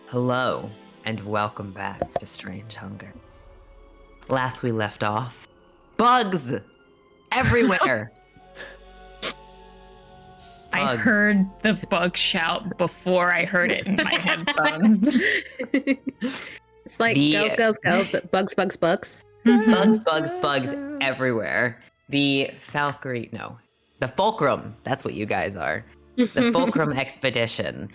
Hello, and welcome back to Strange Hungers. Last we left off, bugs everywhere. I heard the bug shout before I heard it in my headphones. It's like girls, but bugs. Bugs everywhere. The Fulcrum, that's what you guys are. The Fulcrum Expedition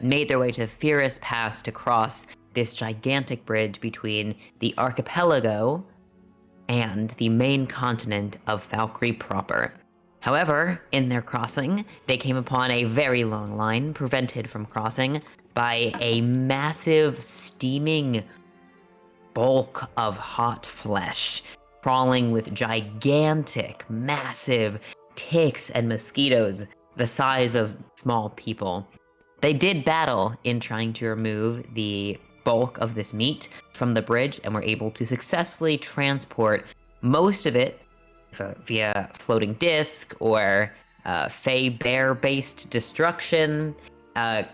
made their way to the Furious Pass to cross this gigantic bridge between the archipelago and the main continent of Valkyrie proper. However, in their crossing, they came upon a very long line prevented from crossing by a massive, steaming bulk of hot flesh, crawling with gigantic, massive ticks and mosquitoes the size of small people. They did battle in trying to remove the bulk of this meat from the bridge and were able to successfully transport most of it via floating disc or fey bear-based destruction,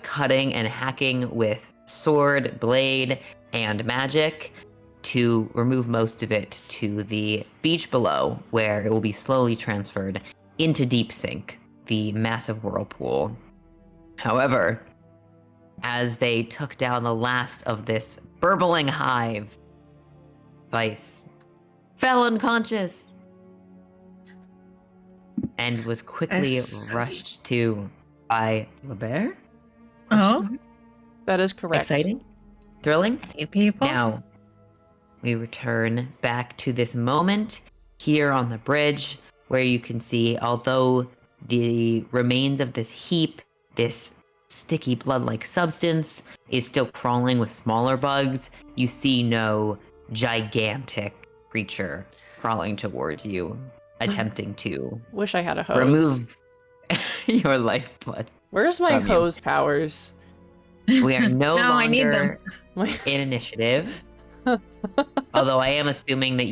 cutting and hacking with sword, blade, and magic to remove most of it to the beach below, where it will be slowly transferred into Deep Sink, the massive whirlpool. However, as they took down the last of this burbling hive, Vice fell unconscious and was quickly rushed to by LeBear. Oh, that is correct. Exciting? Thrilling? hey people. Now, we return back to this moment here on the bridge where you can see, although the remains of this heap, this sticky blood-like substance, is still crawling with smaller bugs, you see no gigantic creature crawling towards you, attempting to Wish I had a hose. remove your lifeblood. Where's my from you. hose powers? We are no No, I need longer in initiative. Although I am assuming that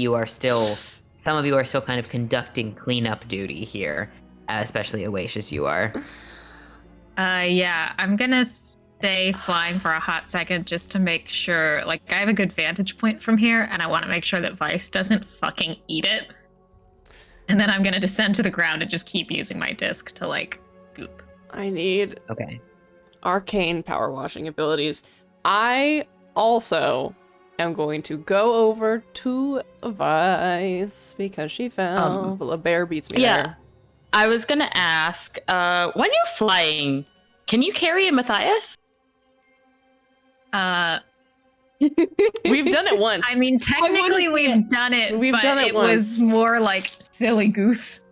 some of you are still kind of conducting cleanup duty here, especially Oasis you are. Yeah, I'm gonna stay flying for a hot second just to make sure, like, I have a good vantage point from here, and I want to make sure that Vice doesn't fucking eat it. And then I'm gonna descend to the ground and just keep using my disc to, like, goop. I need Okay. arcane power washing abilities. I also am going to go over to Vice because she fell. The bear beats me there. I was gonna ask, when you're flying, can you carry a Matthias? We've done it once. I mean, technically we've done it, but it was more like silly goose.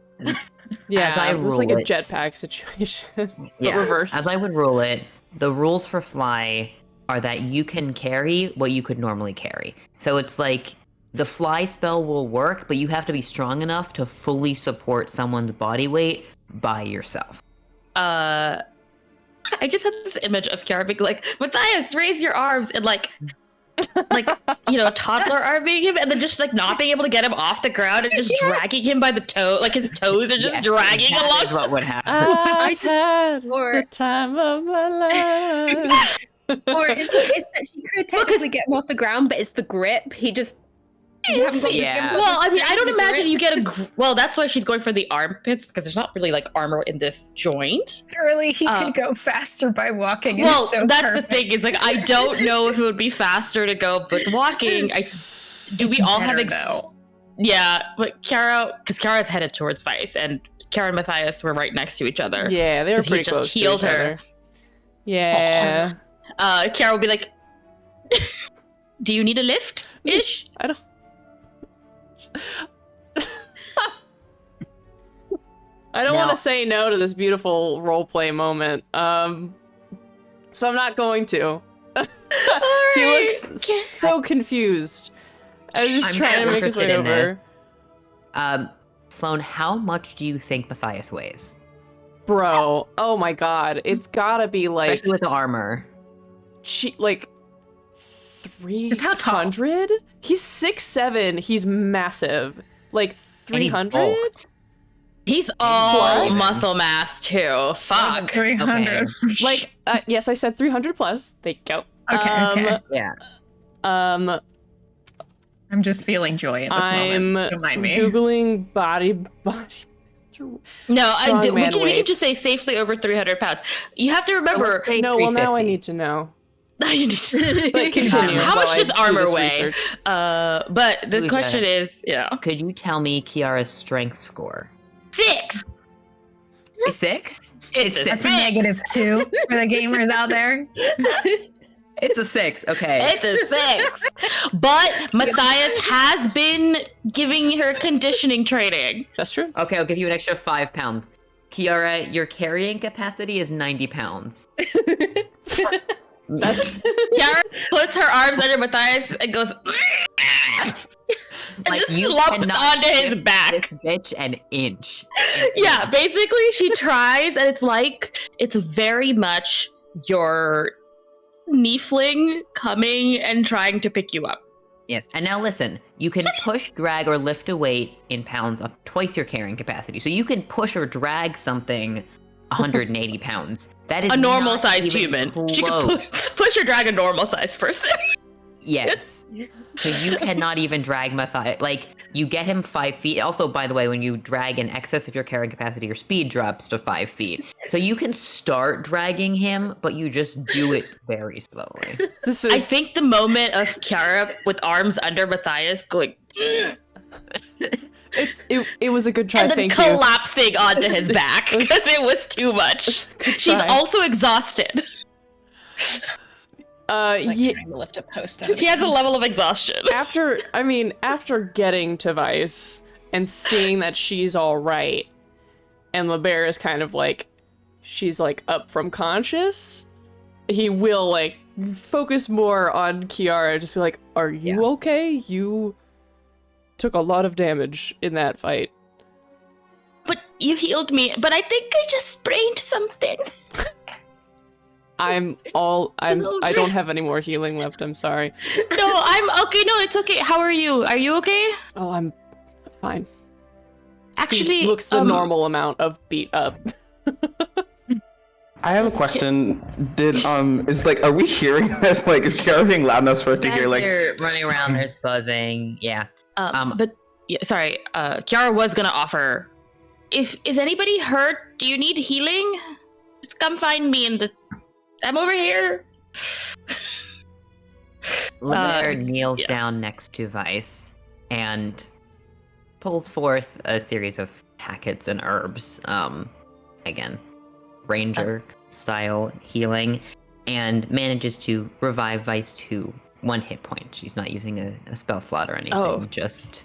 Yeah, as I it was like a rule it- jetpack situation, but Yeah. reverse. As I would rule it, the rules for fly are that you can carry what you could normally carry. So it's like the fly spell will work, but you have to be strong enough to fully support someone's body weight by yourself. I just had this image of Kiara being like, Matthias, raise your arms, and toddler arming him, and then just like not being able to get him off the ground and just dragging him by the toe, like his toes are just Yes, dragging that along. is what would happen. I've had Or- the time of my life. Or it's that she could technically get him off the ground, but it's the grip. You haven't got the Yeah. grip. Well, I mean, I don't imagine you get well, that's why she's going for the armpits, because there's not really like armor in this joint. Surely he could go faster by walking. Well, It's so that's perfect. the thing, is like, I don't know if it would be faster to go, but walking, do we all have though? Yeah, but because Kiara's headed towards Vice, and Kiara and Matthias were right next to each other. Yeah, they were 'Cause he pretty just close healed to each her. other. Yeah. Kiara will be like, do you need a lift? Ish? I don't. I don't want Now- to say no to this beautiful roleplay moment. So I'm not going to. He looks so confused as he's I'm trying to make his way interested in over. Sloan, how much do you think Matthias weighs? Bro, oh my god, it's gotta be like Especially with the armor. like Just how tall? 300? He's 6'7", he's massive. Like And he's 300? bulked. He's all Plus. muscle mass too. Fuck. 300. Okay. for sure. Like, yes, I said 300 plus. Thank you. Okay. Yeah. I'm just feeling joy in this moment. Don't mind me. Googling body. No, we can weights. just say safely over 300 pounds. You have to remember. No, well now I need to know. You need to. But continue. How much does armor weigh? Research. But the question is, Could you tell me Kiara's strength score? 6. A 6? That's a -2 for the gamers out there. It's a 6. Okay. It's a 6. But Matthias has been giving her conditioning training. That's true. Okay, I'll give you an extra 5 pounds. Kiara, your carrying capacity is 90 pounds. That's Kiara puts her arms under Matthias and goes and just slumps onto his back. This bitch an inch. Yeah, basically she tries, and it's very much your Niefling coming and trying to pick you up. Yes, and now listen, you can push, drag, or lift a weight in pounds of twice your carrying capacity. So you can push or drag something 180 pounds. That is a normal-sized human. Close. She can push or drag a normal-sized person. Yes. So you cannot even drag Matthias. Like, you get him 5 feet. Also, by the way, when you drag in excess of your carrying capacity, your speed drops to 5 feet. So you can start dragging him, but you just do it very slowly. I think the moment of Kiara with arms under Matthias going... It was a good try, and then thank you. collapsing onto his back because it was too much. She's also exhausted. Trying to lift a post out. She has a level of exhaustion. After getting to Vice and seeing that she's all right, and LeBear is kind of like, she's like up from conscious, he will like focus more on Kiara, just be like, are you okay? You took a lot of damage in that fight. But you healed me, but I think I just sprained something. I don't have any more healing left, I'm sorry. No, I'm okay. No, it's okay. How are you? Are you okay? Oh, I'm fine. Actually, he looks the normal amount of beat up. I have a question. Are we hearing this? Like, is Kiara being loud enough for it to hear? Like, you're running around, there's buzzing. Yeah. But sorry, Kiara was gonna offer. Is anybody hurt? Do you need healing? Just come find me I'm over here. LeBear kneels down next to Vice and pulls forth a series of packets and herbs. Again, ranger style healing, and manages to revive Vice to 1 hit point. She's not using a spell slot or anything. Just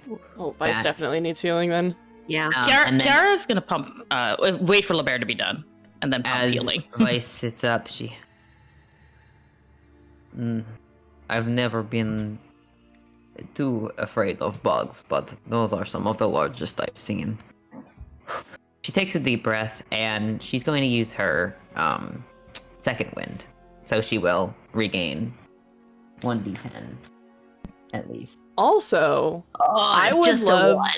Vice definitely needs healing then. Yeah. Kiara's gonna pump. Wait for LeBear to be done, and then pump healing. Vice sits up. I've never been too afraid of bugs, but those are some of the largest I've seen. She takes a deep breath, and she's going to use her second wind. So she will regain 1d10 at least. Also, I would just love... a 1.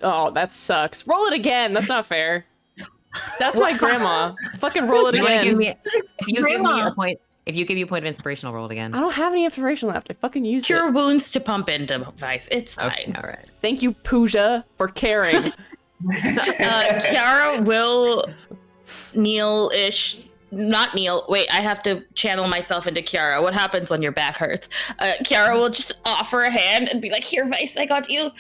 Oh, that sucks. Roll it again. That's not fair. That's my grandma. Fucking roll it again. If you give me a point of inspiration, I'll roll it again. I don't have any inspiration left. I fucking used Cure it. wounds to pump into Vice. It's fine. Okay, all right. Thank you, Pooja, for caring. Kiara will kneel-ish. Not kneel. Wait, I have to channel myself into Kiara. What happens when your back hurts? Kiara will just offer a hand and be like, "Here, Vice, I got you."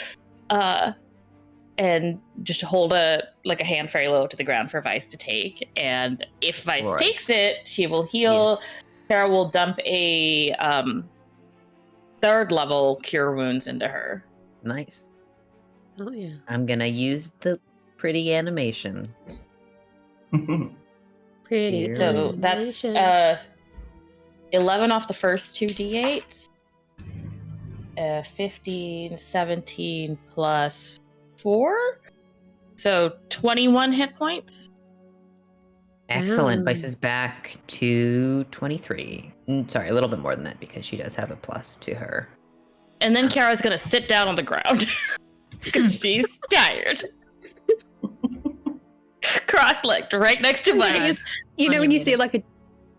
And just hold a hand very low to the ground for Vice to take. And if Vice takes it, she will heal. Yes. Kiara will dump a 3rd level cure wounds into her. Nice. Oh yeah. I'm gonna use the pretty animation. Pretty. So that's 11 off the first 2 d8s. 15, 17 plus 4. So 21 hit points. Excellent. Vice is back to 23. Sorry, a little bit more than that because she does have a plus to her. And then Kiara's gonna sit down on the ground because she's tired. Cross-legged, right next to Vice. You know when you see like a...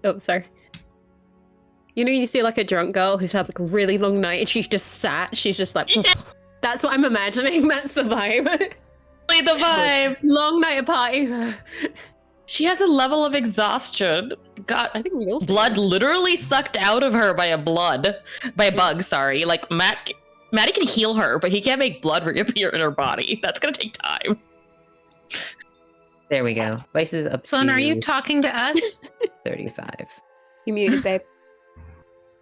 Oh, sorry. You know, you see like a drunk girl who's had like a really long night and she's just sat. She's just like, that's what I'm imagining. That's the vibe. The vibe. Long night at party. She has a level of exhaustion. Got I think we all blood literally sucked out of her by a bug. Sorry, like Matty can heal her, but he can't make blood reappear in her body. That's gonna take time. There we go. Vice is up Sloan, to are you talking to us? 35. You muted, babe.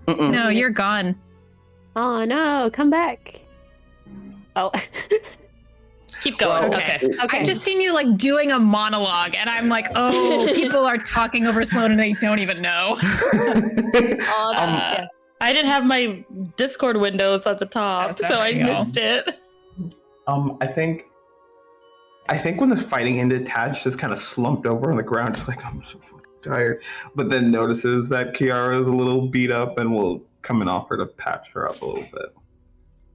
No, you're gone. Oh no, come back. Oh. Keep going. Well, okay. I've just seen you like doing a monologue, and I'm like, oh, people are talking over Sloan and they don't even know. Yeah. I didn't have my Discord windows at the top, so I missed it. I think when this fighting ended, Taj just kind of slumped over on the ground, just like, I'm so fucking tired. But then notices that Kiara is a little beat up and will come and offer to patch her up a little bit.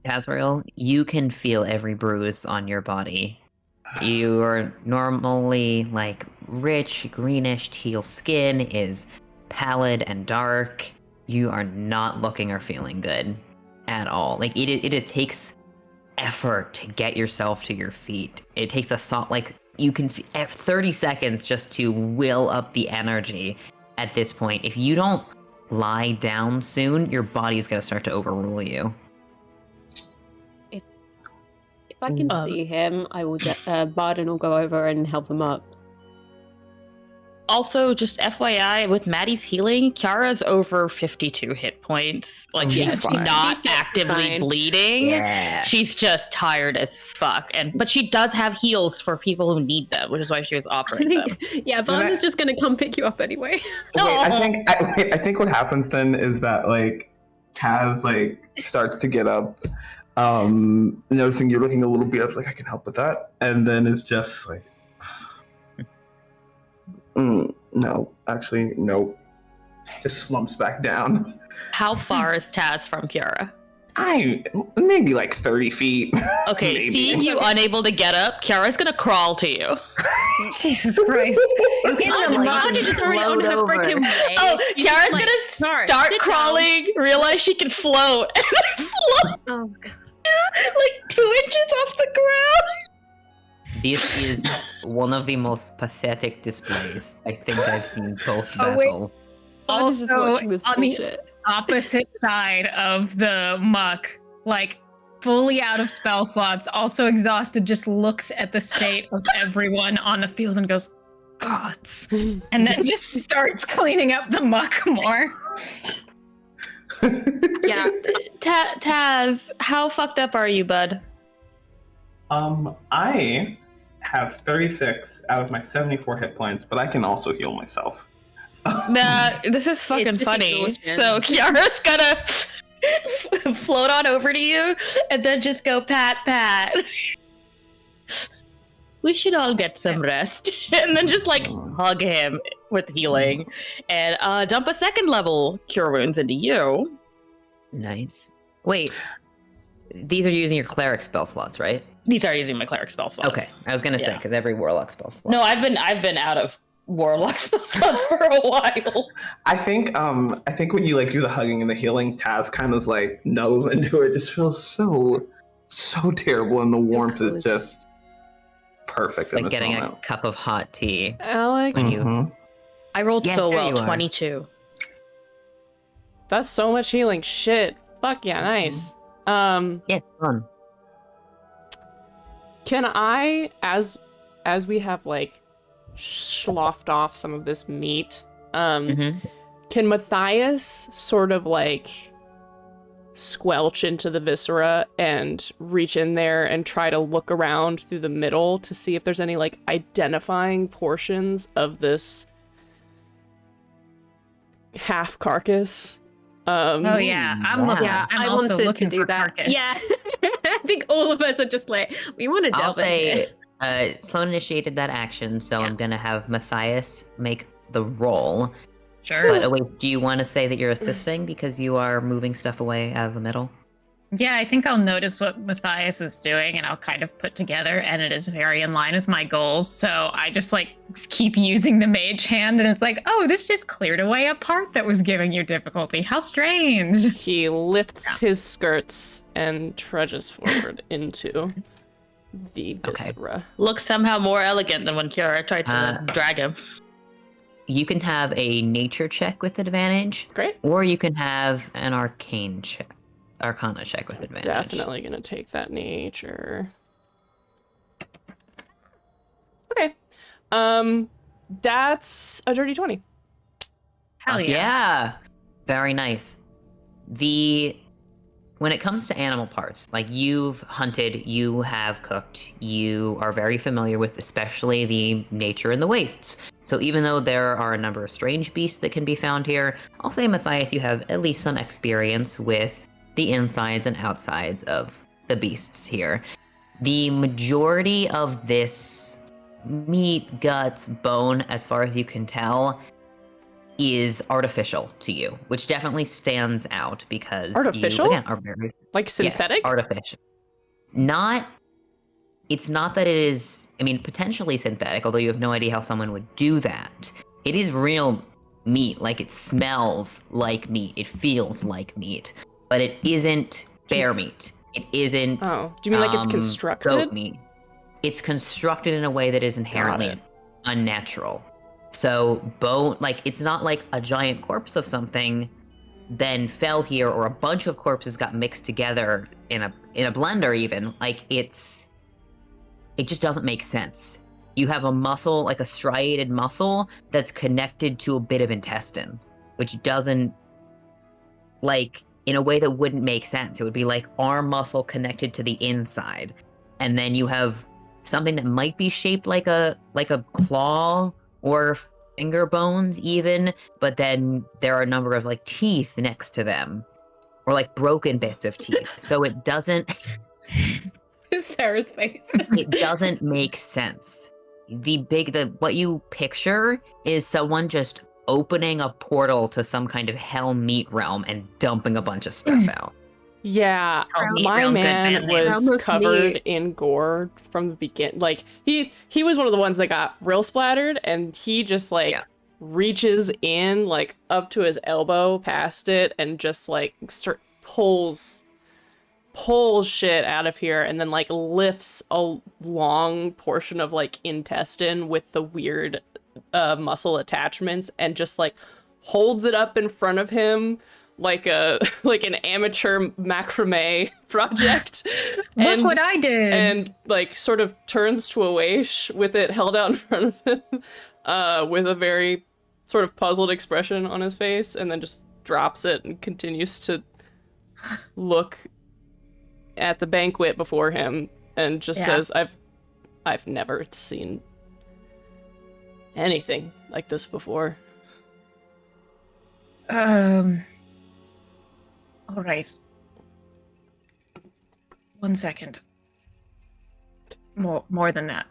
Azrael, you can feel every bruise on your body. You are normally like rich, greenish, teal skin is pallid and dark. You are not looking or feeling good at all. Like it takes effort to get yourself to your feet. It takes you can 30 seconds just to will up the energy at this point. If you don't lie down soon, your body's gonna start to overrule you. If I can see him, I will get Barden will go over and help him up. Also, just FYI, with Maddie's healing, Kiara's over 52 hit points. Like, she's not actively bleeding. Yeah. She's just tired as fuck. But she does have heals for people who need them, which is why she was offering them. Yeah, Barden's just gonna come pick you up anyway. I think what happens then is that like Taz like starts to get up, noticing you're looking a little beat up, like I can help with that, and then it's just like, no, actually, nope. Just slumps back down. How far is Taz from Kiara? Maybe like 30 feet. Okay, Maybe. seeing you unable to get up, Kiara's gonna crawl to you. Jesus Christ. Barden is already on her freaking way. Oh, She's Kiara's like, gonna start crawling, realize she can float, and then float Oh, God. like 2 inches off the ground. This is one of the most pathetic displays I think I've seen post Oh, wait. battle. Barden's just Also, watching this on the bullshit. opposite side of the muck, like fully out of spell slots, also exhausted, just looks at the state of everyone on the field and goes, gods. And then just starts cleaning up the muck more. Yeah. Taz, how fucked up are you, bud? I have 36 out of my 74 hit points, but I can also heal myself. Nah, this is fucking just funny. exhaustion. So Kiara's gonna float on over to you and then just go pat pat. We should all get some rest. And then just like hug him with healing and dump a second level cure wounds into you. Nice. Wait, these are using your cleric spell slots, right? These are using my cleric spell slots. Okay, I was gonna say because every warlock spell slot. No, I've been out of warlock spell slots for a while. I think when you like do the hugging and the healing, Taz kind of like nose into it. Just feels so terrible, and the warmth is just perfect. Like in this getting moment. a cup of hot tea. Alex, When you I rolled Yes, so there well, you are. 22. that's so much healing. Shit. Fuck yeah, nice. yeah, fun. Can I, as we have like sloughed off some of this meat, can Matthias sort of like squelch into the viscera and reach in there and try to look around through the middle to see if there's any like identifying portions of this half carcass? Oh yeah, I'm looking. Yeah, I'm I also wanted looking to do for that. carcass. Yeah. I think all of us are just like, we want to I'll delve in here. say Sloan initiated that action, so I'm gonna have Matthias make the roll. Sure. But wait, do you want to say that you're assisting because you are moving stuff away out of the middle? Yeah, I think I'll notice what Matthias is doing and I'll kind of put together, and it is very in line with my goals. So I just like keep using the mage hand, and it's like, oh, this just cleared away a part that was giving you difficulty. How strange. He lifts his skirts and trudges forward into the viscera. Looks somehow more elegant than when Kiara tried to drag him. You can have a nature check with advantage. Great. Or you can have an arcana check with advantage. Definitely gonna take that nature. Okay. That's a dirty 20. Hell yeah. Yeah. Very nice. When it comes to animal parts, like you've hunted, you have cooked, you are very familiar with especially the nature in the wastes. So even though there are a number of strange beasts that can be found here, I'll say, Matthias, you have at least some experience with the insides and outsides of the beasts here. The majority of this meat, guts, bone, as far as you can tell, is artificial to you, which definitely stands out because Artificial? you, again, are very... Like synthetic? Yes, artificial. It's not that it is, I mean, potentially synthetic, although you have no idea how someone would do that. It is real meat, like it smells like meat, it feels like meat, but it isn't bear meat. It isn't. Oh, do you mean like it's constructed? Goat meat. It's constructed in a way that is inherently unnatural. So bone, like it's not like a giant corpse of something then fell here, or a bunch of corpses got mixed together in a blender even. Like it just doesn't make sense. You have a muscle, like a striated muscle that's connected to a bit of intestine, which doesn't, like, in a way that wouldn't make sense. It would be like arm muscle connected to the inside. And then you have something that might be shaped like a claw or finger bones even, but then there are a number of like teeth next to them, or like broken bits of teeth. So it doesn't Sarah's face. it doesn't make sense. What you picture is someone just opening a portal to some kind of hell meat realm and dumping a bunch of stuff out. Yeah, my man was covered in gore from the beginning. Like he was one of the ones that got real splattered, and he just reaches in like up to his elbow past it and just like pulls shit out of here, and then like lifts a long portion of like intestine with the weird muscle attachments and just like holds it up in front of him like an amateur macrame project. Look what I did! And like sort of turns to a wish with it held out in front of him, with a very sort of puzzled expression on his face, and then just drops it and continues to look at the banquet before him and just says, I've never seen anything like this before. All right. 1 second. More than that.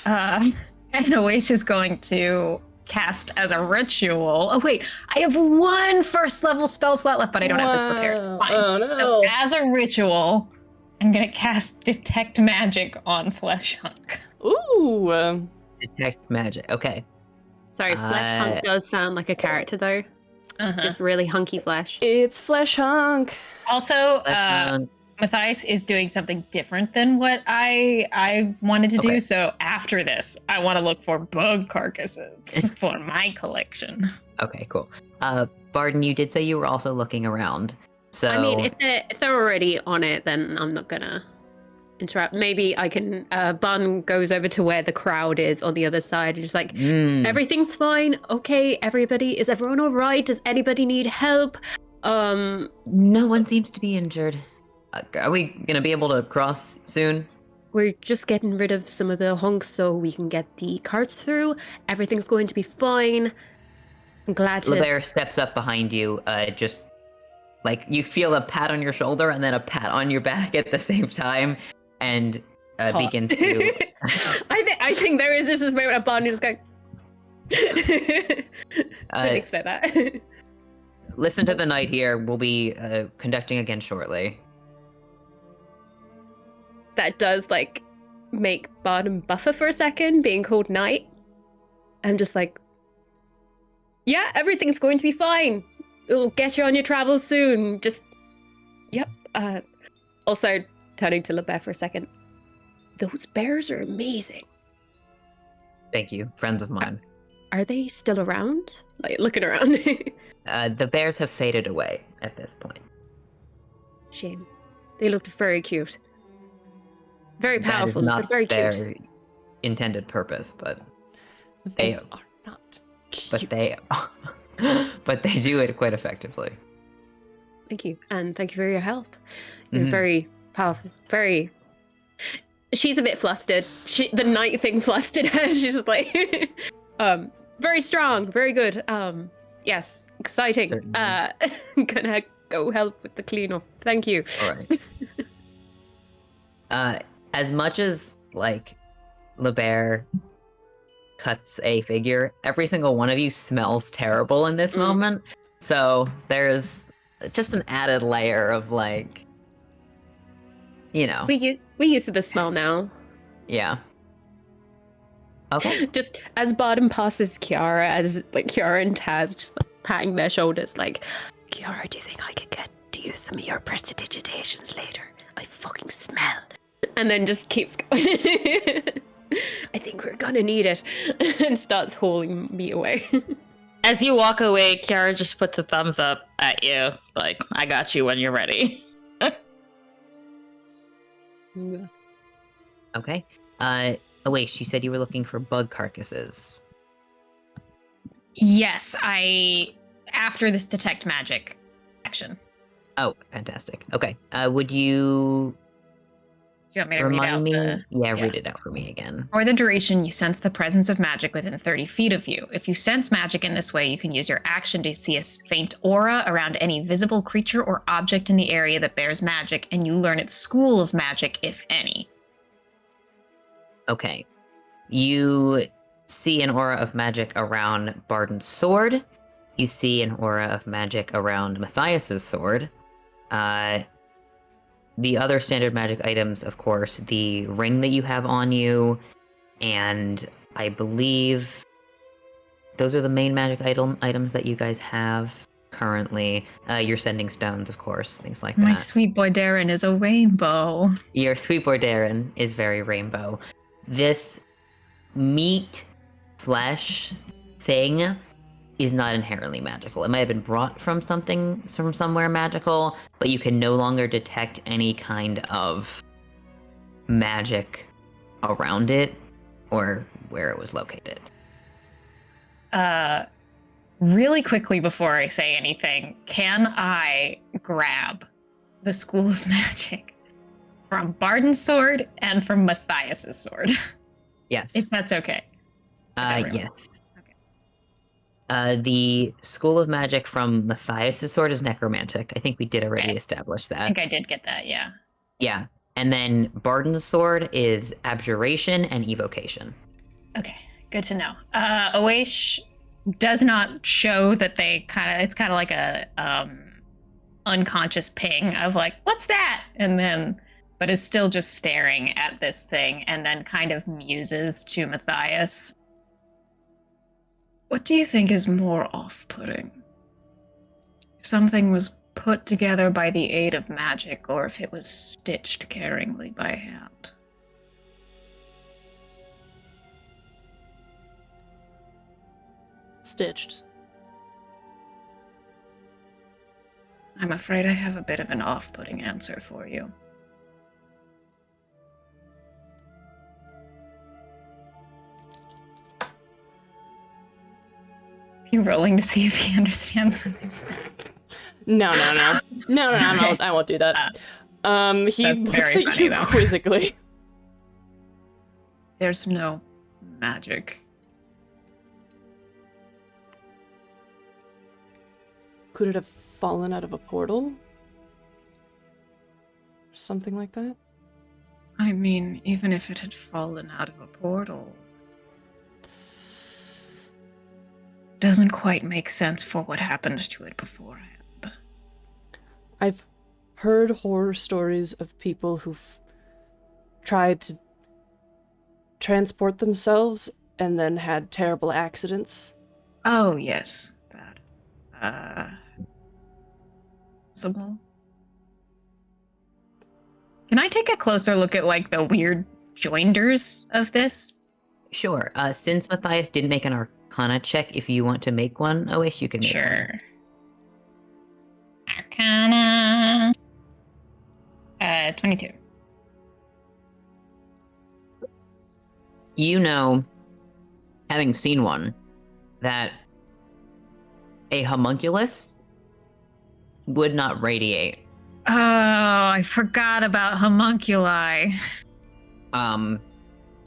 And Oasis is going to cast as a ritual. Oh wait, I have one first level spell slot left, but I don't have this prepared. It's fine. Oh, no. So as a ritual, I'm gonna cast Detect Magic on Flesh Hunk. Ooh. Detect magic. Okay. Sorry, Flesh Hunk does sound like a character though. Just really hunky flesh. It's Flesh Hunk. Also, Matthias is doing something different than what I wanted to do. So after this, I want to look for bug carcasses for my collection. Okay, cool. Barden, you did say you were also looking around. So I mean, if they're already on it, then I'm not gonna interrupt. Maybe I can. Bun goes over to where the crowd is on the other side, and just like everything's fine. Okay, everybody, is everyone all right? Does anybody need help? No one seems to be injured. Are we gonna be able to cross soon? We're just getting rid of some of the hunks so we can get the carts through. Everything's going to be fine. I'm glad to. LeBear steps up behind you, just like you feel a pat on your shoulder and then a pat on your back at the same time, and begins to. I think there is this moment of Barney just going. Didn't expect that. Listen to the night here. We'll be conducting again shortly. that does like make Bardem buffer for a second, being called knight. I'm just like, yeah, everything's going to be fine. It'll get you on your travels soon. Just, yep. Also, turning to LeBear for a second. Those bears are amazing. Thank you, friends of mine. Are they still around? Like, looking around. The bears have faded away at this point. Shame. They looked very cute. Very That is powerful, not but very their cute. intended purpose, but They They- are not cute. but they do it quite effectively. Thank you. And thank you for your help. You're Mhm. very powerful. Very... She's a bit flustered. The knight thing flustered her. She's just like... very strong. Very good. Yes. Exciting. Certainly. Gonna go help with the cleanup. Thank you. All right. As much as like LeBear cuts a figure, every single one of you smells terrible in this moment. So there's just an added layer of like, you know, We used to the smell now. yeah. Okay. Just as Bottom passes Kiara, as like Kiara and Taz just like patting their shoulders, like, Kiara, do you think I could get to use some of your prestidigitations later? I fucking smell. And then just keeps going. I think we're gonna need it. And starts hauling me away. As you walk away, Kiara just puts a thumbs up at you, like, I got you when you're ready. Okay. Wait, she said you were looking for bug carcasses. Yes, after this detect magic action. Oh, fantastic. Okay. Would you Do you want me to read remind out me? the... Read it out for me again. For the duration, you sense the presence of magic within 30 feet of you. If you sense magic in this way, you can use your action to see a faint aura around any visible creature or object in the area that bears magic, and you learn its school of magic, if any. Okay. You see an aura of magic around Barden's sword. You see an aura of magic around Matthias's sword. The other standard magic items, of course, the ring that you have on you, and I believe those are the main magic items that you guys have currently. Your sending stones, of course, things like My that. sweet boy Darren is a rainbow. Your sweet boy Darren is very rainbow. This meat flesh thing is not inherently magical. It might have been brought from somewhere magical, but you can no longer detect any kind of magic around it or where it was located. Really quickly before I say anything, can I grab the School of Magic from Barden's sword and from Matthias's sword? Yes. If that's okay. everyone. Yes. The School of Magic from Matthias's sword is necromantic. I think we did already establish that. I think I did get that, yeah. Yeah. And then Barden's sword is abjuration and evocation. Okay, good to know. Oesh does not show that it's kind of like a unconscious ping of like, what's that? And then, but is still just staring at this thing and then kind of muses to Matthias. What do you think is more off-putting? If something was put together by the aid of magic, or if it was stitched caringly by hand? Stitched. I'm afraid I have a bit of an off-putting answer for you. You rolling to see if he understands what they've said? No, I won't do that. He That's looks very at funny, you though. quizzically. There's no magic. Could it have fallen out of a portal? Something like that? I mean, even if it had fallen out of a portal, doesn't quite make sense for what happened to it beforehand. I've heard horror stories of people who've tried to transport themselves and then had terrible accidents. Oh, yes. That. Possible. Can I take a closer look at, like, the weird joinders of this? Sure. Since Matthias didn't make an Arcana check, if you want to make one, Oish, you can make one. Sure. Arcana. 22. You know, having seen one, that a homunculus would not radiate. Oh, I forgot about homunculi.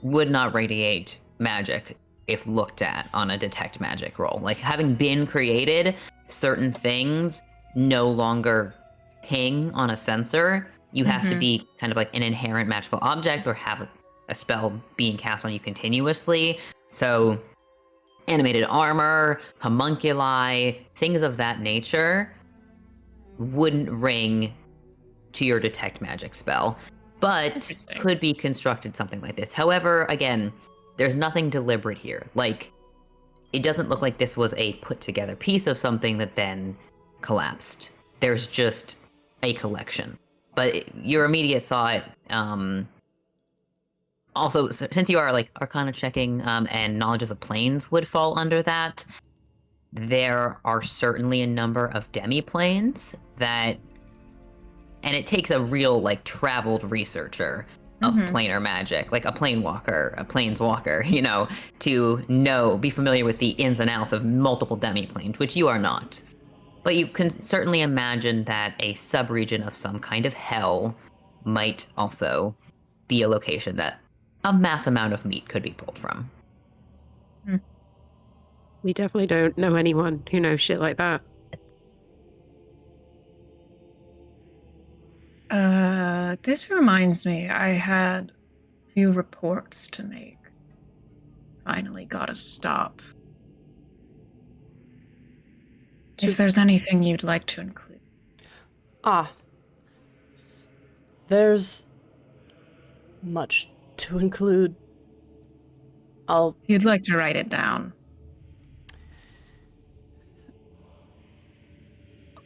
Would not radiate magic if looked at on a detect magic roll. Like, having been created, certain things no longer ping on a sensor. You have to be kind of like an inherent magical object or have a spell being cast on you continuously. So, animated armor, homunculi, things of that nature wouldn't ring to your detect magic spell, but could be constructed something like this. However, again, there's nothing deliberate here. Like, it doesn't look like this was a put together piece of something that then collapsed. There's just a collection. But your immediate thought, also, since you are like Arcana checking and knowledge of the planes would fall under that, there are certainly a number of demi-planes that, and it takes a real like traveled researcher of planar magic, like a planeswalker, you know, to be familiar with the ins and outs of multiple demi-planes, which you are not. But you can certainly imagine that a subregion of some kind of hell might also be a location that a mass amount of meat could be pulled from. We definitely don't know anyone who knows shit like that. This reminds me, I had a few reports to make. Finally got a stop. If there's anything you'd like to include. There's much to include. You'd like to write it down.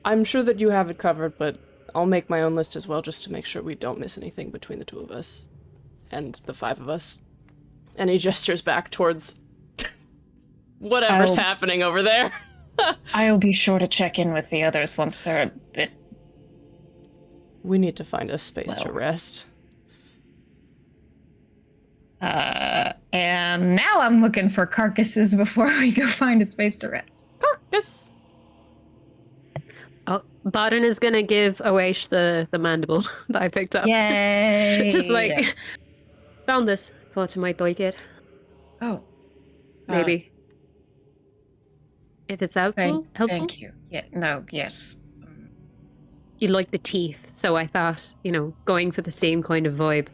I'm sure that you have it covered, but I'll make my own list as well just to make sure we don't miss anything between the two of us and the five of us. And he gestures back towards whatever's happening over there. I'll be sure to check in with the others once they're a bit... We need to find a space to rest. And now I'm looking for carcasses before we go find a space to rest. Carcass! Oh, Baden is gonna give Oish the mandible that I picked up. Yay! Just like, found this. Thought you might like it. Oh. Maybe. If it's helpful. Thank you. Yeah, no, yes. You like the teeth, so I thought, going for the same kind of vibe.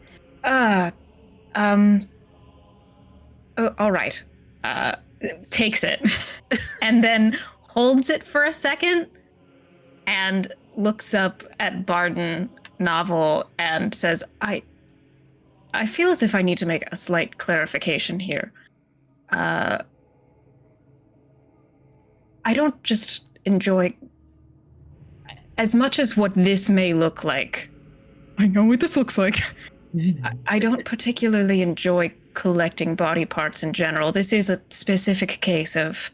All right. Takes it and then holds it for a second and looks up at Barden Novel and says, I feel as if I need to make a slight clarification here. I don't just enjoy, as much as what this may look like. I know what this looks like. I don't particularly enjoy collecting body parts in general. This is a specific case of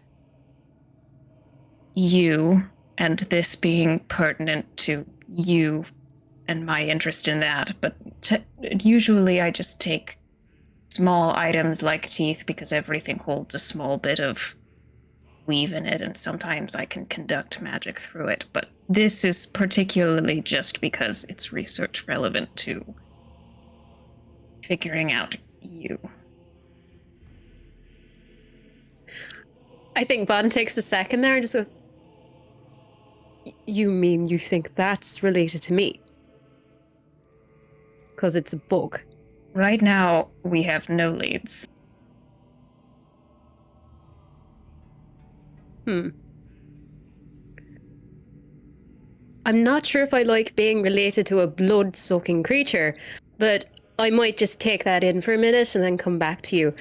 you, and this being pertinent to you and my interest in that. But usually I just take small items like teeth because everything holds a small bit of weave in it, and sometimes I can conduct magic through it. But this is particularly just because it's research relevant to figuring out you. I think Baden takes a second there and just goes, you mean you think that's related to me? Because it's a bug. Right now, we have no leads. I'm not sure if I like being related to a blood-sucking creature, but I might just take that in for a minute and then come back to you.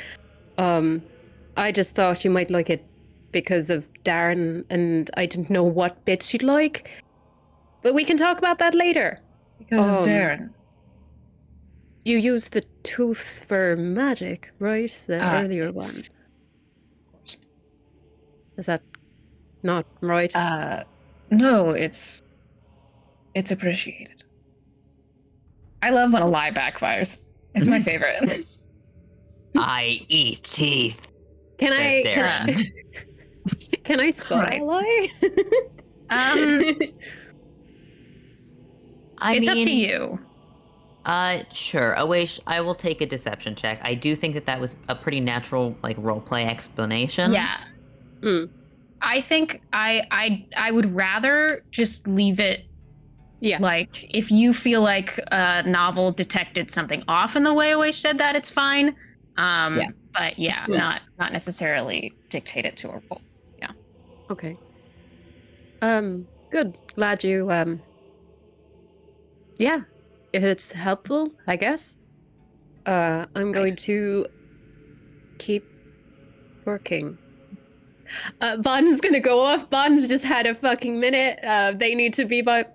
I just thought you might like it because of Darren, and I didn't know what bits you'd like. But we can talk about that later. Because of Darren. You used the tooth for magic, right? The earlier one. Is that not right? No, it's appreciated. I love when a lie backfires. It's my favorite. I eat teeth. Can says I Darren. can I spot a lie? It's up to you. Sure. Awaish, I will take a deception check. I do think that was a pretty natural, like, roleplay explanation. Yeah. I think I would rather just leave it. Yeah. Like, if you feel like a novel detected something off in the way Awaish said that, it's fine. But not necessarily dictate it to a role. Yeah. Okay. Good. Glad you yeah. If it's helpful, I guess. I'm going to keep working. Bon's gonna go off. Bon's just had a fucking minute. They need to be by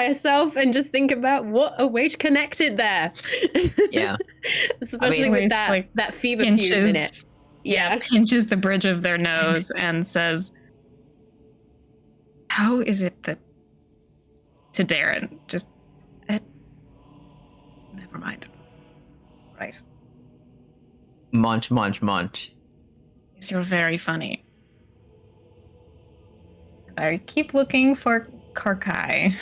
herself and just think about what Awaish connected there. Yeah. Especially with that, like, that feverfew minute. Yeah, pinches the bridge of their nose and says, "How is it that?" To Darren, just never mind. Right. Munch, munch, munch. Yes, you're very funny. I keep looking for Karkai.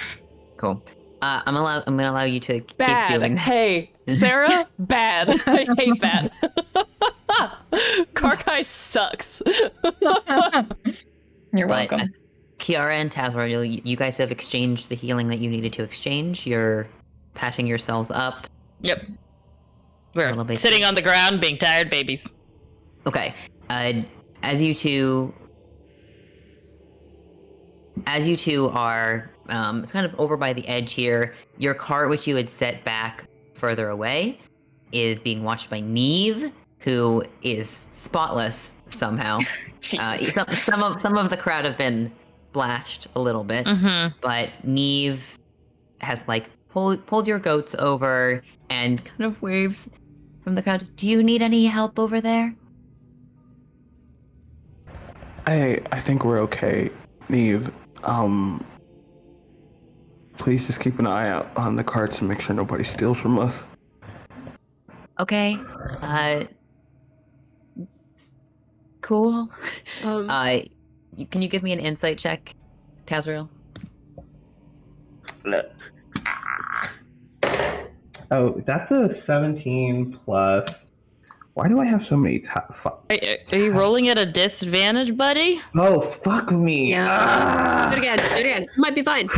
Cool. I'm gonna allow you to keep Bad. doing that. Hey, Sarah, bad. I hate that. Karkai sucks. You're But, welcome. Kiara and Tazwar, you guys have exchanged the healing that you needed to exchange. You're patching yourselves up. Yep. A little We're bit. sitting on the ground being tired babies. Okay. As you two are it's kind of over by the edge here, your cart, which you had set back further away, is being watched by Neve, who is spotless somehow. Jesus. Some of the crowd have been splashed a little bit, but Neve has like pulled your goats over and kind of waves from the crowd. Do you need any help over there? I think we're okay, Neve. Please just keep an eye out on the carts and make sure nobody steals from us. Okay. Cool. Can you give me an insight check, Tazriel? Oh, that's a 17 plus. Why do I have so many Are you rolling at a disadvantage, buddy? Oh, fuck me. Yeah. Do it again. Might be fine.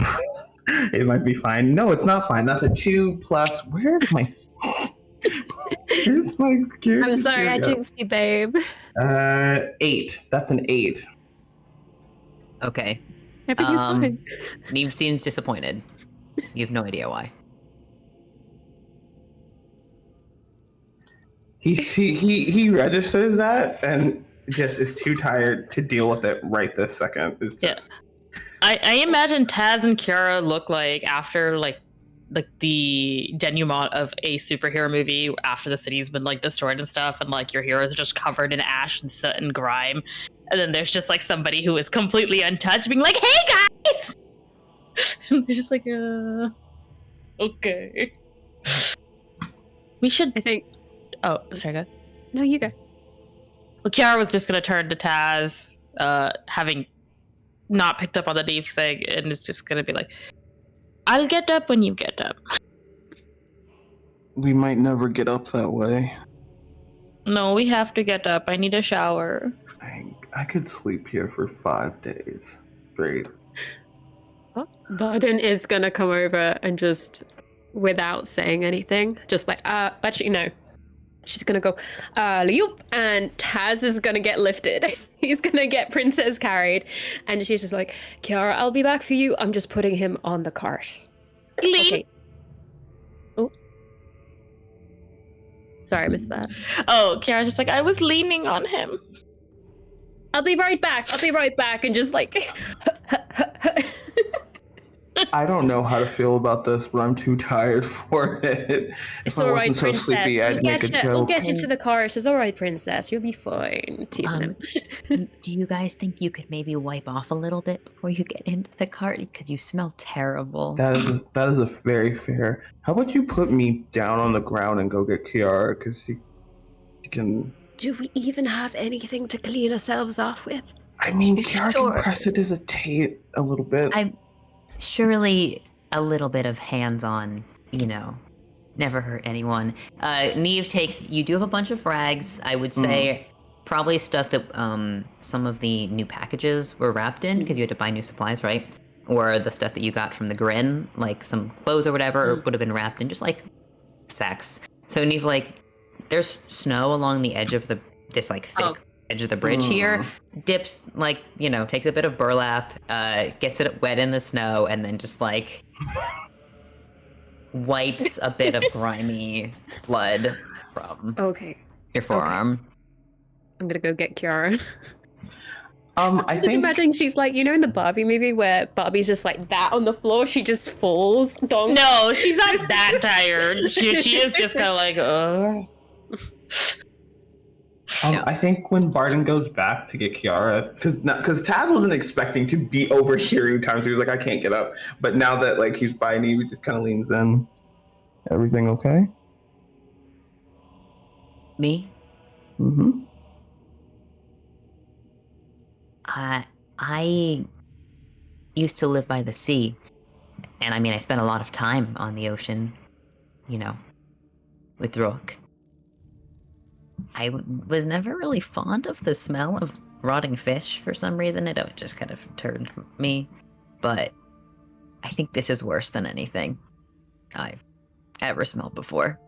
It might be fine. No, it's not fine. That's a 2 plus. Where's my character? I'm sorry, I jinxed you, babe. 8. That's an 8. Okay. Everything's fine. Neve seems disappointed. You have no idea why. He registers that and just is too tired to deal with it right this second. It's just... I imagine Taz and Kiara look like after like the denouement of a superhero movie after the city's been like destroyed and stuff, and like your heroes are just covered in ash and soot and grime, and then there's just like somebody who is completely untouched being like, "Hey guys," and they're just like, okay. We should. I think. Oh, sorry, go. No, you go. Well, Kiara was just gonna turn to Taz, having not picked up on the Neve thing, and is just gonna be like, "I'll get up when you get up." We might never get up that way. No, we have to get up. I need a shower. I could sleep here for 5 days straight. Varden is gonna come over and just, without saying anything, just like, actually, no. She's gonna go, Leop, and Taz is gonna get lifted. He's gonna get Princess carried. And she's just like, Kiara, I'll be back for you. I'm just putting him on the cart. Okay. Oh. Sorry, I missed that. Oh, Kiara's just like, I was leaning on him. I'll be right back. And just like. I don't know how to feel about this, but I'm too tired for it. It's If I all right, wasn't so princess. sleepy, I'd make a We'll joke. get you to the car. It's all right, princess. You'll be fine. Teasing him. Do you guys think you could maybe wipe off a little bit before you get into the cart? Because you smell terrible. That is a very fair. How about you put me down on the ground and go get Kiara, because you can. Do we even have anything to clean ourselves off with? I mean, Kiara Sure. can prestidigitate a little bit. Surely a little bit of hands-on, never hurt anyone. Neve you do have a bunch of frags. I would say probably stuff that some of the new packages were wrapped in, because you had to buy new supplies, right? Or the stuff that you got from the Grin, like some clothes or whatever, would have been wrapped in just like sacks. So Neve, there's snow along the edge of this thick edge of the bridge here, dips, takes a bit of burlap, gets it wet in the snow, and then just wipes a bit of grimy blood from your forearm. Okay. I'm gonna go get Kiara. I Just think imagining she's in the Barbie movie where Barbie's just that on the floor, she just falls. Donk. No, she's not that tired. She is just kind of oh. I think when Barden goes back to get Kiara, because Taz wasn't expecting to be overhearing times. He was like, I can't get up. But now that he's by me, he just kind of leans in. Everything okay? Me? Mm-hmm. I used to live by the sea, and I spent a lot of time on the ocean, with Rook. I was never really fond of the smell of rotting fish for some reason. It just kind of turned me, but I think this is worse than anything I've ever smelled before.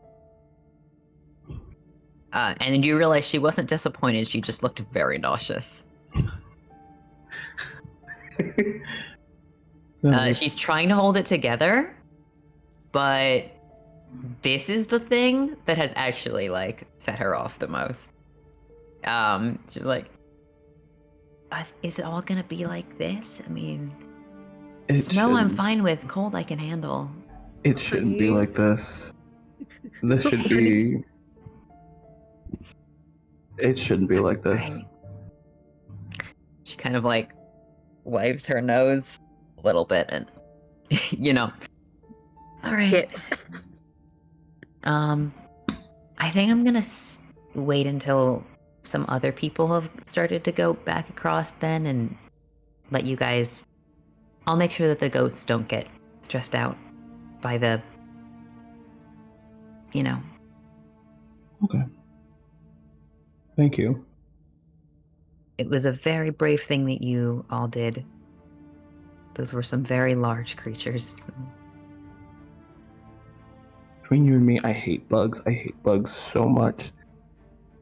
And you realize she wasn't disappointed, she just looked very nauseous. She's trying to hold it together, but this is the thing that has actually set her off the most. She's like, is it all gonna be like this? Snow I'm fine with, cold I can handle. It shouldn't be like this. This should be. It shouldn't be like this. Right. She kind of wipes her nose a little bit and, All right. Yes. I think I'm gonna wait until some other people have started to go back across then and let you guys. I'll make sure that the goats don't get stressed out by the. Okay. Thank you. It was a very brave thing that you all did. Those were some very large creatures. Between you and me, I hate bugs. I hate bugs so much.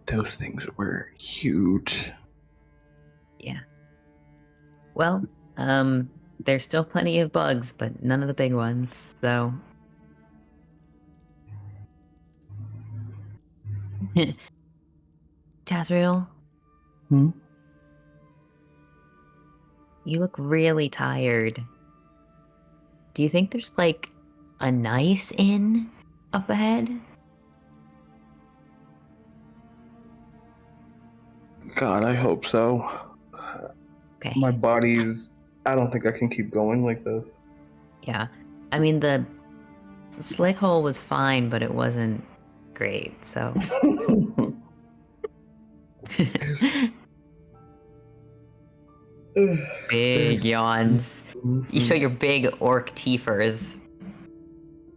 Those things were huge. Yeah. Well, there's still plenty of bugs, but none of the big ones, so. Tazriel? Hmm? You look really tired. Do you think there's a nice inn up ahead? God, I hope so. Okay. My body's. I don't think I can keep going like this. Yeah. The slick hole was fine, but it wasn't great, so. Big yawns. You show your big orc teethers.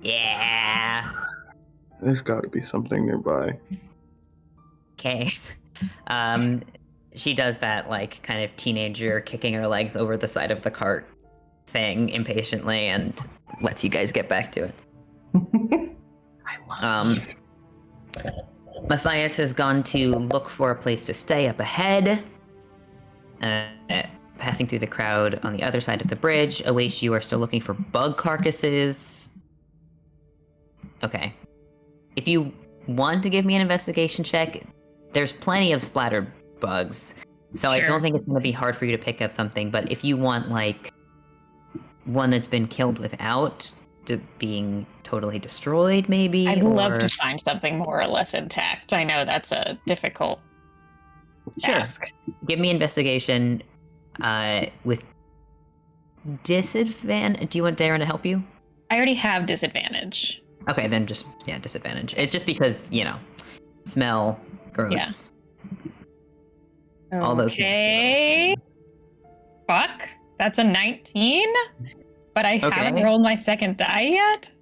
Yeah. There's got to be something nearby. Okay. She does that kind of teenager kicking her legs over the side of the cart thing impatiently and lets you guys get back to it. I love it. Matthias has gone to look for a place to stay up ahead. Passing through the crowd on the other side of the bridge awaits you are still looking for bug carcasses. Okay. If you want to give me an investigation check, there's plenty of splattered bugs. So I Sure. don't think it's going to be hard for you to pick up something. But if you want, like, one that's been killed without being totally destroyed, maybe? I'd love to find something more or less intact. I know that's a difficult task. Give me investigation with disadvantage. Do you want Darren to help you? I already have disadvantage. Okay, then just, disadvantage. It's just because, smell, gross. All those things. Okay. Fuck. That's a 19? But I haven't rolled my second die yet?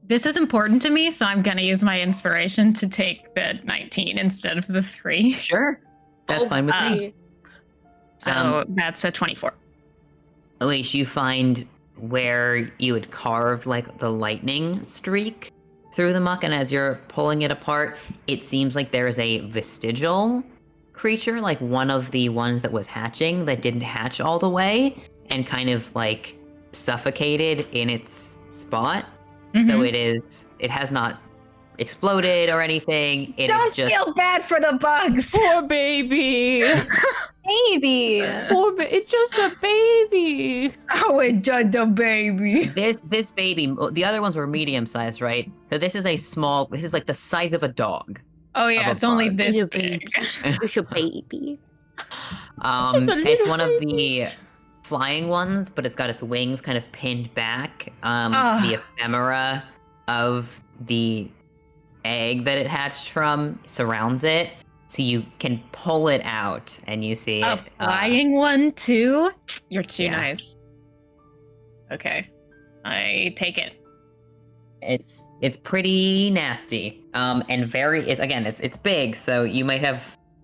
This is important to me, so I'm going to use my inspiration to take the 19 instead of the 3. Sure. That's fine with me. So that's a 24. Elise, you find where you had carved, like, the lightning streak through the muck, and as you're pulling it apart, it seems like there is a vestigial creature, like one of the ones that was hatching that didn't hatch all the way, and kind of, like, suffocated in its spot. Mm-hmm. So it has not exploded or anything. Don't feel bad for the bugs! Poor baby. Baby. It's just a baby. Oh, it's just a baby. This baby, the other ones were medium sized, right? So this is this is like the size of a dog. Oh yeah, it's only this It's a big. It's a baby. It's one of the flying ones, but it's got its wings kind of pinned back. The ephemera of the egg that it hatched from surrounds it, so you can pull it out and you see A it. flying one too? You're too yeah. nice. Okay, I take it. It's pretty nasty. And it's big, so you might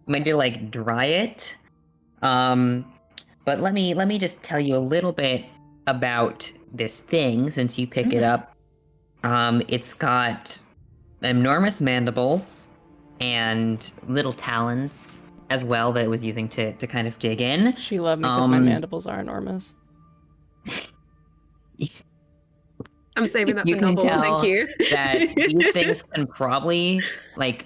need to, like, dry it. But let me just tell you a little bit about this thing since you pick it up. It's got enormous mandibles and little talons as well that it was using to kind of dig in. She loved me because my mandibles are enormous. I'm saving that You for can novel. tell Thank you. that these things can probably, like,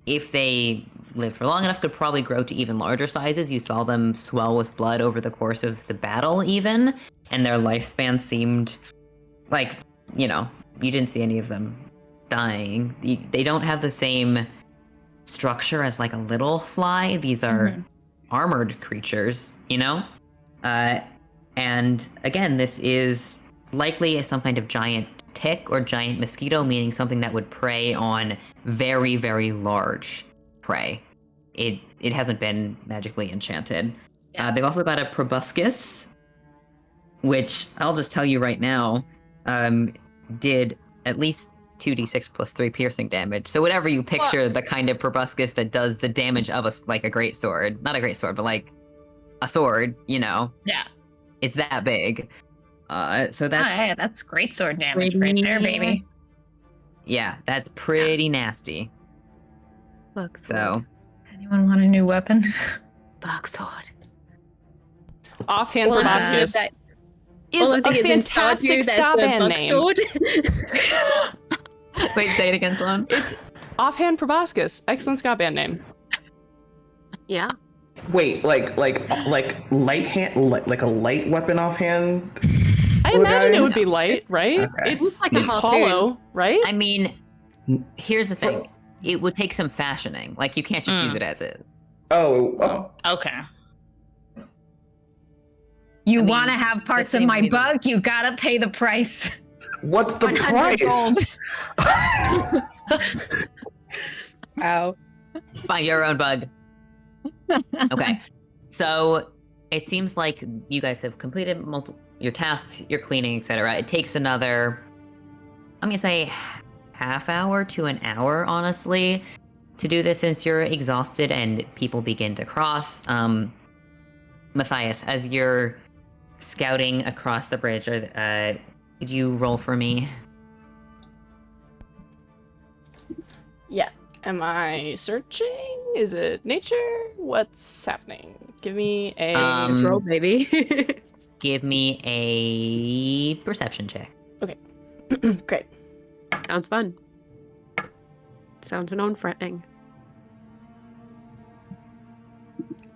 if they live for long enough, could probably grow to even larger sizes. You saw them swell with blood over the course of the battle even, and their lifespan seemed like, you didn't see any of them dying. They don't have the same structure as, like, a little fly. These are armored creatures, and again, this is likely some kind of giant tick or giant mosquito, meaning something that would prey on very, very large prey. It hasn't been magically enchanted. They've also got a proboscis, which I'll just tell you right now, did at least 2d6 plus 3 piercing damage. So whatever you picture the kind of proboscis that does the damage of a great sword, not a great sword, but like a sword, Yeah. it's that big. So that's that's great sword damage right there, baby. Yeah, that's pretty nasty. Bug So Anyone want a new weapon? Bug sword. Offhand Well, proboscis that- is All I a think is in fantastic Stardew, there's ska the band bug name. sword. wait, say it again, Sloan. It's Offhand proboscis. Excellent ska band name. Yeah. Wait, like light hand, like a light weapon offhand? I Little imagine guy? it would be light, right? Okay. It's like a it's harpoon. hollow, right? I mean, here's the thing. It would take some fashioning. Like, you can't just use it as is. Oh, Okay. You I mean, want to have parts the of same my way bug? You gotta pay the price. what's the 100 price? gold. Wow. Find your own bug. Okay. So it seems like you guys have completed your tasks, your cleaning, etc. It takes another, I'm gonna say, half hour to an hour, honestly, to do this since you're exhausted and people begin to cross. Matthias, as you're scouting across the bridge, could you roll for me? Yeah. Am I searching? Is it nature? What's happening? Give me a Just roll, baby. give me a perception check. Okay. Great. Sounds fun. Sounds non-threatening.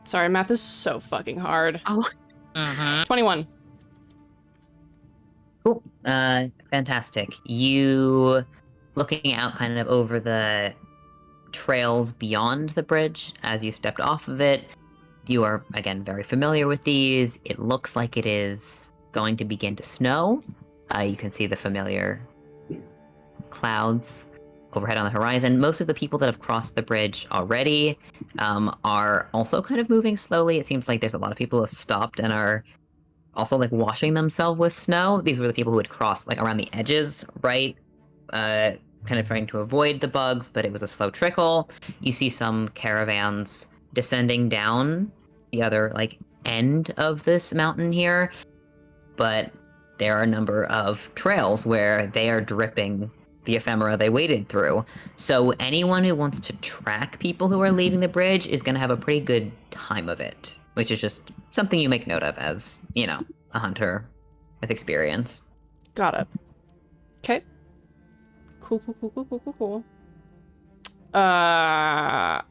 Sorry, math is so fucking hard. Oh. 21. Cool. Fantastic. You looking out kind of over the trails beyond the bridge as you stepped off of it. You are, again, very familiar with these. It looks like it is going to begin to snow. You can see the familiar clouds overhead on the horizon. Most of the people that have crossed the bridge already are also kind of moving slowly. It seems like there's a lot of people who have stopped and are also like washing themselves with snow. These were the people who had crossed like around the edges, right? Kind of trying to avoid the bugs, but it was a slow trickle. You see some caravans descending down the other like end of this mountain here, but there are a number of trails where they are dripping the ephemera they waded through. So anyone who wants to track people who are leaving the bridge is going to have a pretty good time of it, which is just something you make note of as, you know, a hunter with experience. Got it. Okay. Cool. After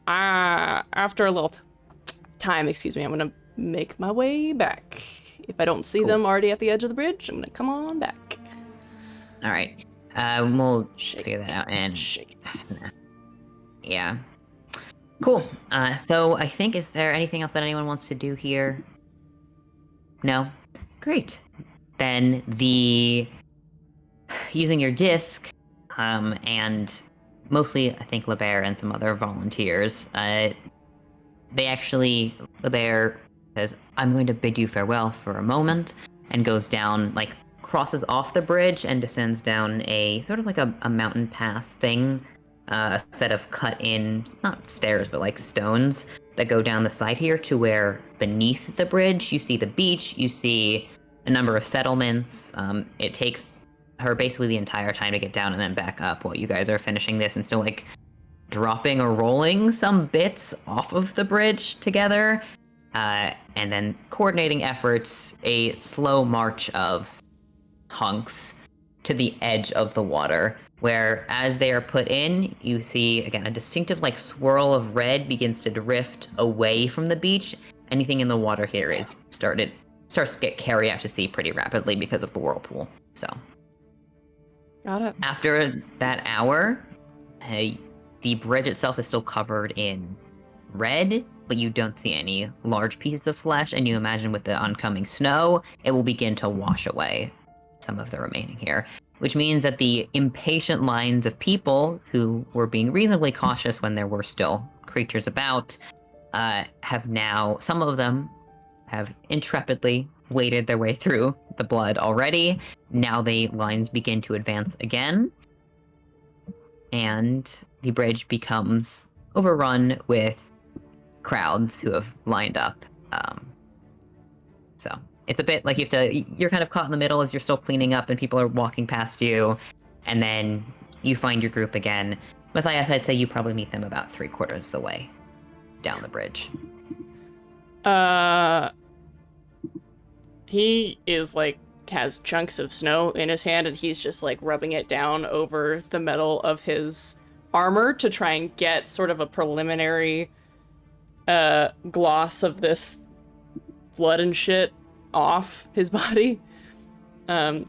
a little time, excuse me, I'm gonna make my way back. If I don't see them already at the edge of the bridge, I'm gonna come on back. All right. We'll figure that out and shake. Yeah. Cool. So I think, is there anything else that anyone wants to do here? No? Great. Then using your disc, and mostly I think LeBear and some other volunteers, LeBear says, I'm going to bid you farewell for a moment, and goes down, like, crosses off the bridge and descends down a sort of like a mountain pass thing, a set of cut in, not stairs, but like stones that go down the side here to where beneath the bridge you see the beach, you see a number of settlements. It takes her basically the entire time to get down and then back up while you guys are finishing this and still like dropping or rolling some bits off of the bridge together, and then coordinating efforts, a slow march of hunks to the edge of the water, where as they are put in, you see, again, a distinctive like swirl of red begins to drift away from the beach. Anything in the water here starts to get carried out to sea pretty rapidly because of the whirlpool. So got it. After that hour, the bridge itself is still covered in red, but you don't see any large pieces of flesh, and you imagine with the oncoming snow, it will begin to wash away some of the remaining here, which means that the impatient lines of people who were being reasonably cautious when there were still creatures about, have now, some of them have intrepidly waded their way through the blood already. Now the lines begin to advance again, and the bridge becomes overrun with crowds who have lined up. So it's a bit like you're kind of caught in the middle as you're still cleaning up and people are walking past you, and then you find your group again. Matthias, I'd say you probably meet them about 3/4 of the way down the bridge. He is like, has chunks of snow in his hand, and he's just like rubbing it down over the metal of his armor to try and get sort of a preliminary gloss of this blood and shit off his body. And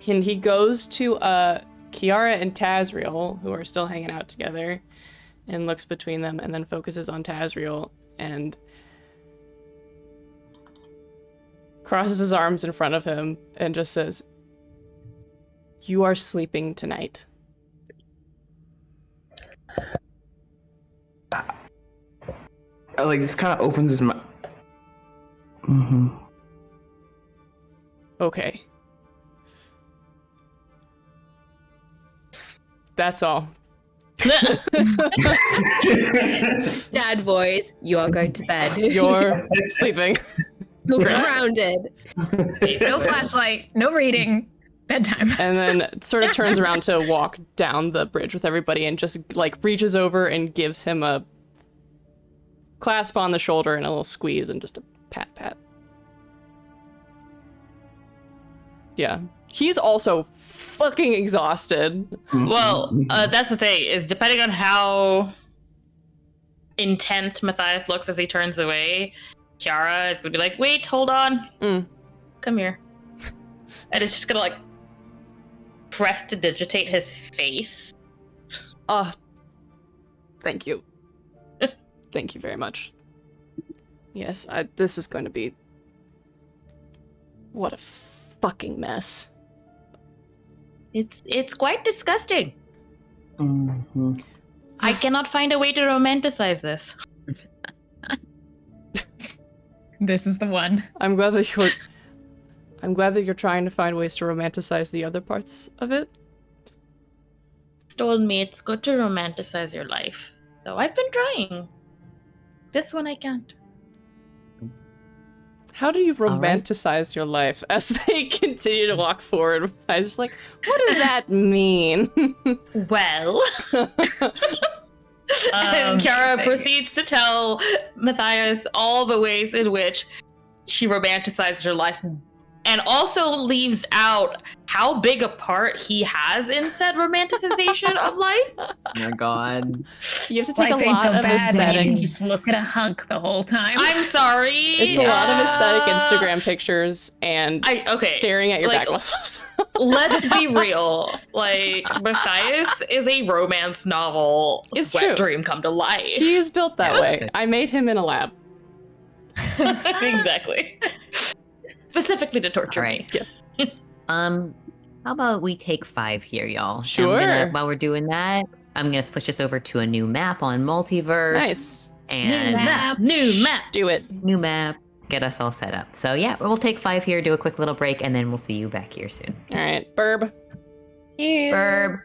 he goes to Kiara and Tazriel, who are still hanging out together, and looks between them and then focuses on Tazriel and crosses his arms in front of him and just says, "You are sleeping tonight." Like, this kind of opens his mouth. Okay. That's all. Dad voice, you are going to bed. You're sleeping. You're grounded. No flashlight, no reading, bedtime. And then sort of turns around to walk down the bridge with everybody and just like reaches over and gives him a clasp on the shoulder and a little squeeze and just a Pat, pat. Yeah. He's also fucking exhausted. Well, that's the thing, is depending on how intent Matthias looks as he turns away, Kiara is gonna be like, wait, hold on. Come here. And it's just gonna like press to digitate his face. Thank you. Thank you very much. Yes, this is going to be... What a fucking mess. It's quite disgusting. Mm-hmm. I cannot find a way to romanticize this. This is the one. I'm glad that you're trying to find ways to romanticize the other parts of it. Told me it's good to romanticize your life. So I've been trying. This one I can't. How do you romanticize your life as they continue to walk forward? I was just like, what does that mean? Well... and Kiara proceeds to tell Matthias all the ways in which she romanticizes her life, and also leaves out how big a part he has in said romanticization of life. Oh my god. You have to take Life a ain't lot so of bad that you aesthetic. can just look at a hunk the whole time. I'm sorry. It's a lot of aesthetic Instagram pictures and staring at your back muscles. Let's be real. Like, Matthias is a romance novel sweat dream come to life. He is built that way. I made him in a lab. Exactly. Specifically to torture me. Yes. How about we take 5 here, y'all? Sure. While we're doing that, I'm gonna switch us over to a new map on Multiverse. Nice. And New map. Do it. New map. Get us all set up. So yeah, we'll take 5 here, do a quick little break, and then we'll see you back here soon. All right, Burb. Cheers. Burb.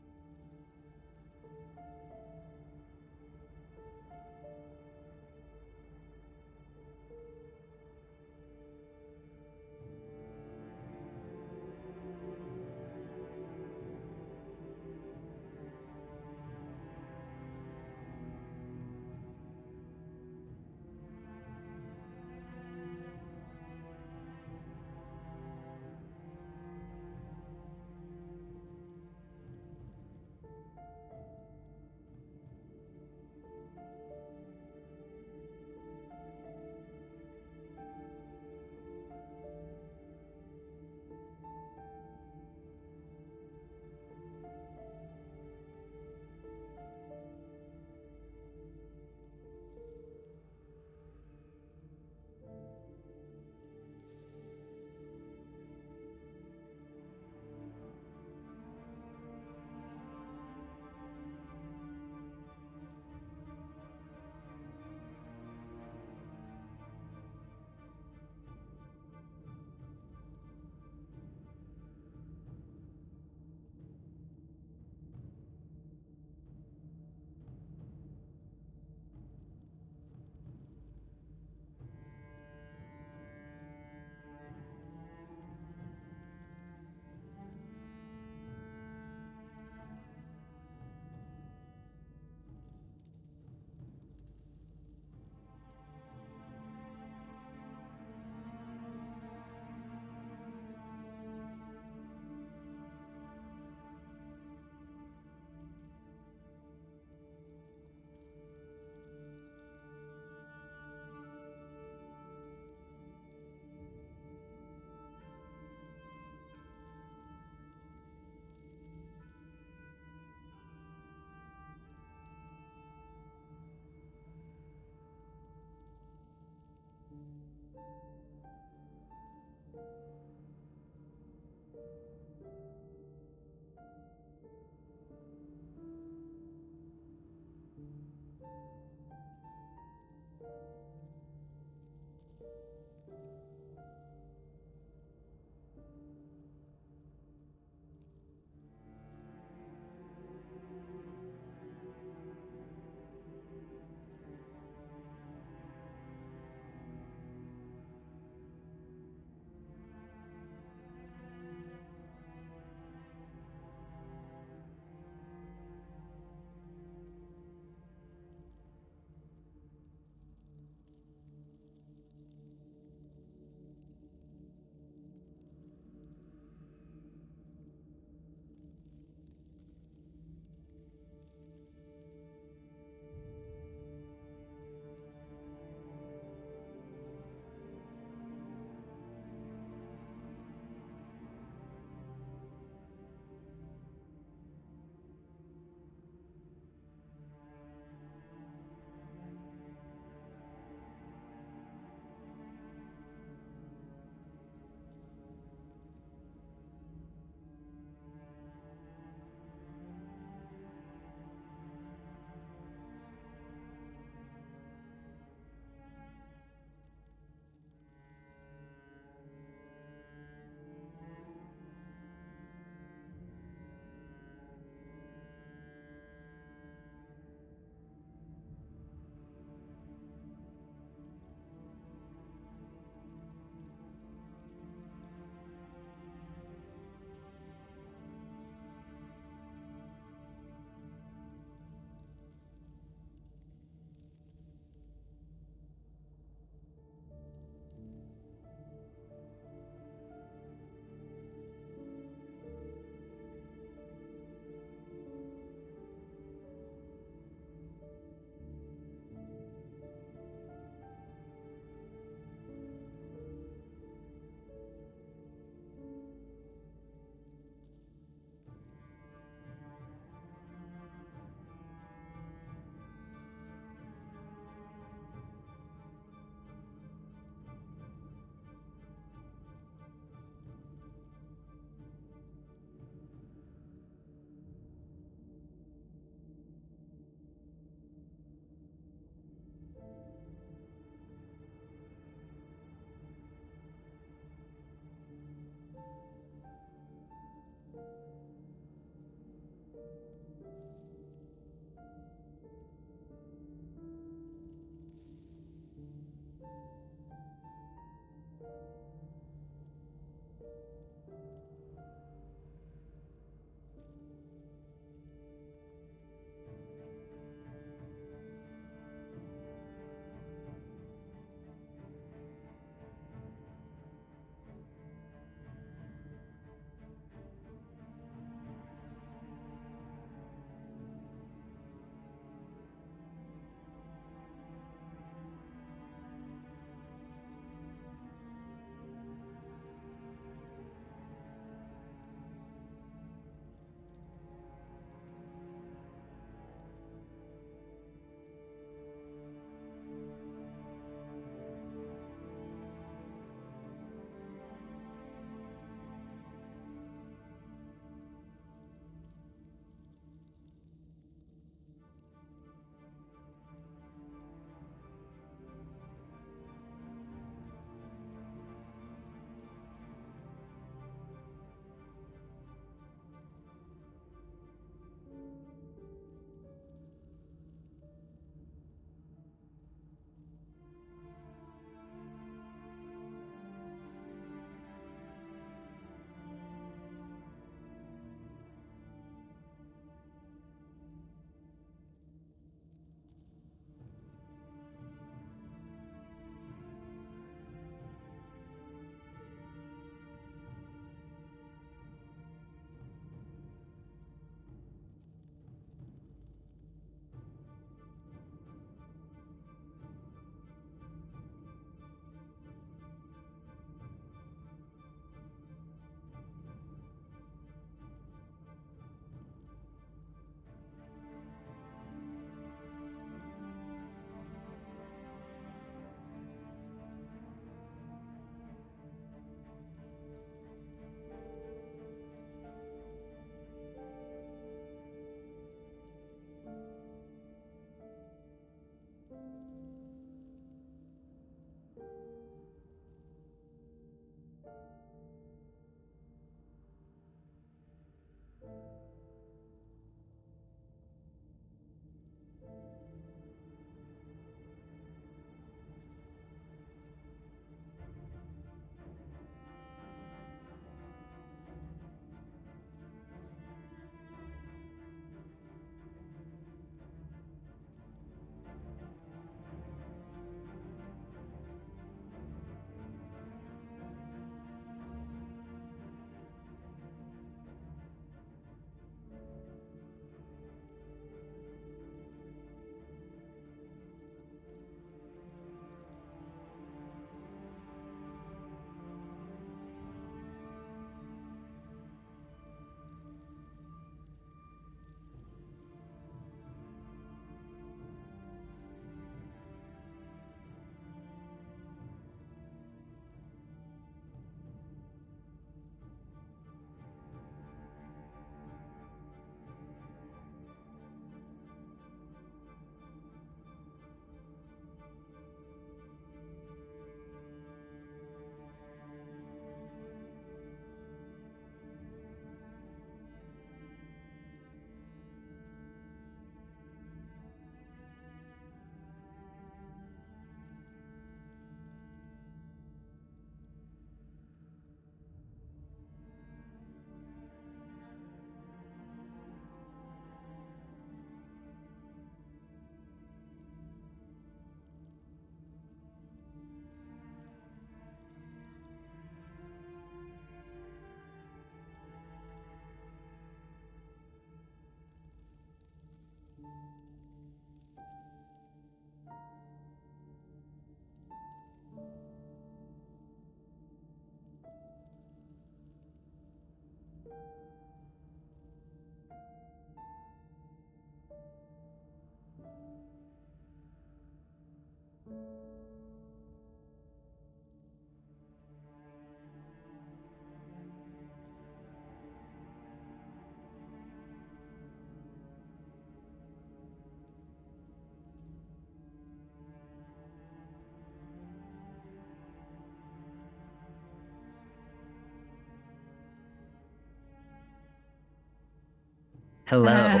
Hello.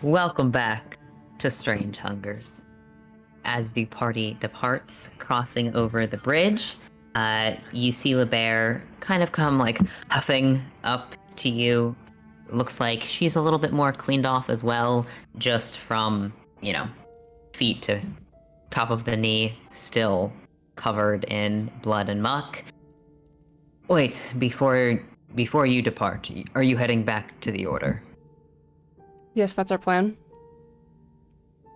Welcome back to Strange Hungers. As the party departs, crossing over the bridge, you see LeBear kind of come like huffing up to you. Looks like she's a little bit more cleaned off as well, just from, feet to top of the knee, still covered in blood and muck. Wait, before you depart, are you heading back to the Order? Yes, that's our plan.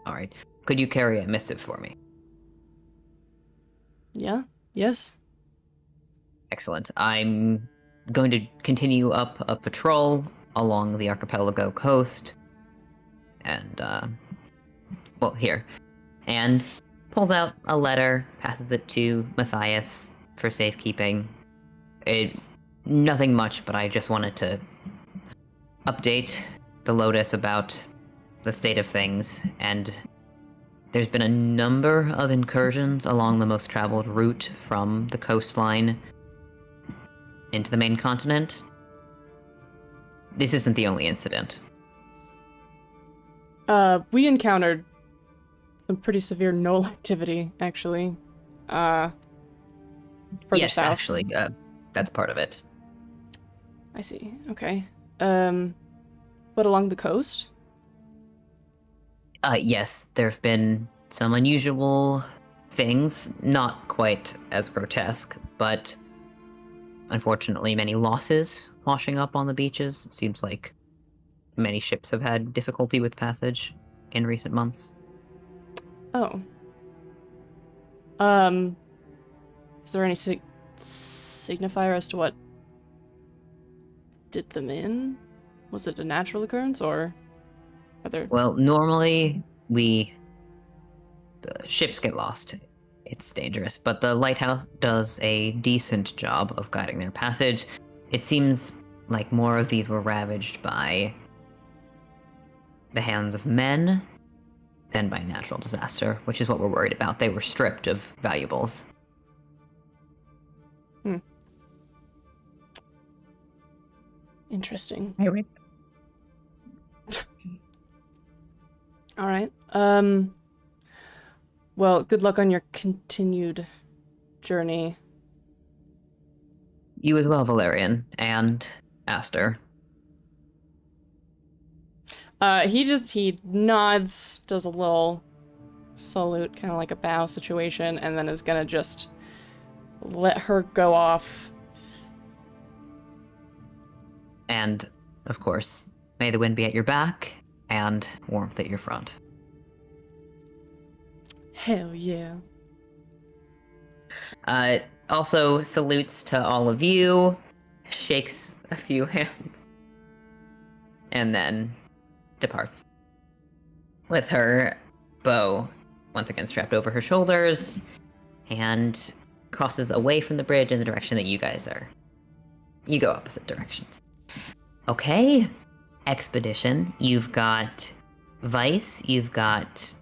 All right. Could you carry a missive for me? Yeah? Yes? Excellent. I'm going to continue up a patrol along the archipelago coast. And, here. And pulls out a letter, passes it to Matthias for safekeeping. Nothing much, but I just wanted to update the Lotus about the state of things, and there's been a number of incursions along the most traveled route from the coastline into the main continent. This isn't the only incident. We encountered some pretty severe null activity, actually. Further Yes, south. actually, that's part of it. I see. Okay. But along the coast? Yes, there have been some unusual things, not quite as grotesque, but unfortunately many losses washing up on the beaches. Seems like many ships have had difficulty with passage in recent months. Oh. Is there any signifier as to what did them in? Was it a natural occurrence, or are there... Well, normally the ships get lost. It's dangerous, but the lighthouse does a decent job of guiding their passage. It seems like more of these were ravaged by the hands of men than by natural disaster, which is what we're worried about. They were stripped of valuables. Interesting. Wait. All right. Well, good luck on your continued journey. You as well, Valerian, and Aster. He nods, does a little salute, kind of like a bow situation, and then is gonna just let her go off. And, of course, may the wind be at your back and warmth at your front. Hell yeah. Also salutes to all of you, shakes a few hands, and then departs. With her bow once again strapped over her shoulders, and crosses away from the bridge in the direction that you guys are. You go opposite directions. Okay, Expedition. You've got Vice, you've got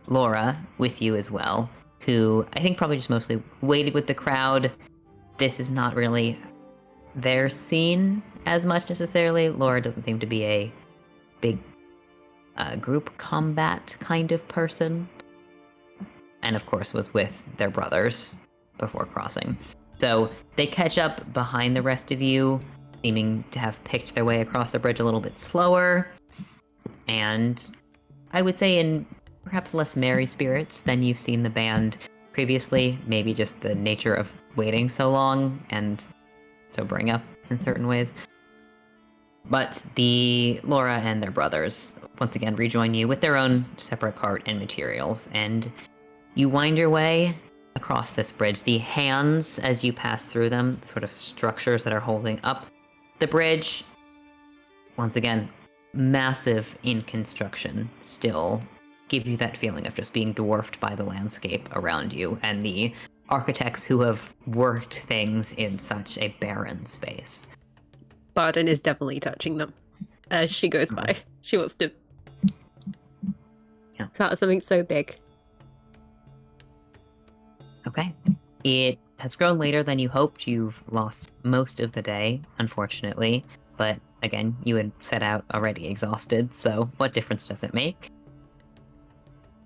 Laura with you as well, who I think probably just mostly waited with the crowd. This is not really their scene as much necessarily. Laura doesn't seem to be a big group combat kind of person. And of course was with their brothers before crossing. So they catch up behind the rest of you, seeming to have picked their way across the bridge a little bit slower. And I would say in perhaps less merry spirits than you've seen the band previously. Maybe just the nature of waiting so long and sobering up in certain ways. But the Laura and their brothers once again rejoin you with their own separate cart and materials, and you wind your way across this bridge. The hands, as you pass through them, sort of structures that are holding up The bridge, once again, massive in construction, still give you that feeling of just being dwarfed by the landscape around you and the architects who have worked things in such a barren space. Barden is definitely touching them as she goes by. She wants to start something so big. Okay. It has grown later than you hoped. You've lost most of the day, unfortunately. But again, you had set out already exhausted, so what difference does it make?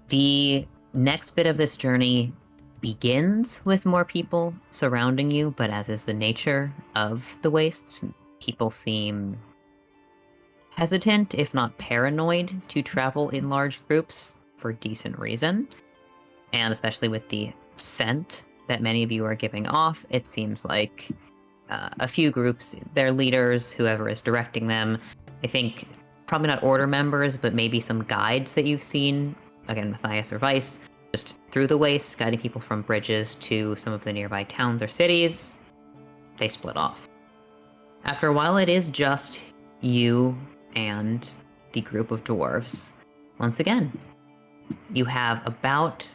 The next bit of this journey begins with more people surrounding you, but as is the nature of the wastes, people seem hesitant, if not paranoid, to travel in large groups for decent reason. And especially with the scent that many of you are giving off, it seems like a few groups, their leaders, whoever is directing them, I think probably not order members, but maybe some guides that you've seen, again, Matthias or Vice, just through the wastes, guiding people from bridges to some of the nearby towns or cities, they split off. After a while, it is just you and the group of dwarves. Once again, you have about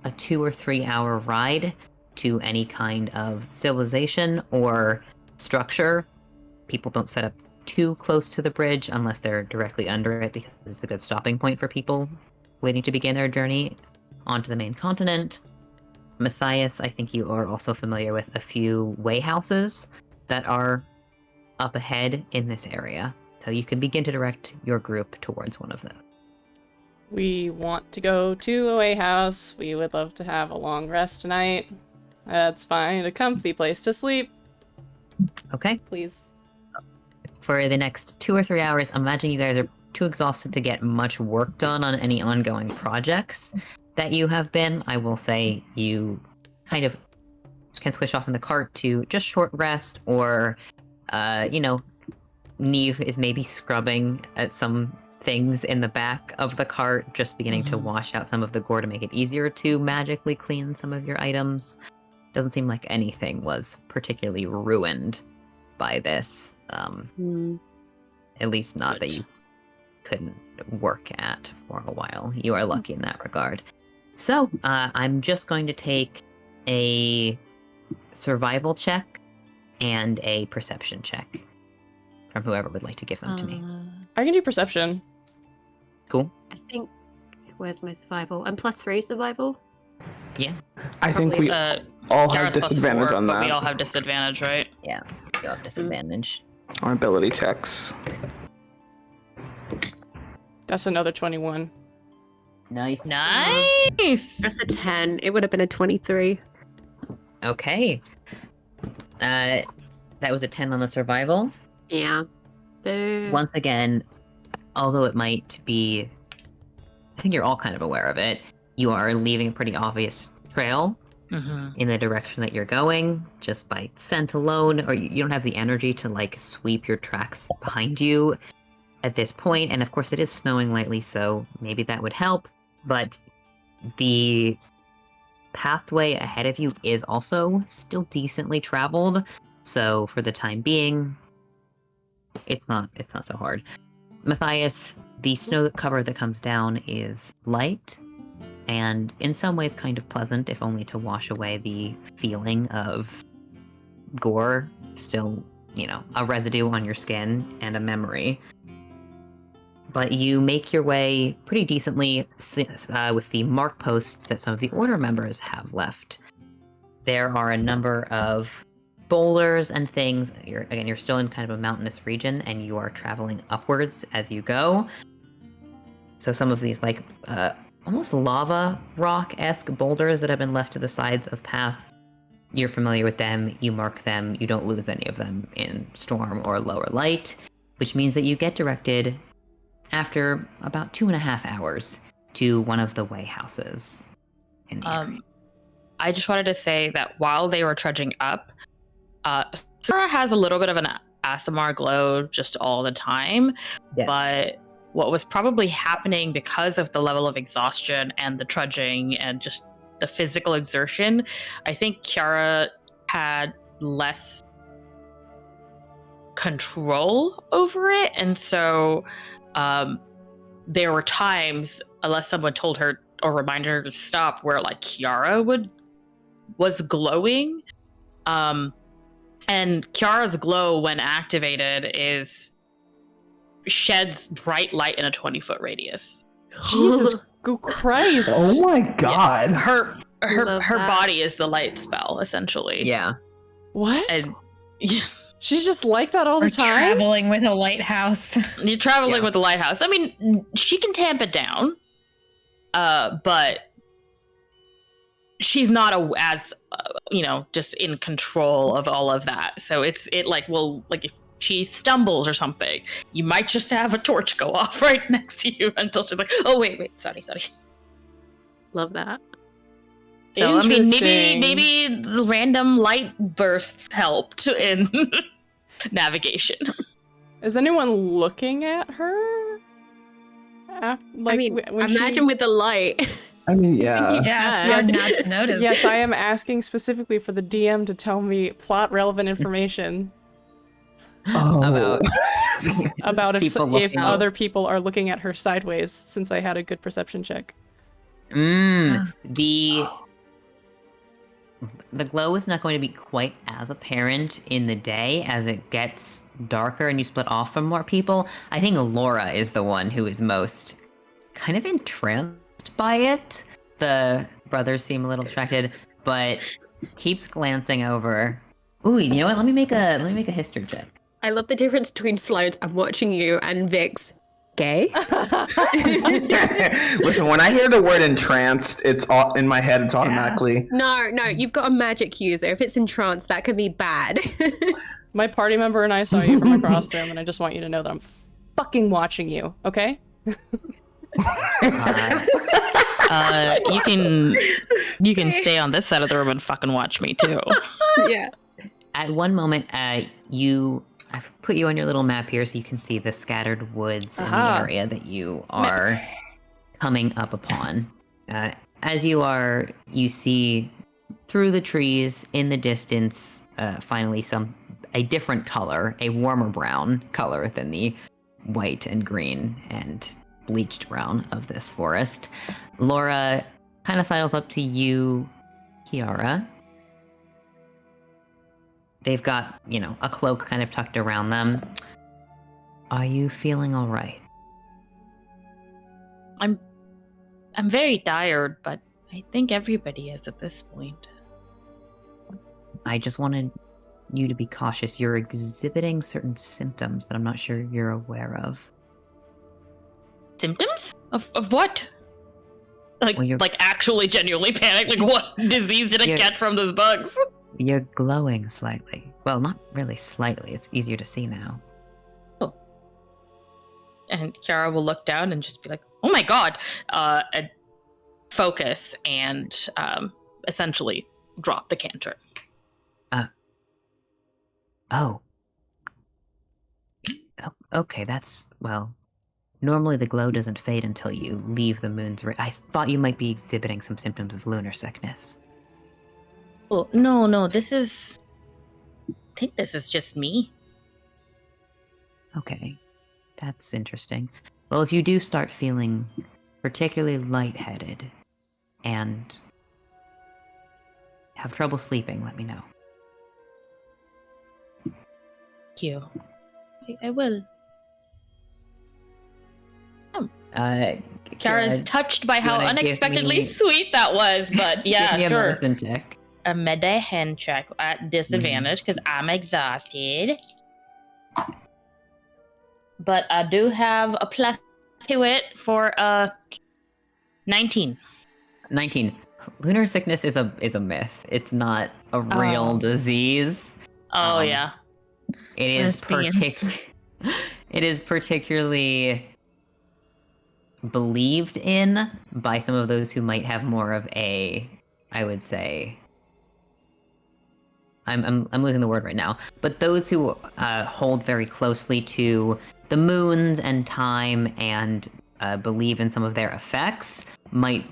a 2 or 3 hour ride to any kind of civilization or structure. People don't set up too close to the bridge unless they're directly under it, because it's a good stopping point for people waiting to begin their journey onto the main continent. Matthias, I think you are also familiar with a few way houses that are up ahead in this area, so you can begin to direct your group towards one of them. We want to go to a way house. We would love to have a long rest tonight. Let's find a comfy place to sleep. Okay. Please. For the next 2 or 3 hours, imagine you guys are too exhausted to get much work done on any ongoing projects that you have been. I will say you kind of can switch off in the cart to just short rest, or, Neve is maybe scrubbing at some things in the back of the cart, just beginning to wash out some of the gore to make it easier to magically clean some of your items. Doesn't seem like anything was particularly ruined by this. At least not that you couldn't work at for a while. You are lucky in that regard. So, I'm just going to take a survival check and a perception check from whoever would like to give them to me. I can do perception. Cool. I think, where's my survival? I'm +3 survival. Yeah. I think we all have Kara's disadvantage +4, on but that. we all have disadvantage, right? Yeah. You have disadvantage. On ability checks. That's another 21. Nice. Nice! That's a 10. It would have been a 23. Okay. That was a 10 on the survival. Yeah. Once again, although it might be, I think you're all kind of aware of it, you are leaving a pretty obvious trail in the direction that you're going, just by scent alone, or you don't have the energy to, like, sweep your tracks behind you at this point. And of course it is snowing lightly, so maybe that would help, but the pathway ahead of you is also still decently traveled, so for the time being, it's not so hard. Matthias, the snow cover that comes down is light, and in some ways kind of pleasant, if only to wash away the feeling of gore, still, a residue on your skin and a memory. But you make your way pretty decently with the mark posts that some of the order members have left. There are a number of boulders and things. You're still in kind of a mountainous region, and you are traveling upwards as you go. So some of these, almost lava rock-esque boulders that have been left to the sides of paths, you're familiar with them, you mark them, you don't lose any of them in storm or lower light, which means that you get directed after about 2.5 hours to one of the way houses in the area. I just wanted to say that while they were trudging up, Sura has a little bit of an ASMR glow just all the time, Yes. but what was probably happening because of the level of exhaustion and the trudging and just the physical exertion, I think Kiara had less control over it. And so there were times, unless someone told her or reminded her to stop, where like Kiara was glowing. And Kiara's glow, when activated, sheds bright light in a 20-foot radius. Jesus Christ! Oh my god! Yeah. Her Love that. body is the light spell, essentially. Yeah. What? And She's just like that all the We're time? traveling with a lighthouse. you're traveling Yeah. with the lighthouse. I mean, she can tamp it down, but she's not as just in control of all of that. So it like if she stumbles or something, you might just have a torch go off right next to you until she's like, oh wait, sorry. Love that. So I mean, Interesting. maybe the random light bursts helped in navigation. Is anyone looking at her? I mean, when imagine with the light. I mean, yeah. Yeah, it's hard not to notice. Yes, I am asking specifically for the DM to tell me plot-relevant information Oh. about if People looking up. other people are looking at her sideways, since I had a good perception check. The glow is not going to be quite as apparent in the day as it gets darker and you split off from more people. I think Laura is the one who is most kind of entranced by it. The brothers seem a little distracted, but keeps glancing over. Ooh, you know what? Let me make a history check. I love the difference between Sloane's I'm watching you and Vic's gay. Listen, when I hear the word entranced, it's all in my head. It's automatically. No, you've got a magic user. If it's entranced, that can be bad. My party member and I saw you from across the room, and I just want you to know that I'm fucking watching you, okay? You can stay on this side of the room and fucking watch me too. Yeah. At one moment, I've put you on your little map here so you can see the scattered woods in the area that you are coming up upon. As you see through the trees in the distance, finally a different color, a warmer brown color than the white and green and bleached brown of this forest. Laura kind of sidles up to you, Kiara. They've got, a cloak kind of tucked around them. Are you feeling all right? I'm very tired, but I think everybody is at this point. I just wanted you to be cautious. You're exhibiting certain symptoms that I'm not sure you're aware of. Symptoms? Of what? Well, Like actually genuinely panic? Like what disease did I get from those bugs? You're glowing slightly. Well, not really slightly. It's easier to see now. Oh. And Kiara will look down and just be like, oh my god! And focus and essentially drop the cantrip. Okay, normally the glow doesn't fade until you leave the moon's I thought you might be exhibiting some symptoms of lunar sickness. Oh, no, I think this is just me. Okay, that's interesting. Well, if you do start feeling particularly lightheaded and have trouble sleeping, let me know. Thank you. I will. Kiara's touched by how wanna give unexpectedly me- sweet that was, but yeah, Give me a sure. medicine check. A medicine check at disadvantage because I'm exhausted. But I do have a plus to it for 19. 19. Lunar sickness is a myth. It's not a real disease. Oh yeah. It is Lesbians. It is particularly believed in by some of those who might have more of a, I would say, I'm losing the word right now, but those who hold very closely to the moons and time and believe in some of their effects might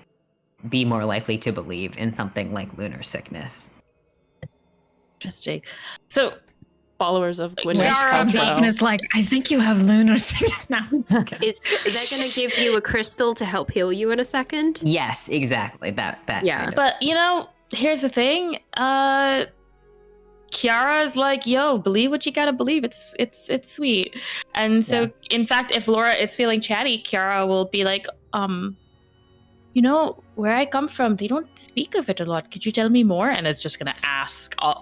be more likely to believe in something like lunar sickness. Interesting. So followers of Gwyneth Kiara, I'm Paltrow. And it's like, I think you have lunar sickness now. They're going to give you a crystal to help heal you in a second? Yes, exactly. That Yeah. kind of. But here's the thing. Kiara's like, yo, believe what you gotta believe. It's sweet. And so, in fact, if Laura is feeling chatty, Kiara will be like, where I come from, they don't speak of it a lot. Could you tell me more? And is just gonna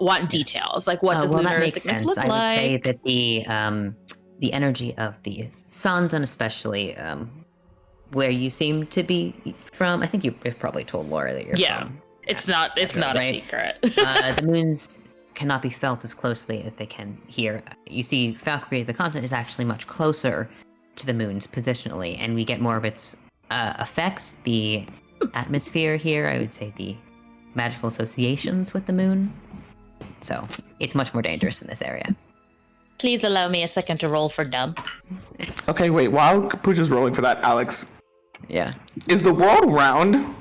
want details, like what does lunar sickness look like? I would say that the energy of the suns, and especially where you seem to be from, I think you've probably told Laura that you're from. It's not a secret. The moons cannot be felt as closely as they can here. You see, Valkyrie, the continent, is actually much closer to the moons positionally, and we get more of its effects. The atmosphere here, I would say the magical associations with the moon. So it's much more dangerous in this area. Please allow me a second to roll for dumb. Okay, wait. While Pooja's rolling for that, Alex, Yeah. is the world round?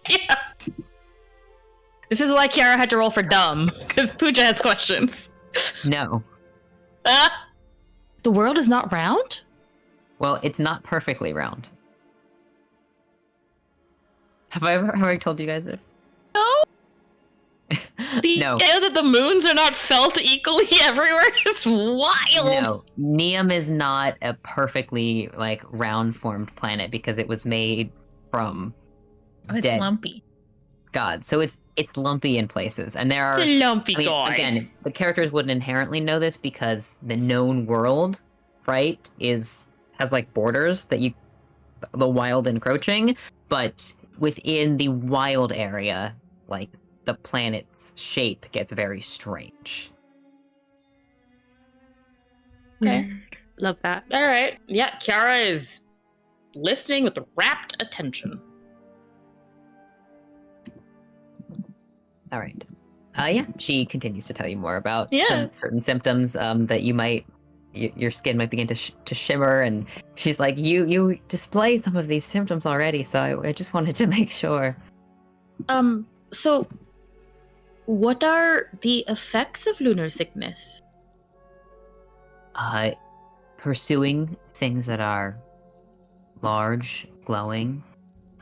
Yeah. This is why Kiara had to roll for dumb, because Pooja has questions. No. The world is not round? Well, it's not perfectly round. Have I told you guys this? No. The No. idea that the moons are not felt equally everywhere is wild. No. Neum is not a perfectly round formed planet because it was made from Oh, it's dead lumpy. gods. So it's lumpy in places. And there are It's a lumpy guy. again, the characters wouldn't inherently know this because the known world, right, has borders that the wild encroaching, but within the wild area, the planet's shape gets very strange. Okay. Love that. All right. Yeah, Kiara is listening with rapt attention. All right. Yeah, she continues to tell you more about Yeah. some certain symptoms that your skin might begin to shimmer, and she's like, you display some of these symptoms already, so I just wanted to make sure. So what are the effects of lunar sickness? Pursuing things that are large, glowing.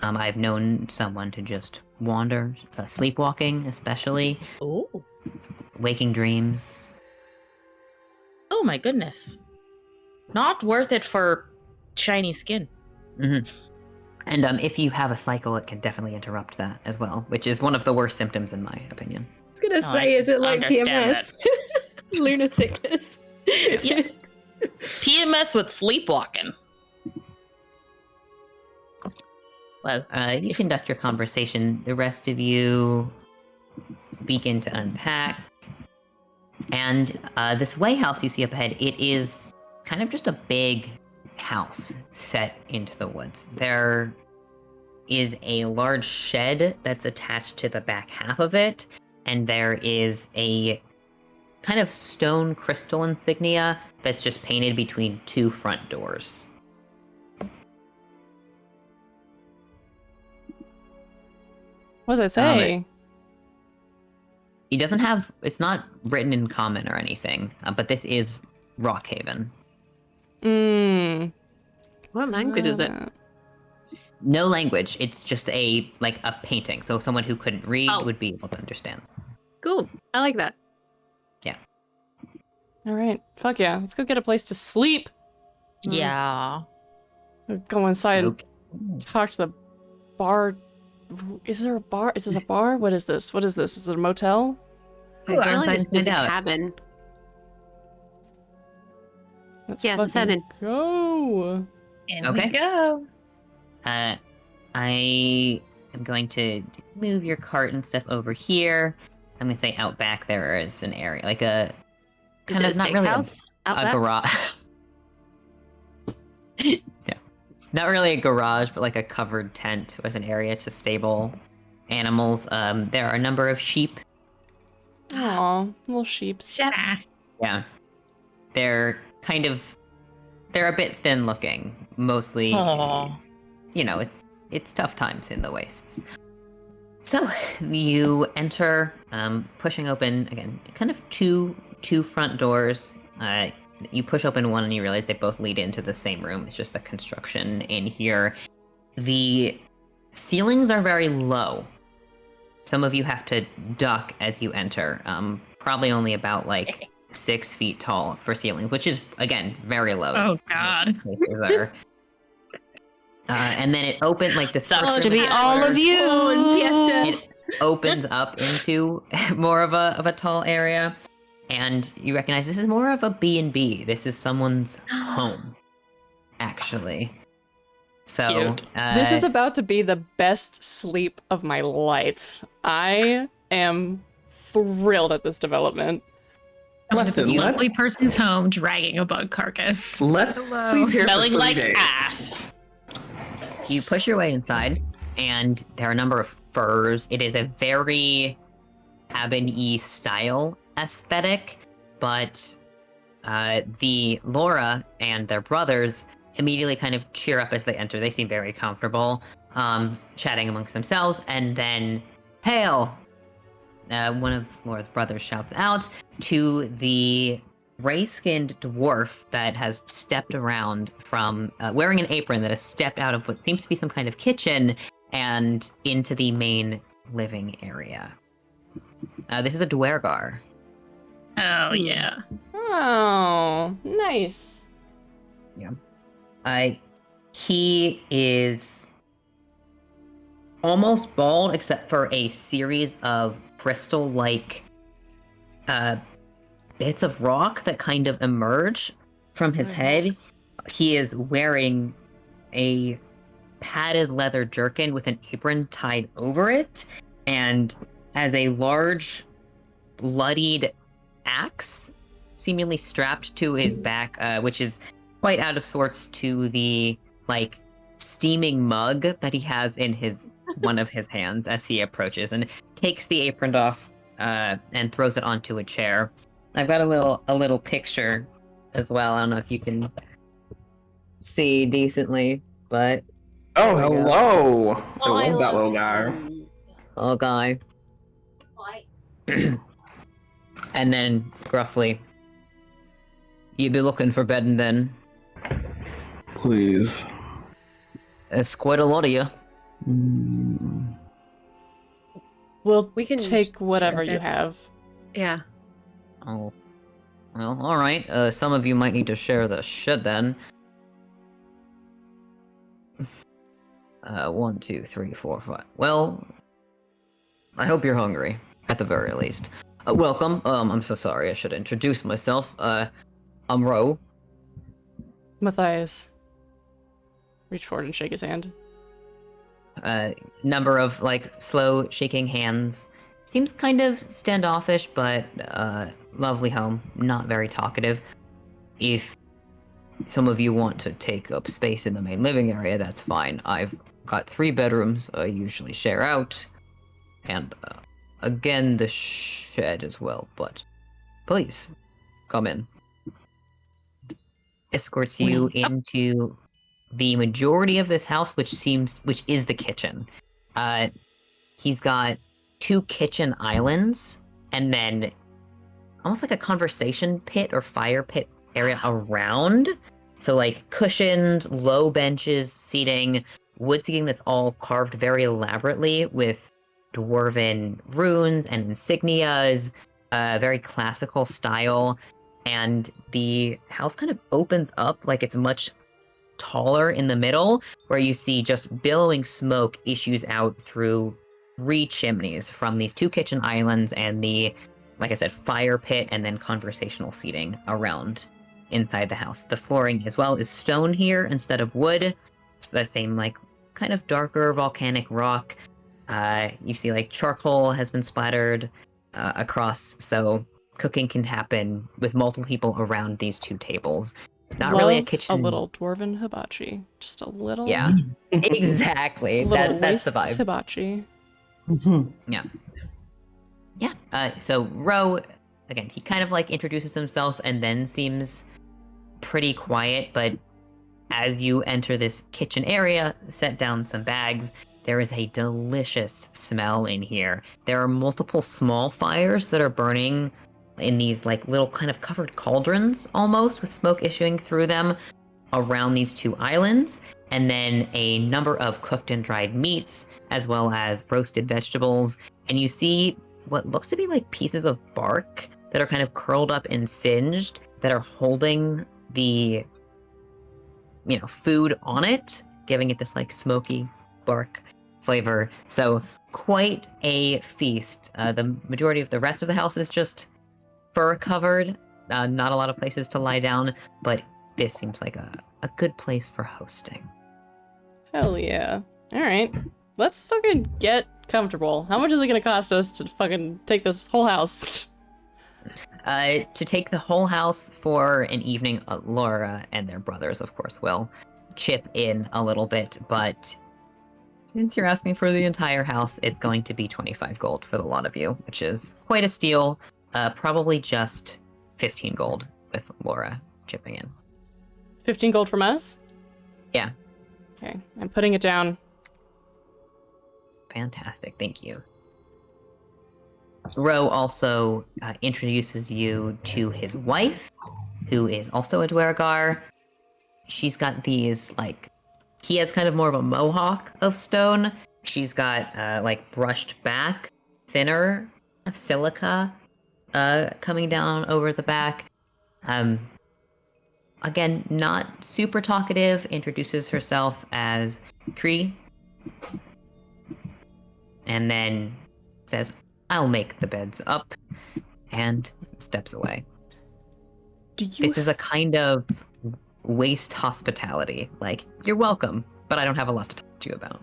I've known someone to just wander, sleepwalking especially, Oh. waking dreams. Oh my goodness. Not worth it for shiny skin. Mm-hmm. And if you have a cycle, it can definitely interrupt that as well, which is one of the worst symptoms in my opinion. I was going to No, say, I is it like understand PMS? Lunar sickness. Yeah. PMS with sleepwalking. Well, You conduct your conversation. The rest of you begin to unpack. And this way house you see up ahead, it is kind of just a big house set into the woods. There is a large shed that's attached to the back half of it, and there is a kind of stone crystal insignia that's just painted between two front doors. What does it say? He doesn't have, it's not written in common or anything, but this is Rockhaven. What language is it? No language, it's just a painting, so someone who couldn't read would be able to understand. Cool. I like that. Yeah. All right. Fuck yeah. Let's go get a place to sleep. yeah. Go inside Okay. and talk to the bar. Is there a bar? Is this a bar? What is this? What is this? Is it a motel? Ooh, I like this as a cabin. Let's Yeah, let's head fucking in. go. In Okay. we go. I am going to move your cart and stuff over here. I'm going to say out back there is an area, like a Is kind it of a not really steakhouse out a back? garage. No, not really a garage, but like a covered tent with an area to stable animals. There are a number of sheep. Aw, little sheeps. Yeah, they're a bit thin looking, mostly. Aw. You know, it's tough times in the wastes. So you enter, pushing open again, kind of two two front doors. You push open one and you realize they both lead into the same room. It's just the construction in here. The ceilings are very low. Some of you have to duck as you enter. Probably only about like 6 feet tall for ceilings, which is, again, very low. Oh, God. And then it opens, like, the Sucks to be all of you. It opens up into more of a tall area. And you recognize this is more of a B&B. This is someone's home, actually. So This is about to be the best sleep of my life. I am thrilled at this development. Listen, This lovely person's home dragging a bug carcass. Let's sleep here Smelling for 3 like days. ass. you push your way inside, and there are a number of furs. It is a very cabin-y style aesthetic, but the Laura and their brothers immediately kind of cheer up as they enter. They seem very comfortable, chatting amongst themselves, and then, hail! One of Laura's brothers shouts out to the gray-skinned dwarf that has stepped around from, wearing an apron that has stepped out of what seems to be some kind of kitchen and into the main living area. This is a Dwergar. Oh, yeah. Oh, nice. He is almost bald except for a series of crystal-like bits of rock that kind of emerge from his head. He is wearing a padded leather jerkin with an apron tied over it, and has a large, bloodied axe seemingly strapped to his back, which is quite out of sorts to the, like, steaming mug that he has in one of his hands as he approaches, and takes the apron off and throws it onto a chair. I've got a little picture as well. I don't know if you can see decently, but Oh, hello! I love that little guy. little guy. And then gruffly, you be looking for bedding then? Please. There's quite a lot of you. We can take whatever you have. Yeah. Oh, well, all right. Some of you might need to share the shed then. 1, 2, 3, 4, 5. Well, I hope you're hungry, at the very least. Welcome. I'm so sorry. I should introduce myself. I'm Ro. Matthias. Reach forward and shake his hand. Number of, like, slow shaking hands. Seems kind of standoffish, but lovely home. Not very talkative. If some of you want to take up space in the main living area, that's fine. I've got 3 bedrooms I usually share out. And, again, the shed as well, but please, come in. Escorts you into the majority of this house, which is the kitchen. He's got 2 kitchen islands, and then almost like a conversation pit or fire pit area around. So like cushions, low benches, seating, wood seating that's all carved very elaborately with dwarven runes and insignias, very classical style. And the house kind of opens up like it's much taller in the middle, where you see just billowing smoke issues out through 3 chimneys from these 2 kitchen islands and the, like I said, fire pit and then conversational seating around inside the house. The flooring as well is stone here instead of wood. It's the same, like, kind of darker volcanic rock. You see, like, charcoal has been splattered across, so cooking can happen with multiple people around these 2 tables. Not really a kitchen. A little dwarven hibachi. Just a little. Yeah, exactly. That's the vibe. Hibachi. Yeah. Yeah. So Ro, again, he kind of like introduces himself and then seems pretty quiet, but as you enter this kitchen area, set down some bags, there is a delicious smell in here. There are multiple small fires that are burning in these like little kind of covered cauldrons almost, with smoke issuing through them around these 2 islands, and then a number of cooked and dried meats, as well as roasted vegetables. And you see what looks to be like pieces of bark that are kind of curled up and singed that are holding the, food on it, giving it this like smoky bark flavor. So quite a feast. The majority of the rest of the house is just fur covered. Not a lot of places to lie down, but this seems like a good place for hosting. Hell yeah. Alright. Let's fucking get comfortable. How much is it gonna cost us to fucking take this whole house? To take the whole house for an evening, Laura and their brothers, of course, will chip in a little bit, but since you're asking for the entire house, it's going to be 25 gold for the lot of you, which is quite a steal. Probably just 15 gold with Laura chipping in. 15 gold from us? Yeah. Okay, I'm putting it down. Fantastic, thank you. Ro also introduces you to his wife, who is also a Dwergar. She's got these, he has kind of more of a mohawk of stone. She's got, brushed back, thinner silica coming down over the back. Again, not super talkative, introduces herself as Kree. And then says, I'll make the beds up, and steps away. This is a kind of waste hospitality. Like, you're welcome, but I don't have a lot to talk to you about.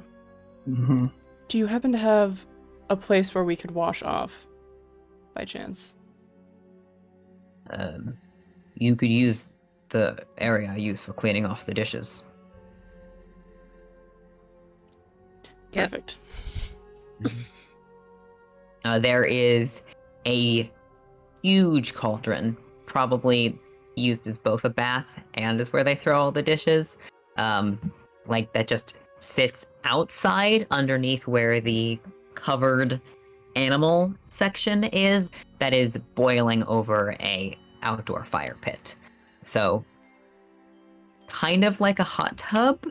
Mm-hmm. Do you happen to have a place where we could wash off, by chance? You could use the area I use for cleaning off the dishes. Perfect. There is a huge cauldron, probably used as both a bath and as where they throw all the dishes. That just sits outside underneath where the covered animal section is, that is boiling over a outdoor fire pit. So kind of like a hot tub,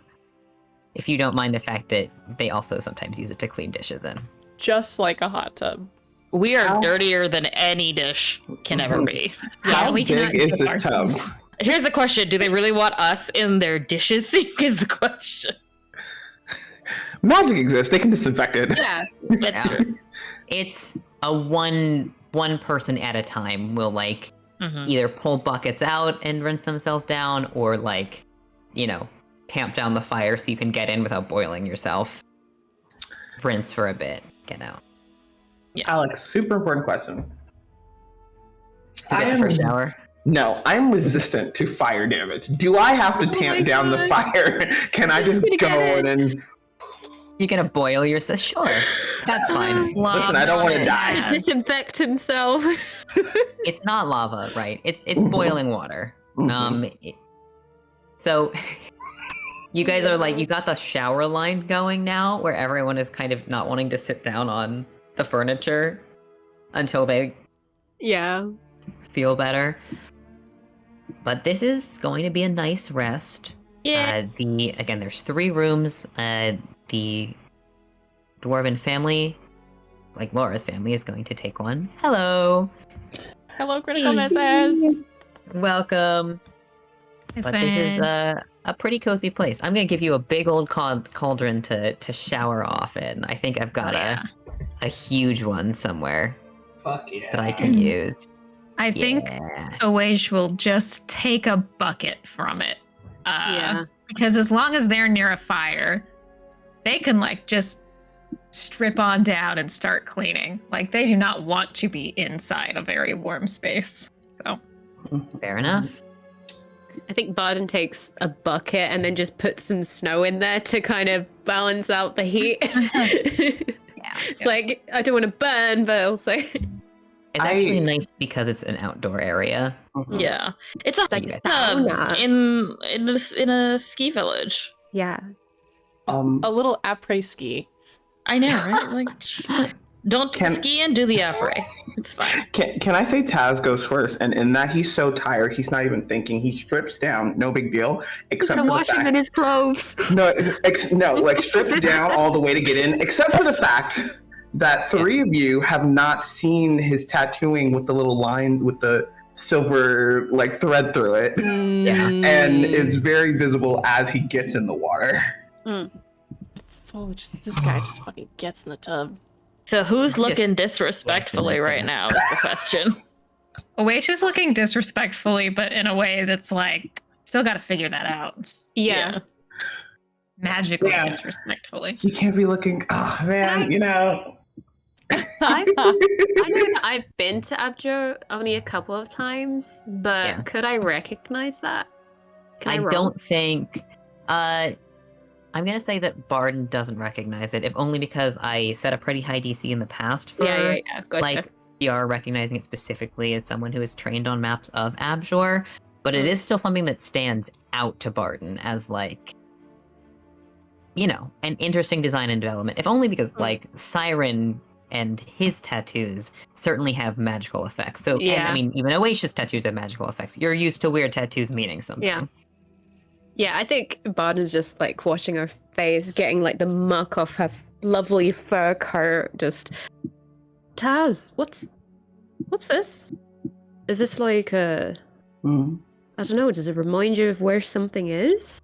if you don't mind the fact that they also sometimes use it to clean dishes in. Just like a hot tub. We are dirtier than any dish can ever be. How we big cannot is dip this tub? ourselves. Here's the question. Do they really want us in their dishes sink is the question. Magic exists. They can disinfect it. Yeah, that's true. It's a one person at a time will either pull buckets out and rinse themselves down, or tamp down the fire so you can get in without boiling yourself. Rinse for a bit, get out. Yeah. Alex, super important question. Who gets the first shower? No, I'm resistant to fire damage. Do I have to tamp down the fire? Can I just go and then... You're gonna boil yourself? Sure, that's fine. Listen, I don't want to die. Disinfect himself. It's not lava, right? It's boiling water. So you guys are you got the shower line going now, where everyone is kind of not wanting to sit down on the furniture until they feel better. But this is going to be a nice rest. Yeah. Again, there's 3 rooms. The dwarven family, like Laura's family, is going to take one. Hello. Hello, critical misses. Welcome. But this is a pretty cozy place. I'm gonna give you a big old cauldron to shower off in. I think I've got a huge one somewhere. Fuck yeah. That I can use. I think Awage will just take a bucket from it. Because as long as they're near a fire, they can just strip on down and start cleaning. They do not want to be inside a very warm space. So fair enough. I think Barden takes a bucket and then just puts some snow in there to kind of balance out the heat. It's I don't want to burn, but also... It's actually nice because it's an outdoor area. Yeah. It's a sauna. in a ski village. Yeah. A little après ski. I know, right? Don't ski and do the affray. It's fine. Can I say Taz goes first? And in that he's so tired, he's not even thinking. He strips down, no big deal. Except for wash him in his clothes. No, like strips down all the way to get in, except for the fact that three of you have not seen his tattooing with the little line with the silver like thread through it. And it's very visible as he gets in the water. Oh, this guy just fucking gets in the tub. So who's looking disrespectfully right now is the question. Oasis looking disrespectfully, but in a way that's like, still got to figure that out. Yeah. Magically disrespectfully. You can't be looking, oh man, you know. I know that I've been to Abjur only a couple of times, but could I recognize that? I don't think... I'm going to say that Barden doesn't recognize it, if only because I set a pretty high DC in the past for Gotcha. like PR recognizing it specifically as someone who is trained on maps of Abjur, but it is still something that stands out to Barden as like, you know, an interesting design and development, if only because like Siren and his tattoos certainly have magical effects. So, and, I mean, even Oasis tattoos have magical effects. You're used to weird tattoos meaning something. Yeah, I think Barden's just like washing her face, getting like the muck off her lovely fur coat. Just, Taz, what's this? Is this like a? I don't know. Does it remind you of where something is?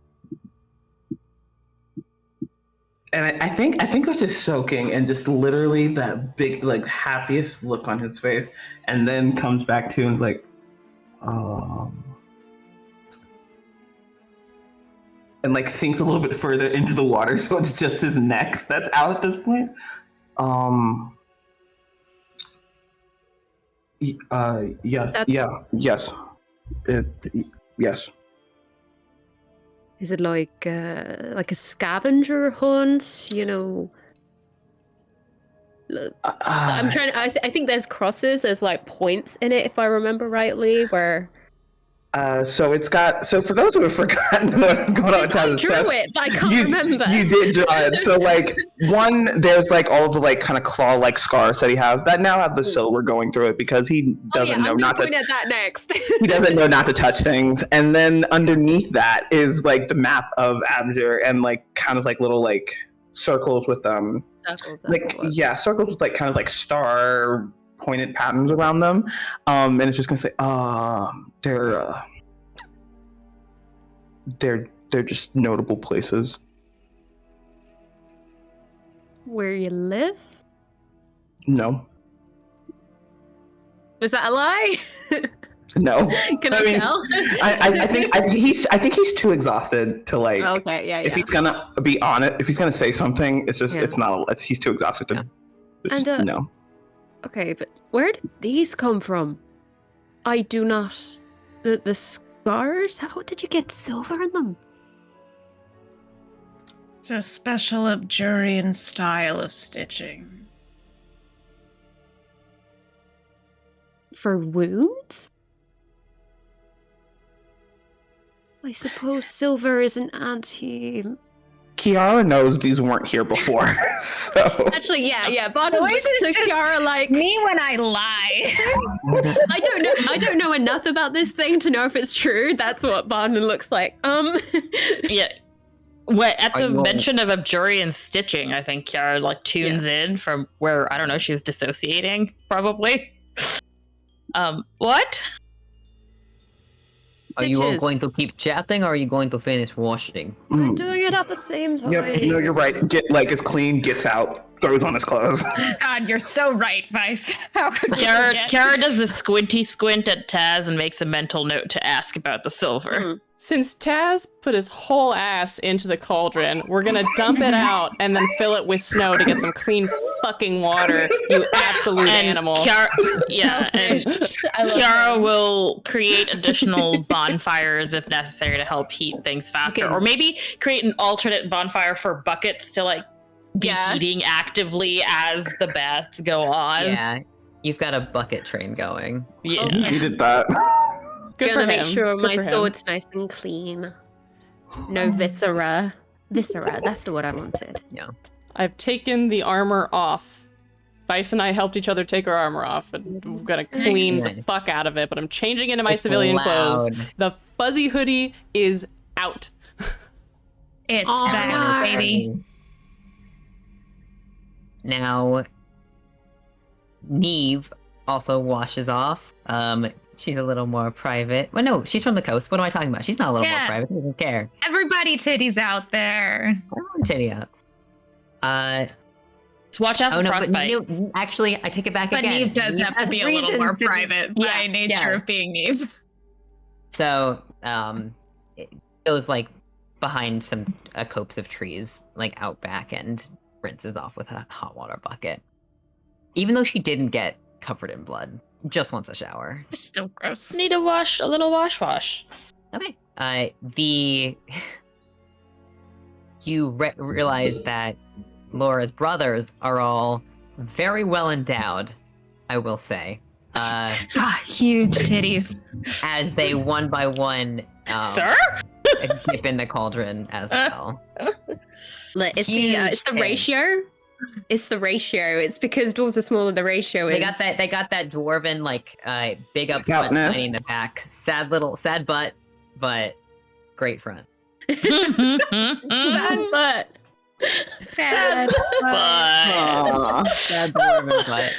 And I think it was just soaking and just literally that big like happiest look on his face, and then comes back to and is like, and like sinks a little bit further into the water, so it's just his neck that's out at this point. Yes. Is it like a scavenger hunt? You know, I'm trying. I think there's crosses. There's like points in it, if I remember rightly, where. So it's got. So for those who have forgotten what's going on with Taz's drew it, but I can't remember. You did draw it. So like there's like all the like kind of claw-like scars that he has that now have the silver going through it because he doesn't know not to. Point at that next. He doesn't know not to touch things, and then underneath that is like the map of Abjur and like kind of like little like circles with circles with like kind of like star pointed patterns around them, and it's just gonna say they're just notable places. Where you live? No. Was that a lie? No. Can I tell? I think he's too exhausted to like. Okay, yeah. If he's gonna be on it, if he's gonna say something, it's just he's too exhausted to. No. Okay, but where did these come from? I do not. The scars? How did you get silver in them? It's a special Abjurian style of stitching. For wounds? I suppose silver is an anti... Kiara knows these weren't here before, so... Actually, yeah. Bottom looks to Kiara like... Me when I lie. I don't know enough about this thing to know if it's true. That's what Barden looks like. Yeah. At the mention of Abjurian stitching, I think Kiara like tunes in from where, I don't know, she was dissociating, probably. What? Are you all going to keep chatting, or are you going to finish washing? We're doing it at the same time. Yep, no, you're right. Get like it's clean, gets out, throws on his clothes. God, you're so right, Vice. How could Kiara does a squinty squint at Taz and makes a mental note to ask about the silver. Since Taz put his whole ass into the cauldron, we're gonna dump it out and then fill it with snow to get some clean fucking water, you absolute animal. Kiara will create additional bonfires if necessary to help heat things faster. Or maybe create an alternate bonfire for buckets to like be heating actively as the baths go on. Yeah, you've got a bucket train going. Yeah. You did that. Gonna make sure my sword's nice and clean. No viscera. Viscera, that's the word I wanted. Yeah. I've taken the armor off Vice and I helped each other take our armor off, and I'm gonna clean the fuck out of it, but I'm changing into my civilian clothes. The fuzzy hoodie is out. It's back, baby. Now, Neve also washes off. She's a little more private. Well, no, she's from the coast. What am I talking about? She's not a little more private. She doesn't care. Everybody titties out there. Everyone titty up. So watch out for frostbite. Neve, actually, I take it back again. But Neve does have to be a little more private by nature of being Neve. So, it goes like behind some a copse of trees, like out back, and rinses off with a hot water bucket. Even though she didn't get covered in blood, just wants a shower. Still gross. Just need to wash a little wash. Okay. You realize that Laura's brothers are all very well endowed, I will say. Huge titties. As they one by one Sir? dip in the cauldron as well. It's the ratio. It's the ratio. It's because dwarves are smaller. The ratio is. They got that dwarven big up front, tiny in the back. Sad butt, but great front. Sad butt. Sad But Sad dwarven butt.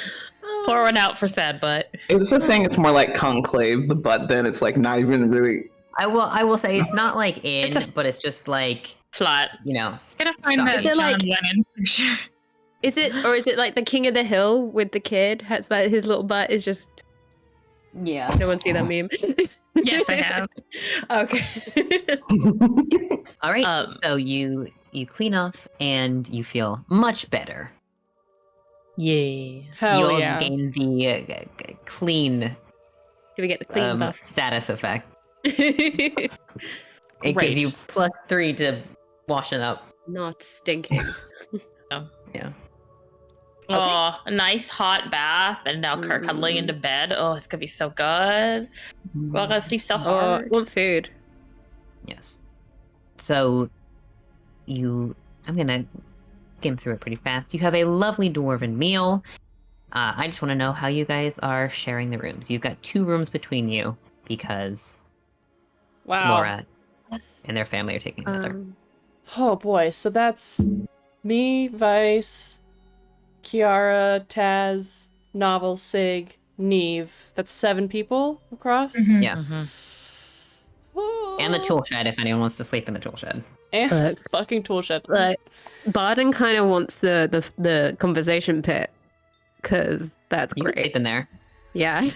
pour one out for sad butt. Is this just saying it's more like conclave, the butt? Then it's like not even really. I will say it's not like but it's just like Flat. Gotta find that John Lennon picture. Is it like the King of the Hill with the kid? Has that his little butt is just? Yeah. No one see that meme. Yes, I have. Okay. All right. So you clean off and you feel much better. Yeah. Hell You'll yeah. gain the clean Do we get the clean buff? status effect. It Great. gives you +3 to washing up. Not stinking. Yeah. Oh, a nice hot bath, and now cuddling into bed. Oh, it's gonna be so good. We're all gonna sleep so Oh, hard. want food. Yes. So I'm gonna skim through it pretty fast. You have a lovely dwarven meal. I just want to know how you guys are sharing the rooms. You've got 2 rooms between you because Wow. Laura and their family are taking another. Oh boy, so that's me, Vice, Kiara, Taz, Novel, Sig, Neve. That's 7 people across. Mhm. Yeah. And the tool shed if anyone wants to sleep in the tool shed. And fucking tool shed. Barden kind of wants the conversation pit because that's You can great. sleep in there. Yeah.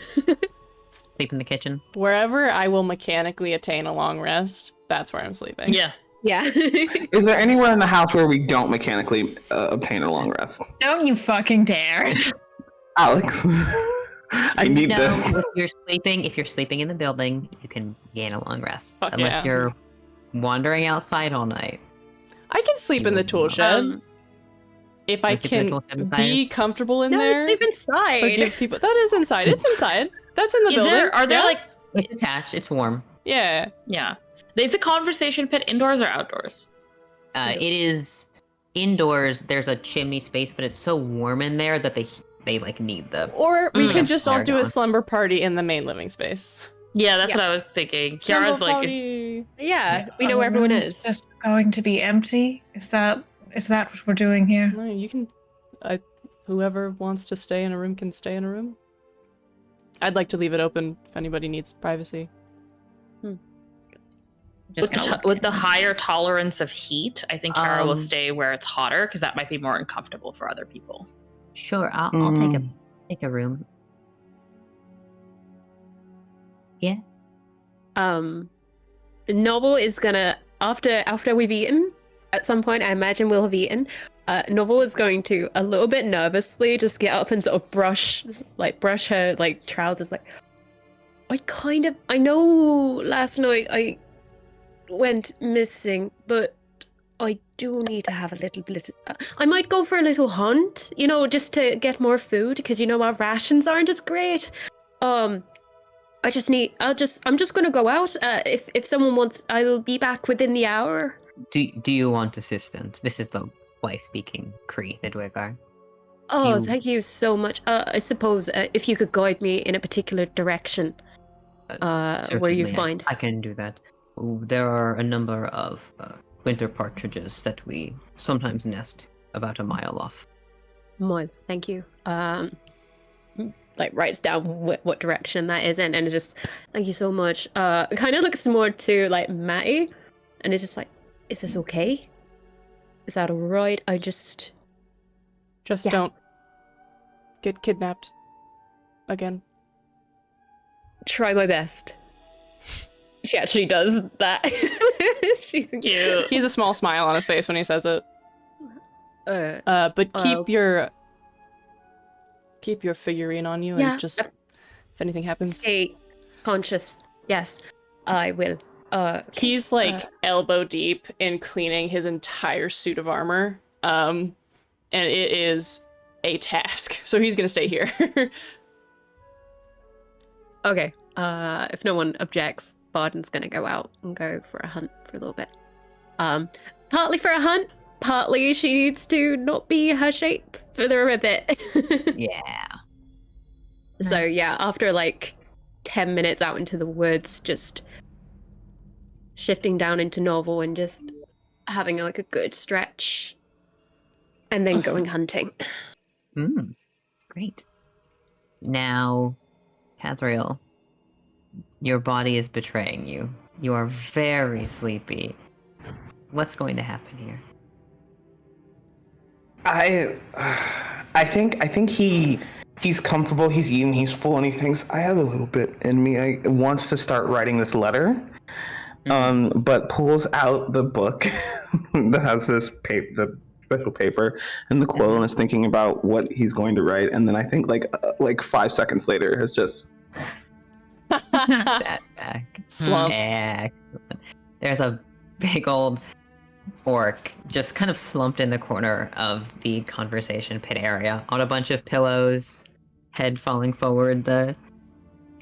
Sleep in the kitchen. Wherever I will mechanically attain a long rest, that's where I'm sleeping. Yeah. Yeah. Is there anywhere in the house where we don't mechanically obtain a long rest? Don't you fucking dare. Alex, I need this. If you're sleeping in the building, you can gain a long rest. Fuck Unless yeah. you're wandering outside all night. I can sleep in the tool shed if I Like the tool can shed be size? comfortable in No, there. sleep inside. So give people that is inside. It's inside. That's in the Is building. there? Are there Yeah. like? It's attached. It's warm. Yeah. Yeah. There's a conversation pit indoors or outdoors. It is indoors. There's a chimney space, but it's so warm in there that they like need the. Or we can just all There do you a go. slumber party in the main living space. Yeah, that's what I was thinking. Slumber Kiara's like, party. Yeah, we know where everyone room's is. just going to be empty. Is that what we're doing here? No, you can. Whoever wants to stay in a room can stay in a room. I'd like to leave it open if anybody needs privacy. with the higher tolerance of heat, I think Kiara will Um, stay where it's hotter because that might be more uncomfortable for other people. Sure, I'll take a room. Yeah. Novel is gonna after we've eaten. At some point, I imagine we'll have eaten. Novel is going to a little bit nervously just get up and sort of brush her like trousers. Like, I know last night I went missing, but I do need to have a little bit. I might go for a little hunt, just to get more food because our rations aren't as great. I'm just gonna go out. If someone wants, I'll be back within the hour. Do you want assistance? This is the wife speaking, Cree, the Dwegar. Oh, thank you so much. I suppose if you could guide me in a particular direction, where you find. I can do that. There are a number of winter partridges that we sometimes nest about a mile off. Thank you. Like writes down what direction that is in, and it's just thank you so much. It kind of looks more to like Matty, and it's just like, is this okay? Is that alright? I just don't get kidnapped again. Try my best. She actually does that. She's Cute. He has a small smile on his face when he says it. But keep your figurine on you, and just if anything happens, stay conscious. Yes, I will. He's like elbow deep in cleaning his entire suit of armor, and it is a task. So he's gonna stay here. Okay. If no one objects, Barden's gonna go out and go for a hunt for a little bit. Partly for a hunt, partly she needs to not be her shape for a bit. Yeah. So Nice. yeah, after like 10 minutes out into the woods, just shifting down into novel and just having like a good stretch, and then going hunting. Great. Now, Hazriel, your body is betraying you. You are very sleepy. What's going to happen here? I think he's comfortable. He's eating. He's full, and he thinks I have a little bit in me. I wants to start writing this letter, but pulls out the book that has this paper, the special paper, and the quill, and is thinking about what he's going to write. And then I think like 5 seconds later has just Sat back. Slumped. Excellent. There's a big old orc just kind of slumped in the corner of the conversation pit area on a bunch of pillows, head falling forward. The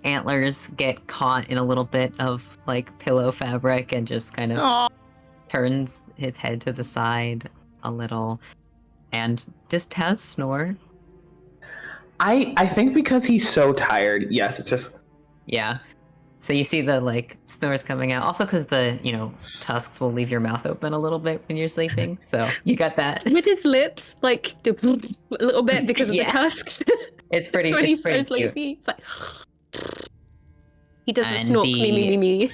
antlers get caught in a little bit of like pillow fabric and just kind of turns his head to the side a little and just has snore. I think because he's so tired. Yes, it's just Yeah. So you see the like snores coming out. Also because the, tusks will leave your mouth open a little bit when you're sleeping. So you got that. With his lips, like a little bit because of Yeah. the tusks. It's pretty When he's so pretty cute. sleepy, it's like he does the And snort, the- me.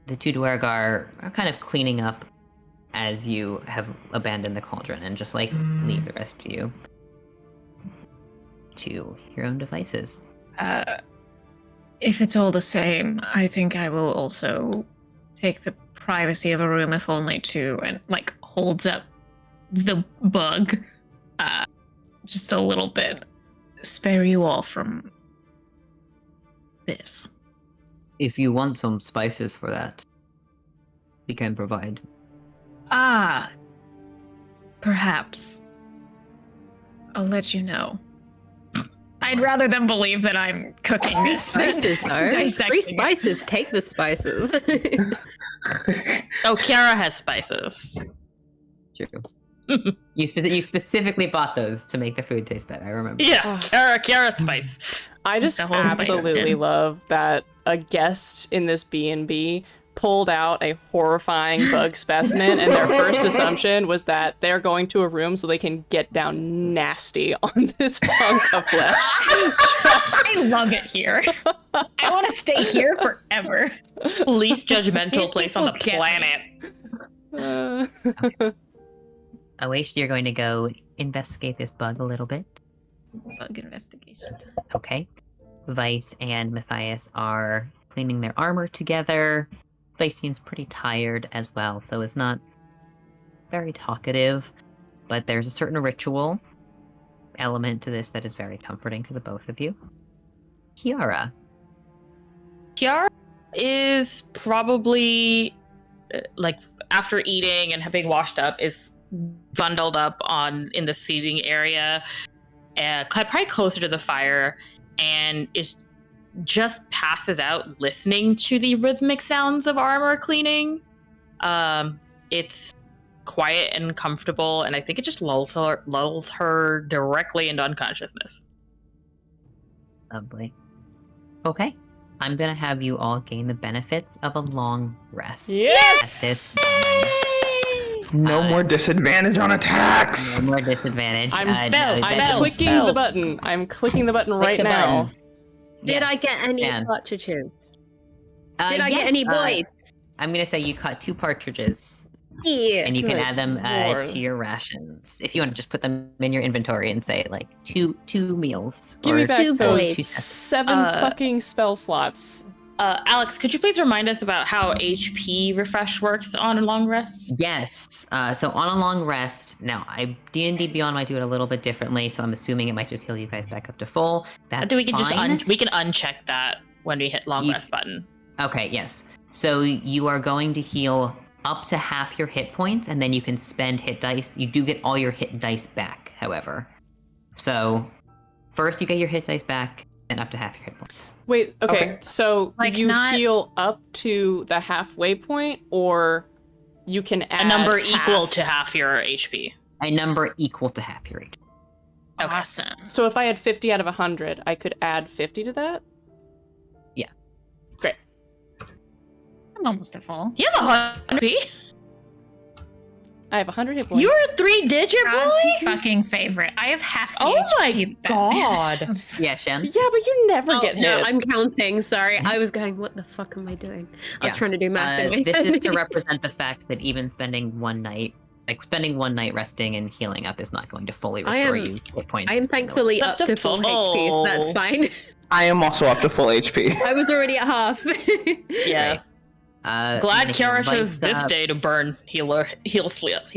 The two Dwargar are kind of cleaning up as you have abandoned the cauldron and just like leave the rest of you to your own devices. If it's all the same, I think I will also take the privacy of a room, if only to, and like holds up the bug just a little bit. Spare you all from this. If you want some spices for that, we can provide. Perhaps. I'll let you know. I'd rather them believe that I'm cooking this. Spices, though. Dissecting Free it. spices. Take the spices. Oh, Kiara has spices. True. You specifically bought those to make the food taste better. I remember. Yeah, Kiara spice. I just The whole spice absolutely kid. love that a guest in this B&B pulled out a horrifying bug specimen, and their first assumption was that they're going to a room so they can get down nasty on this hunk of flesh. I love it here. I want to stay here forever. Least judgmental These place on the people get me. planet. Awaish, you're going to go investigate this bug a little bit. Bug investigation. Okay. Vice and Matthias are cleaning their armor together. Vice seems pretty tired as well, so is not very talkative, but there's a certain ritual element to this that is very comforting to the both of you. Kiara. Kiara is probably like after eating and having washed up is bundled up in the seating area, probably closer to the fire, and is just passes out listening to the rhythmic sounds of armor cleaning. It's quiet and comfortable, and I think it just lulls her directly into unconsciousness. Lovely. Okay. I'm gonna have you all gain the benefits of a long rest. Yes! At this time. No more disadvantage on attacks. No more disadvantage. I'm spells. clicking the button. I'm clicking the button right the now. button. Did I Yes, get any Dan. cartridges? Did I yes, get any voids? I'm gonna say you caught 2 partridges, Yeah. and you can Good add them lord. to your rations if you want to just put them in your inventory and say like two meals. Give me or back two those voids. 7 fucking spell slots. Alex, could you please remind us about how HP refresh works on a long rest? Yes. So on a long rest, now D&D Beyond might do it a little bit differently, so I'm assuming it might just heal you guys back up to full. That's We can fine. we can uncheck that when we hit long You- rest button. Okay, yes. So you are going to heal up to half your hit points, and then you can spend hit dice. You do get all your hit dice back, however. So first you get your hit dice back, and up to half your hit points. Wait, okay, Okay. so Like, you not- heal up to the halfway point, or you can add A number half? equal to half your HP. A number equal to half your HP. Okay. Awesome. So if I had 50 out of 100, I could add 50 to that? Yeah. Great. I'm almost at full. You have 100 HP? I have 100 hit points. You're a 3-digit God's boy? fucking favorite. I have half the Oh my HP that- god. Yeah, Shen? Yeah, but you never Oh, get hit. no, I'm counting. Sorry, I was going. What the fuck am I doing? I was Yeah. trying to do math in my This head. is to represent the fact that even spending one night resting and healing up is not going to fully I restore am- you hit points. I am thankfully That's up to full HP, so that's full. fine. I am also up to full HP. I was already at half. Yeah. Right. I'm Glad gonna Kiara invite chose this up, day to burn heal slots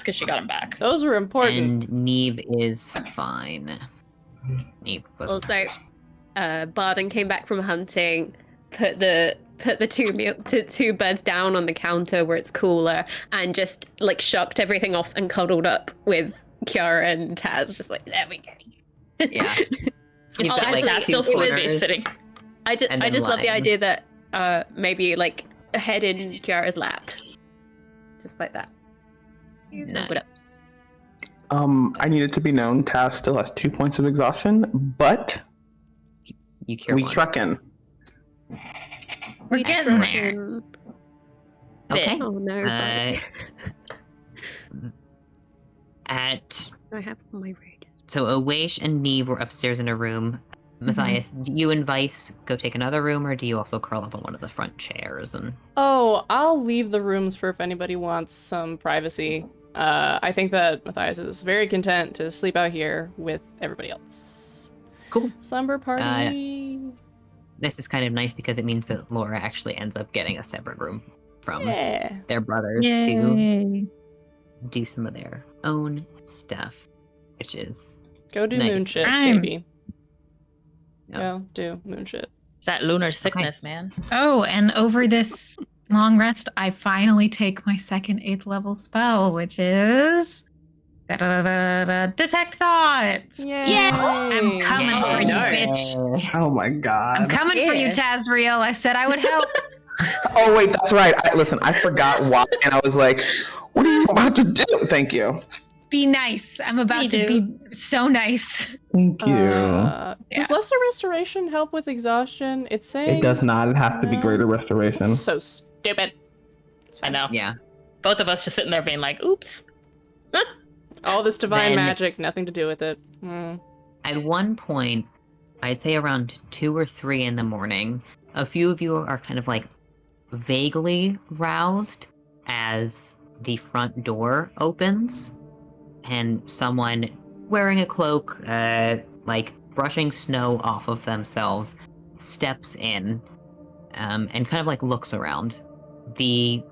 because she got them back. Those were important. And Neve is fine. Neve was Also, Barden came back from hunting, put the two birds down on the counter where it's cooler, and just like shucked everything off and cuddled up with Kiara and Taz, just like there we go. Yeah. It's got, like, Taz still two sleeping, corners. sitting. I And then just love the lying. idea that maybe like a head in Kiara's lap, just like that. What up? Nice. I need it to be known, Taz still has 2 points of exhaustion, but You cure we one. struck in. We're getting there. Okay. Oh no! Uh, at I have my raid. so Awaish and Neve were upstairs in a room. Matthias, do you and Vice go take another room, or do you also curl up on one of the front chairs? And Oh, I'll leave the rooms for if anybody wants some privacy. I think that Matthias is very content to sleep out here with everybody else. Cool. Slumber party. This is kind of nice because it means that Laura actually ends up getting a separate room from Yeah. their brothers to Yay. do some of their own stuff, which is Go do Nice. moon shit, Rhymes. baby. Yeah. Go do moon shit. It's that lunar sickness, man. Oh, and over this long rest, I finally take my second 8th level spell, which is detect thoughts. Yay! I'm coming for you, no. bitch. Oh my god. I'm coming for you, Yeah. Tazriel. I said I would help. Oh wait, that's right. Listen, I forgot why, and I was like, "What are you about to do?" Thank you. Be nice. I'm about to be so nice. Thank you. Does lesser restoration help with exhaustion? It's saying It does not. It has to be greater restoration. It's so stupid. It's I fine. know. yeah. Both of us just sitting there being like, oops. All this divine Then- magic, nothing to do with it. Mm. At one point, I'd say around 2 or 3 in the morning, a few of you are kind of like vaguely roused as the front door opens and someone wearing a cloak, like brushing snow off of themselves, steps in and kind of like looks around. The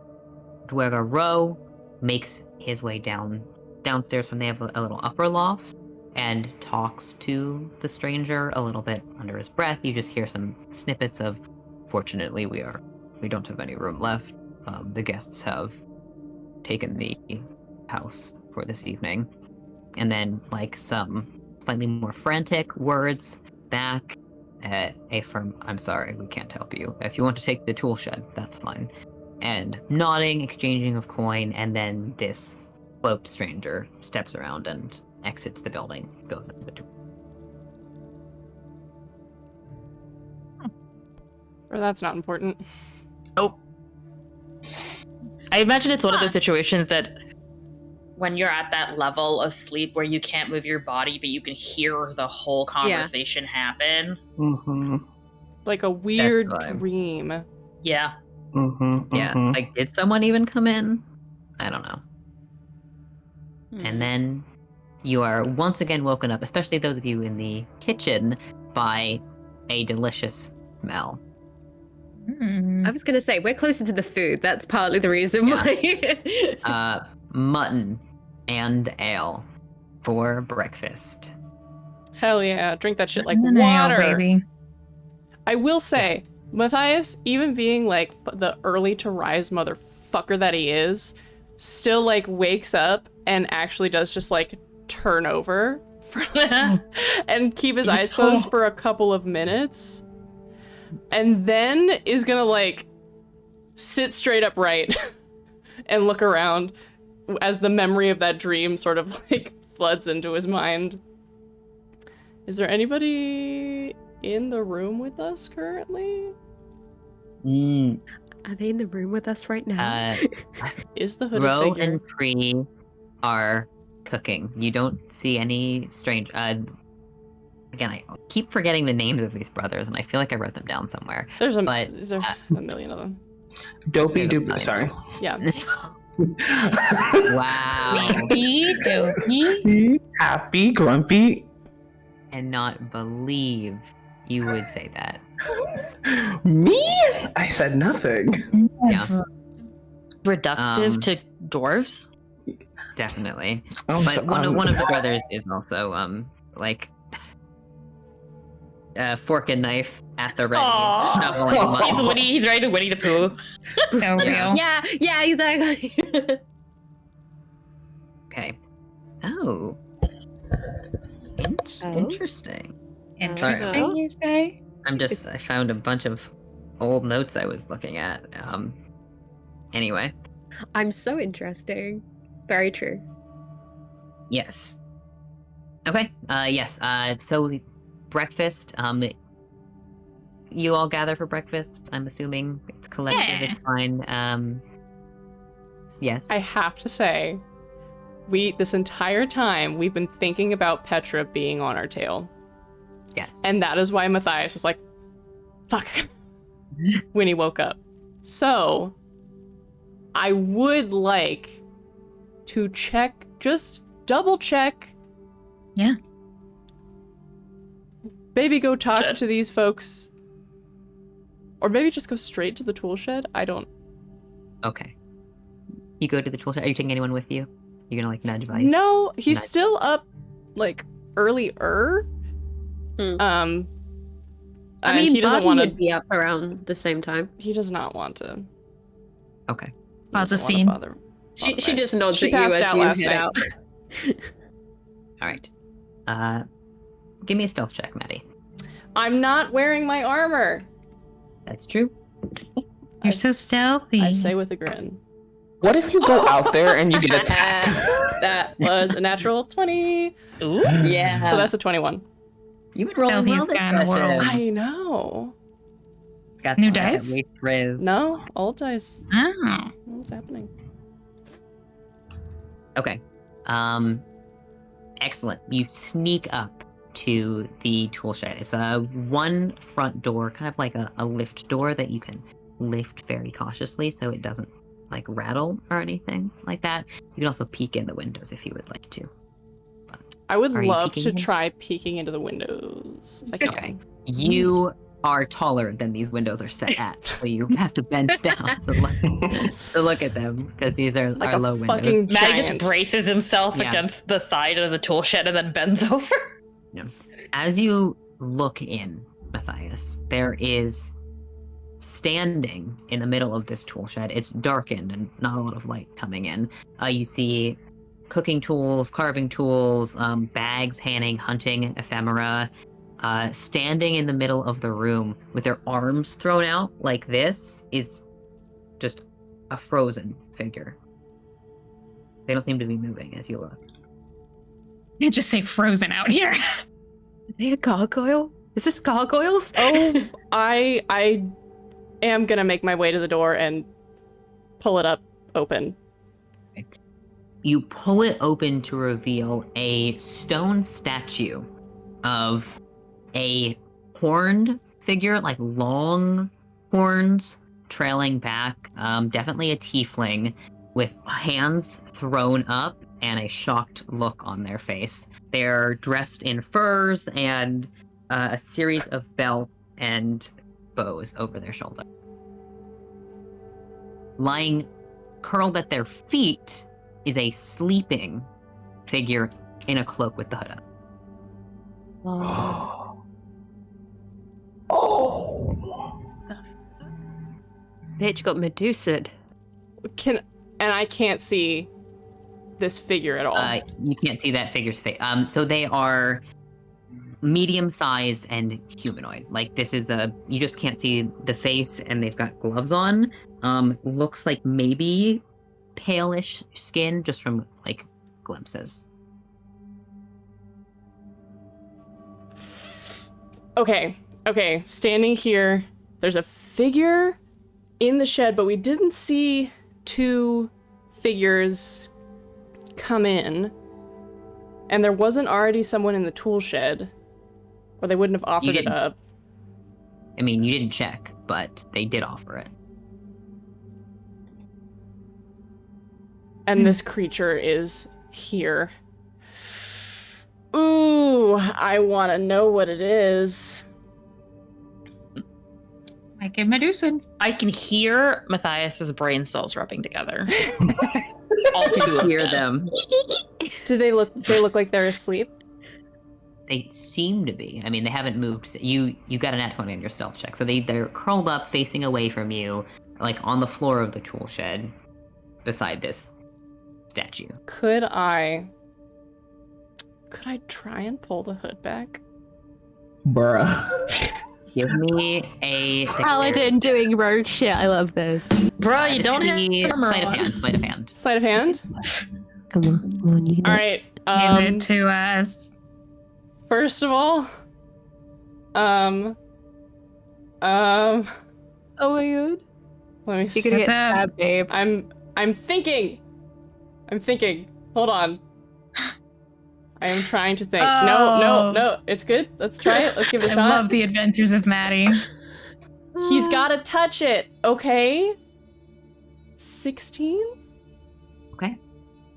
Dwerga Ro makes his way downstairs from they have a little upper loft and talks to the stranger a little bit under his breath. You just hear some snippets of, fortunately, we don't have any room left. The guests have taken the house for this evening. And then, like, some slightly more frantic words back. A firm, I'm sorry, we can't help you. If you want to take the tool shed, that's fine. and nodding, exchanging of coin, and then this cloaked stranger steps around and exits the building, goes into the door. Or that's not important. Oh. I imagine it's one of those situations that when you're at that level of sleep where you can't move your body, but you can hear the whole conversation happen. Mm-hmm. Like a weird time. dream. Yeah. Mm-hmm. Yeah, like, did someone even come in? I don't know. And then you are once again woken up, especially those of you in the kitchen, by a delicious smell. I was going to say, we're closer to the food. That's partly the reason why. Mutton and ale for breakfast. Hell yeah, drink that shit like And an ale, water. baby. I will say, Matthias, even being like the early to rise motherfucker that he is, still like wakes up and actually does just like turn over and keep his eyes closed for a couple of minutes. And then is gonna like sit straight upright and look around as the memory of that dream sort of like floods into his mind. Is there anybody in the room with us currently? Are they in the room with us right now? Is the hooded Ro figure? and Cree are cooking. You don't see any strange. Again, I keep forgetting the names of these brothers, and I feel like I wrote them down somewhere. There's a But, million of them. Dopey Yeah, doopy. Sorry. Yeah. Wow. Dopey. Happy, grumpy. Cannot believe you would say that. Me? I said nothing. Yeah, Reductive to dwarves? definitely. Oh, But one of the brothers is also like fork and knife at the ready, Aw. shoveling mud. He's ready to Winnie the Pooh. So Yeah. real. Yeah, exactly. Okay. Oh. Interesting. Interesting, you say? I found a bunch of old notes I was looking at. Anyway, I'm so interesting. Very true. yes. Okay. Yes. So breakfast. You all gather for breakfast. I'm assuming it's collective. Yeah. It's fine. Yes. I have to say, this entire time we've been thinking about Petra being on our tail. Yes. And that is why Matthias was like, fuck, when he woke up. So, I would like to check, just double check. Yeah. Maybe go talk to these folks. Or maybe just go straight to the tool shed. I don't. Okay. You go to the tool shed. Are you taking anyone with you? You're gonna like nudge Vice? No, he's Nudge. still up like earlier. I And mean, he doesn't Barton want to. would be up around the same time. He does not want to. Okay. He Pause the doesn't scene. wanna bother She Vice. just nods She at you passed as out you last head night. out. All right. Give me a stealth check, Maddie. I'm not wearing my armor. That's true. You're so stealthy. I say with a grin. What if you go out there and you get attacked? That was a natural 20. Ooh. Yeah. So that's a 21. You've been rolling well Stealthiest this guy in the world. session. I know. Got New that dice? waste riz. No, old dice. Oh. What's happening? Okay. Excellent. You sneak up to the tool shed. It's one front door, kind of like a lift door that you can lift very cautiously so it doesn't like rattle or anything like that. You can also peek in the windows if you would like to. I would Are you love peeking to in? try peeking into the windows. I can. Okay. You are taller than these windows are set at, so you have to bend down to look at them because these are Like a low windows. fucking Maddie just giant. braces himself Yeah. against the side of the tool shed and then bends over. As you look in, Matthias, there is standing in the middle of this tool shed. It's darkened and not a lot of light coming in. You see cooking tools, carving tools, bags, hunting ephemera, standing in the middle of the room with their arms thrown out like this is just a frozen figure. They don't seem to be moving as you look. You just say frozen out here. Are they a gargoyle? Is this gargoyles? Oh, I am gonna make my way to the door and pull it up open. You pull it open to reveal a stone statue of a horned figure, like long horns trailing back. Definitely a tiefling with hands thrown up and a shocked look on their face. They're dressed in furs and a series of belts and bows over their shoulder. Lying curled at their feet is a sleeping figure in a cloak with the hood up. Oh. Bitch got Medusa'd. And I can't see this figure at all. You can't see that figure's face. So they are medium size and humanoid. Like this is you just can't see the face, and they've got gloves on. Looks like maybe palish skin just from like glimpses. Okay. Standing here, there's a figure in the shed, but we didn't see two figures come in. And there wasn't already someone in the tool shed, or they wouldn't have offered it up. I mean, you didn't check, but they did offer it. And this creature is here. Ooh, I want to know what it is. I get Medusa. I can hear Matthias's brain cells rubbing together. All to hear them. Do they look like they're asleep? They seem to be. I mean, they haven't moved. You got a nat 20 on your stealth check, so they're curled up, facing away from you, like on the floor of the tool shed, beside this statue. Could I try and pull the hood back? Bruh. Give me a Paladin doing rogue shit. I love this. Bro, you don't have sleight of hand. Sleight of hand. Sleight of hand? Come on, you can do All it. right. Give it to us. First of all, Oh my god. let me see. You're gonna get That's stabbed, babe. I'm thinking. Hold on. I am trying to think. Oh. No. It's good. Let's try it. Let's give it a I shot. love the adventures of Maddie. He's got to touch it. Okay. 16? Okay.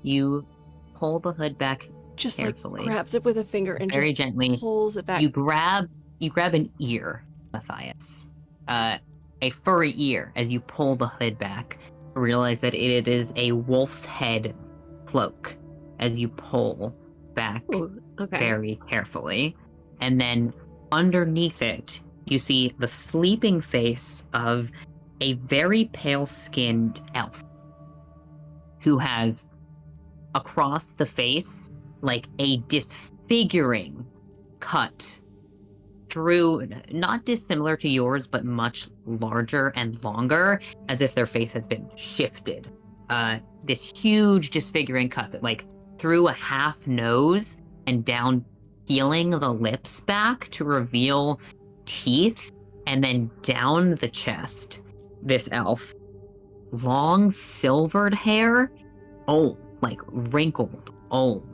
You pull the hood back Just carefully. like grabs it with a finger and Very just gently. pulls it back. You grab an ear, Matthias. A furry ear as you pull the hood back. Realize that it is a wolf's head cloak as you pull back Ooh, okay. very carefully. And then underneath it, you see the sleeping face of a very pale-skinned elf who has across the face like a disfiguring cut through, not dissimilar to yours, but much larger and longer, as if their face has been shifted. This huge disfiguring cut that like through a half nose and down, peeling the lips back to reveal teeth, and then down the chest, this elf, long silvered hair, old, like wrinkled, old,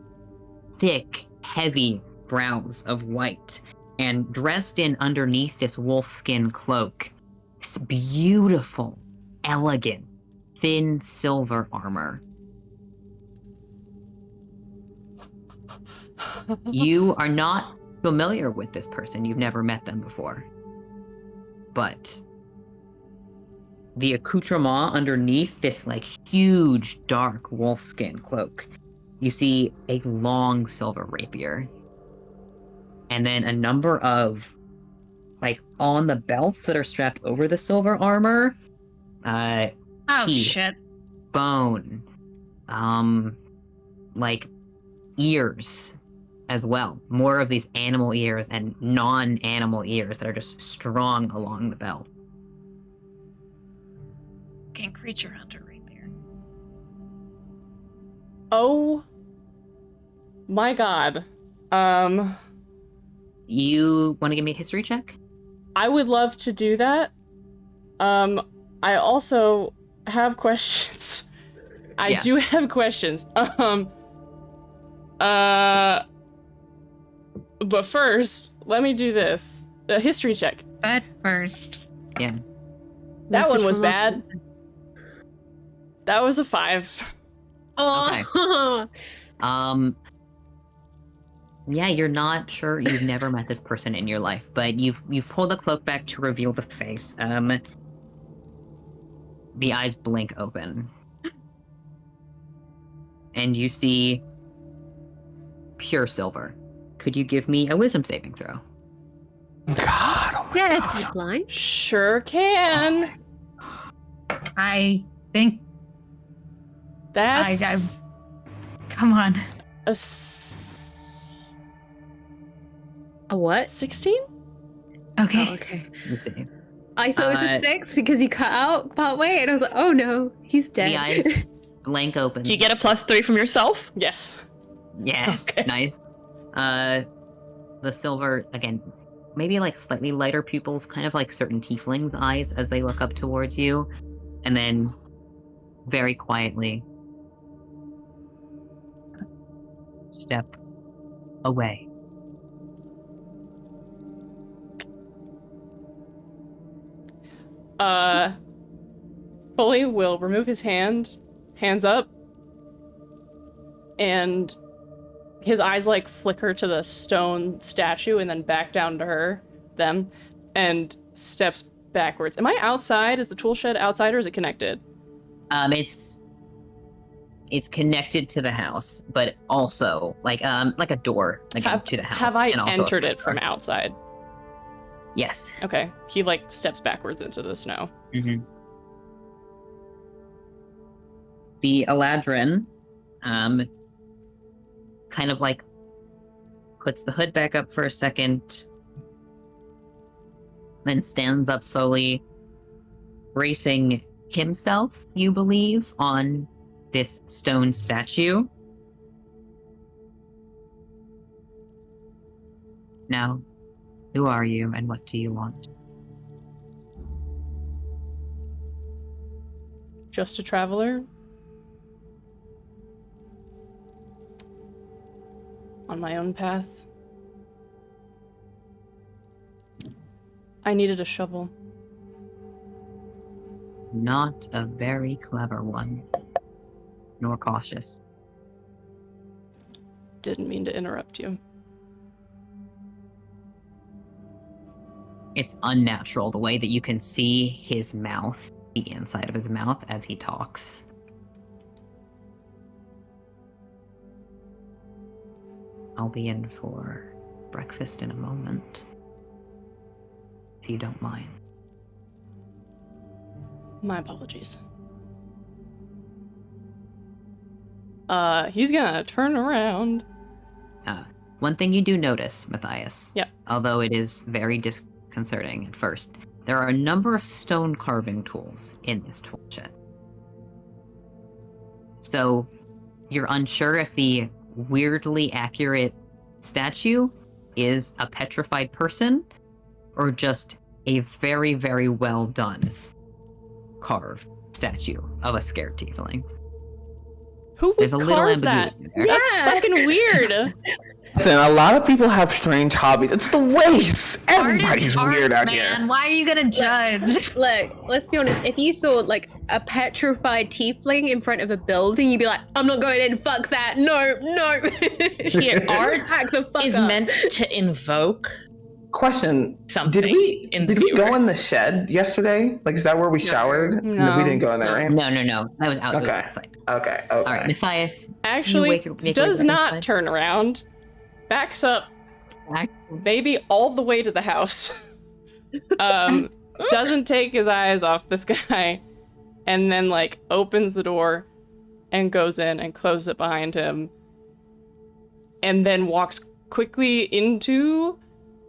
thick, heavy brows of white, and dressed in underneath this wolfskin cloak, this beautiful, elegant, thin silver armor. You are not familiar with this person. You've never met them before. But the accoutrement underneath this like huge dark wolfskin cloak, you see a long silver rapier. And then a number of like on the belts that are strapped over the silver armor, Oh teeth, shit. bone, like ears as well. More of these animal ears and non-animal ears that are just strung along the belt. Fucking creature hunter. Oh my god. You want to give me a history check? I would love to do that. I also have questions. I do have questions. But first, let me do this. A history check. But first. Yeah. That one was bad. That was a 5. Oh. Okay. Yeah, you're not sure. You've never met this person in your life, but you've pulled the cloak back to reveal the face. The eyes blink open. And you see pure silver. Could you give me a wisdom saving throw? God, oh my Yes. Blind? Sure can. I think. That's Come on. A what? 16? Okay. Oh, okay. Let me see. I thought it was a 6 because you cut out partway, and I was like, oh no, he's dead. The eyes blank open. Do you get a +3 from yourself? Yes. Yes, Okay. nice. The silver, again, maybe like slightly lighter pupils, kind of like certain tieflings' eyes as they look up towards you. And then, very quietly, step away. Fully will remove his hands up, and his eyes like flicker to the stone statue and then back down to them, and steps backwards. Am I outside? Is the tool shed outside, or is it connected? It's connected to the house, but also like a door again to the house. Have I and also entered a it from door. outside? Yes. Okay. He like steps backwards into the snow. Mm-hmm. The Eladrin, kind of like puts the hood back up for a second, then stands up slowly, bracing himself, you believe, on this stone statue. Now, who are you and what do you want? Just a traveler. On my own path. I needed a shovel. Not a very clever one, nor cautious. Didn't mean to interrupt you. It's unnatural the way that you can see his mouth, the inside of his mouth, as he talks. I'll be in for breakfast in a moment, if you don't mind. My apologies. He's gonna turn around. One thing you do notice, Matthias, Yep. although it is very disconcerting at first, there are a number of stone carving tools in this tool shed. So you're unsure if the weirdly accurate statue is a petrified person or just a very, very well done carved statue of a scared tiefling. Who would There's a little carve that? ambiguity there. That's fucking weird. Listen, a lot of people have strange hobbies. It's the race. Everybody's weird out man. here. Why are you gonna judge? Look, let's be honest. If you saw like a petrified tiefling in front of a building, you'd be like, "I'm not going in. Fuck that. No, no." Here, art Back the fuck is up. meant to invoke Question: something. Did we in the did we go viewer. in the shed yesterday? Like, is that where we showered? No. We didn't go in there, right? No. That was out. Okay. That was outside. Okay. All right, Matthias. Actually, make your does way not inside? turn around. Backs up maybe all the way to the house. Doesn't take his eyes off this guy, and then like opens the door and goes in and closes it behind him, and then walks quickly into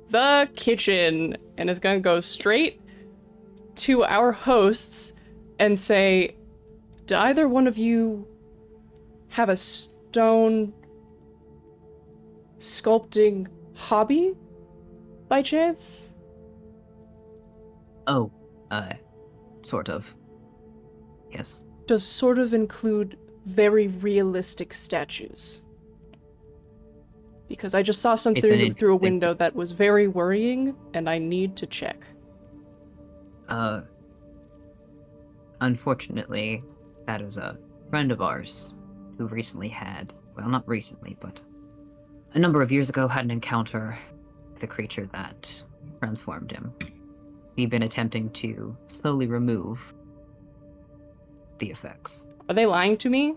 the kitchen and is gonna go straight to our hosts and say, "Do either one of you have a stone sculpting hobby by chance? Oh, sort of. Yes. Does sort of include very realistic statues? Because I just saw something through a window that was very worrying, and I need to check. Unfortunately, that is a friend of ours who recently had, well, not recently, but a number of years ago had an encounter with a creature that transformed him. We've been attempting to slowly remove the effects. Are they lying to me?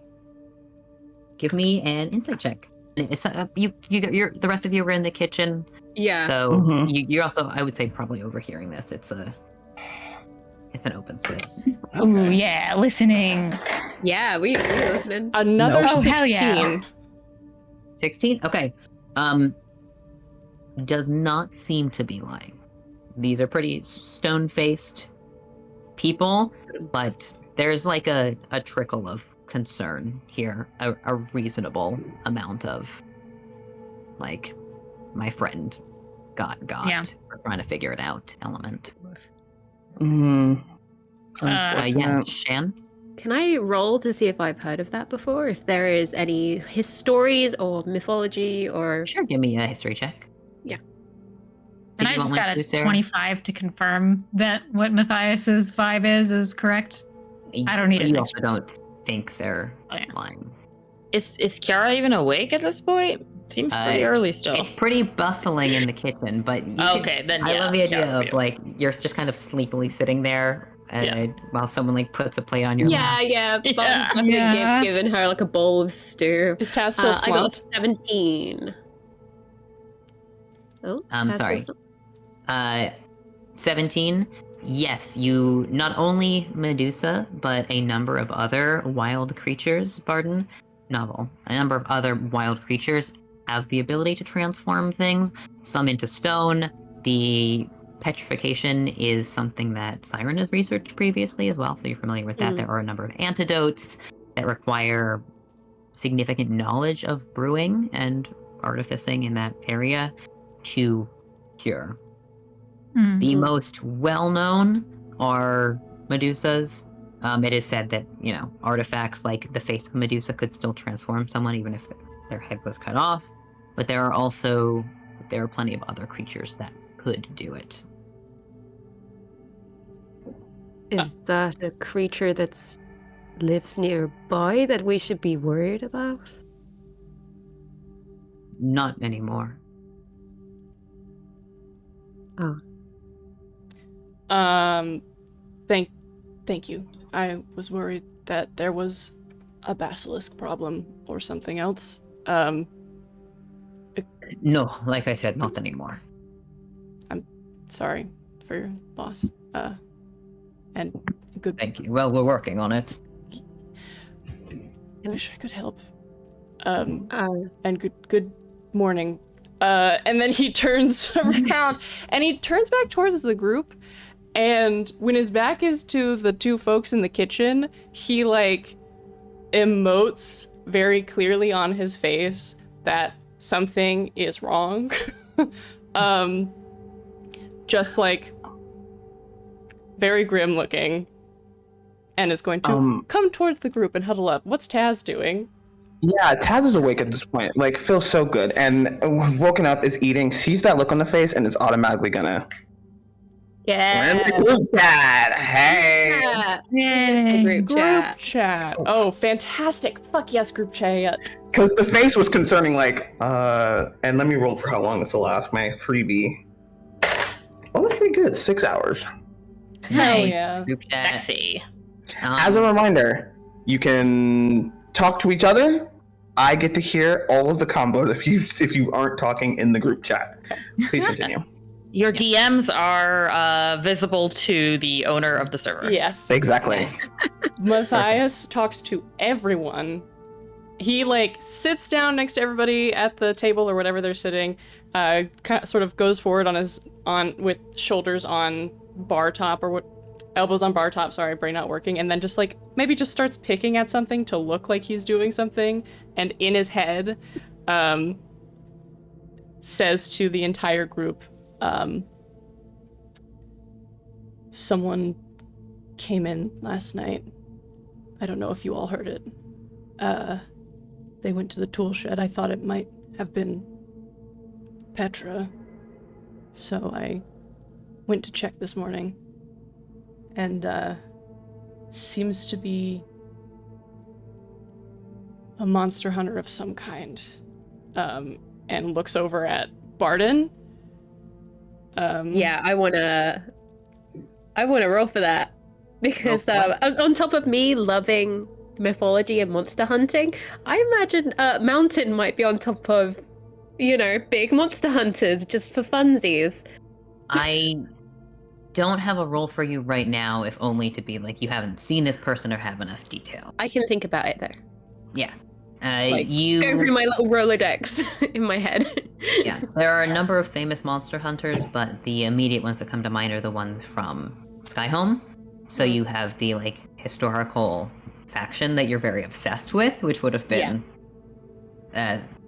Give me an insight check. It's, you're the rest of you were in the kitchen. Yeah. So you're also, I would say, probably overhearing this. It's an open space. Ooh, yeah, listening. Yeah, we're listening. Another Oh, 16. hell yeah. 16? Okay. Does not seem to be lying. These are pretty stone-faced people, but there's like a trickle of concern here, a reasonable amount of, like, my friend got, Yeah. we're trying to figure it out element. Yeah. Shan? Can I roll to see if I've heard of that before? If there is any stories or mythology or... Sure, give me a history check. Yeah. Did And I you just want got one a too, Sarah? 25 to confirm that what Matthias's vibe is correct. I don't need But an you extra. also don't think they're Oh, yeah. lying. Is Kiara even awake at this point? Seems pretty early still. It's pretty bustling in the kitchen, but you could- Okay, then I yeah, love the idea Kiara would of be like you're just kind of sleepily sitting there while someone like puts a plate on your lap. Yeah. Bob's Yeah. definitely Yeah. given her like a bowl of stew. Is Taz still I got slumped? 17. Oh, I'm Taz sorry. was- 17. Yes, you not only Medusa, but a number of other wild creatures, a number of other wild creatures have the ability to transform things, some into stone. The petrification is something that Siren has researched previously as well, so you're familiar with that. There are a number of antidotes that require significant knowledge of brewing and artificing in that area to cure. The most well-known are Medusas. It is said that, artifacts like the face of Medusa could still transform someone even if their head was cut off. But there are plenty of other creatures that could do it. Is that a creature that lives nearby that we should be worried about? Not anymore. Oh. Thank you. I was worried that there was a basilisk problem or something else. No, like I said, not anymore. I'm sorry for your loss. And good. Thank you. Well, we're working on it. I wish I could help. And good morning. And then he turns around and he turns back towards the group. And when his back is to the two folks in the kitchen, he like emotes very clearly on his face that something is wrong. Just like very grim looking, and is going to come towards the group and huddle up. What's Taz doing? Yeah, Taz is awake at this point. Like, feels so good. And woken up, is eating, sees that look on the face, and is automatically gonna... Yeah. We're in the group chat. Hey. Yeah. Yay. It's the group Group chat. chat. Oh, fantastic. Fuck yes, group chat. Because the face was concerning, like, and let me roll for how long this will last. My freebie. Oh, that's pretty good. 6 hours. Hell Nice. yeah. Group chat. Sexy. As a reminder, you can talk to each other. I get to hear all of the combos if you aren't talking in the group chat. Please continue. Your DMs are visible to the owner of the server. Yes. Exactly. Matthias talks to everyone. He like sits down next to everybody at the table or whatever they're sitting. Sort of goes forward with shoulders on bar top or what, elbows on bar top, sorry, brain not working, and then just like maybe just starts picking at something to look like he's doing something, and in his head says to the entire group, someone came in last night. I don't know if you all heard it. They went to the tool shed. I thought it might have been Petra, so I went to check this morning, and seems to be a monster hunter of some kind, and looks over at Barden. Yeah, I wanna roll for that, because on top of me loving mythology and monster hunting, I imagine Mountain might be on top of, big monster hunters just for funsies. I don't have a role for you right now, if only to be like you haven't seen this person or have enough detail. I can think about it though. Yeah. Go through my little Rolodex in my head. Yeah, there are a number of famous monster hunters, but the immediate ones that come to mind are the ones from Skyhome. So you have the historical faction that you're very obsessed with, which would have been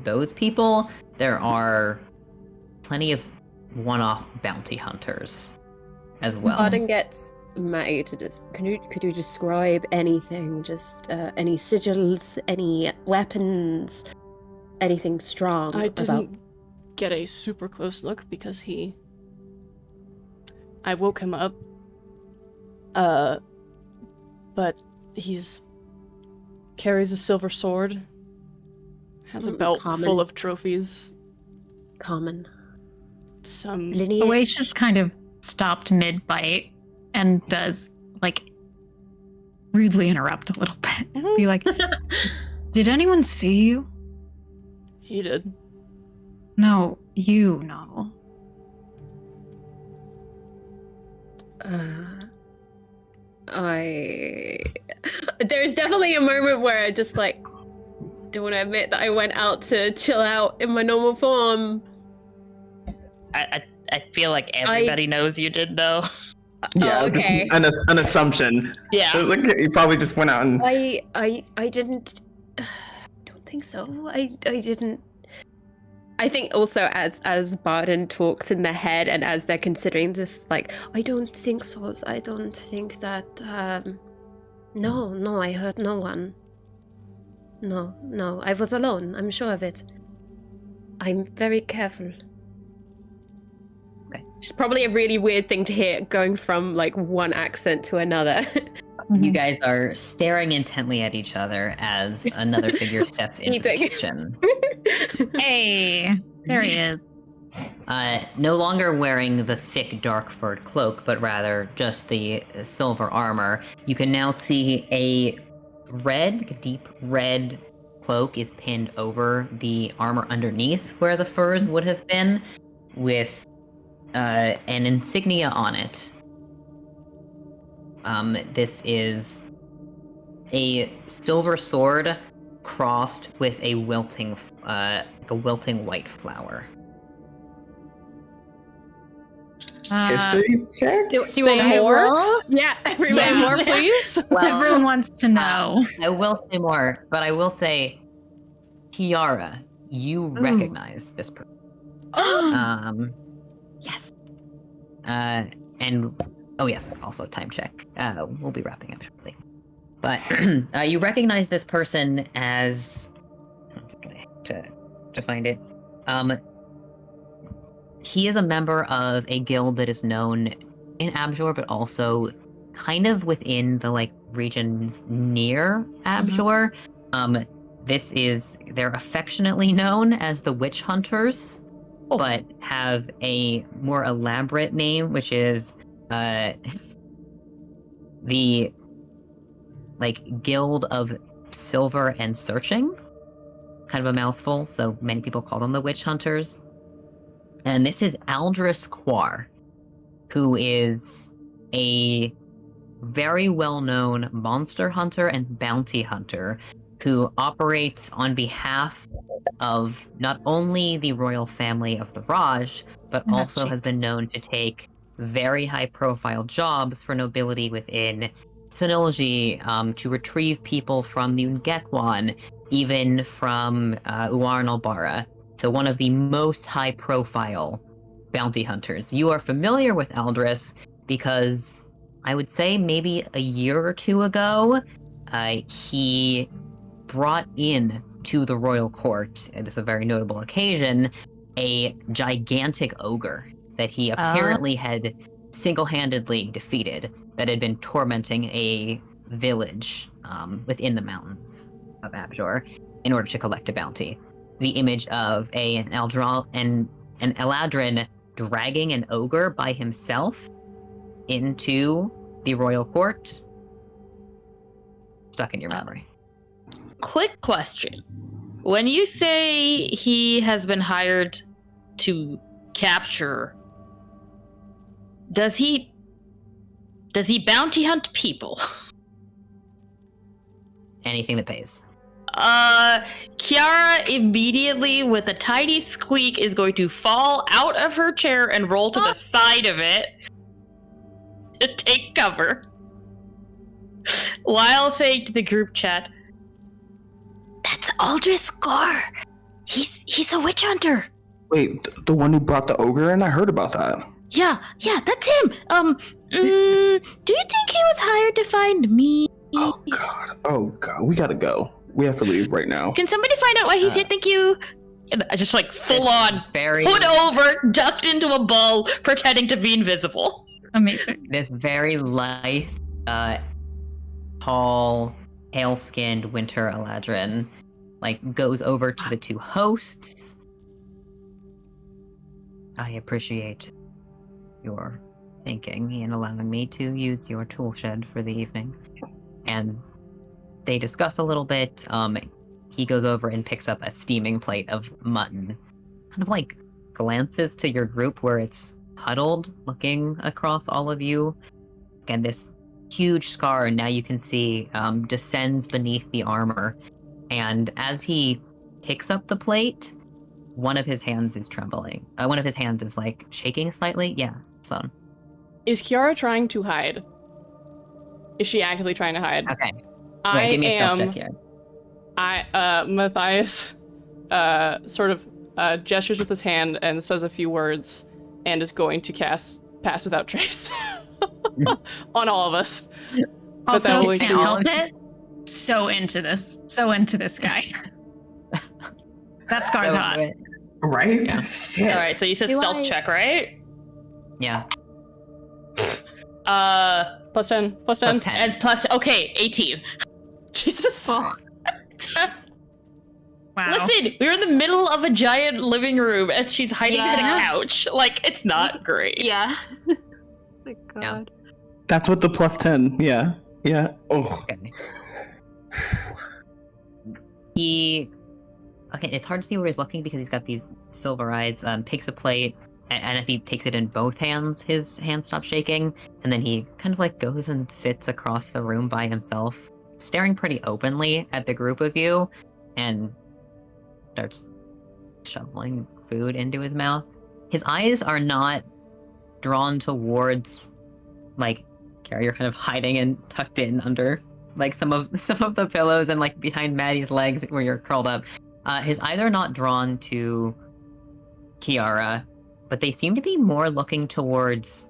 those people. There are plenty of one-off bounty hunters as well. Arden gets Matty to just could you describe anything? Just any sigils, any weapons, anything strong? I didn't get a super close look because I woke him up. But he's carries a silver sword, has a belt full of trophies. Common. Some lineage. Oasis kind of stopped mid-bite and does, rudely interrupt a little bit. Be like, did anyone see you? He did. No, you know. There's definitely a moment where I just don't want to admit that I went out to chill out in my normal form. I feel like everybody knows you did, though. Yeah, okay. An assumption. Yeah. You probably just went out and... I didn't... I don't think so. I didn't... I think also as Barden talks in their head and as they're considering this, I don't think so. I don't think that... No, I hurt no one. No, I was alone. I'm sure of it. I'm very careful. Okay. It's probably a really weird thing to hear, going from one accent to another. You guys are staring intently at each other as another figure steps into the kitchen. Hey, there he is. No longer wearing the thick, dark furred cloak, but rather just the silver armor. You can now see a deep red cloak is pinned over the armor underneath where the furs would have been, with an insignia on it. This is a silver sword crossed with a wilting white flower. History check? Do you Say want more? Yeah, Say more, please. Well, Everyone wants to know. I will say more, but I will say, Kiara, you recognize this person. Yes. And oh yes, also time check. We'll be wrapping up shortly. But you recognize this person as... I'm just gonna to find it. He is a member of a guild that is known in Abjor, but also kind of within the regions near Abjor. They're affectionately known as the Witch Hunters, but have a more elaborate name, which is the Guild of Silver and Searching. Kind of a mouthful, so many people call them the Witch Hunters. And this is Aldris Quar, who is a very well-known monster hunter and bounty hunter who operates on behalf of not only the royal family of the Raj, but also has been known to take very high-profile jobs for nobility within Senelji, to retrieve people from the Ungekwan, even from Uarnalbara. So one of the most high-profile bounty hunters. You are familiar with Aldris because I would say maybe a year or two ago, he brought in to the royal court, and this is a very notable occasion, a gigantic ogre that he apparently had single-handedly defeated, that had been tormenting a village within the mountains of Abjor in order to collect a bounty. The image of an Eladrin dragging an ogre by himself into the royal court stuck in your memory. Quick question. When you say he has been hired to capture, does he bounty hunt people? Anything that pays. Kiara immediately, with a tiny squeak, is going to fall out of her chair and roll to the side of it to take cover, while saying to the group chat, "That's Aldris Scar. He's a witch hunter." Wait, the one who brought the ogre in? I heard about that. Yeah, that's him. Do you think he was hired to find me? Oh god, we gotta go. We have to leave right now. Can somebody find out why he's here? Thank you. And I just put over, ducked into a ball, pretending to be invisible. Amazing. This very lithe, tall, pale-skinned Winter Eladrin, goes over to the two hosts. I appreciate your thinking in allowing me to use your tool shed for the evening. And they discuss a little bit. He goes over and picks up a steaming plate of mutton. Kind of glances to your group where it's huddled, looking across all of you. Again, this huge scar, now you can see, descends beneath the armor. And as he picks up the plate, one of his hands is trembling. One of his hands is shaking slightly. Yeah, Sloan. Is Kiara trying to hide? Is she actively trying to hide? Okay. Wait, give me a stealth check here. Matthias sort of gestures with his hand and says a few words and is going to cast Pass Without Trace on all of us. Also, can't help it. So into this guy. That scar's hot. Right? Yeah. Shit. Alright, so you said stealth check, right? Yeah. Plus 10. Plus 10. And plus, okay, 18. Jesus. Oh. Wow. Listen, we're in the middle of a giant living room and she's hiding behind a couch. It's not great. Yeah. My God. Yeah. That's what the plus 10. Yeah. Yeah. Oh. Okay. It's hard to see where he's looking because he's got these silver eyes. Picks a plate, and as he takes it in both hands, his hands stop shaking, and then he kind of goes and sits across the room by himself, staring pretty openly at the group of you, and starts shoveling food into his mouth. His eyes are not drawn towards, Carrie, you're kind of hiding and tucked in under, some of the pillows and, behind Maddie's legs where you're curled up. His eyes are not drawn to Kiara, but they seem to be more looking towards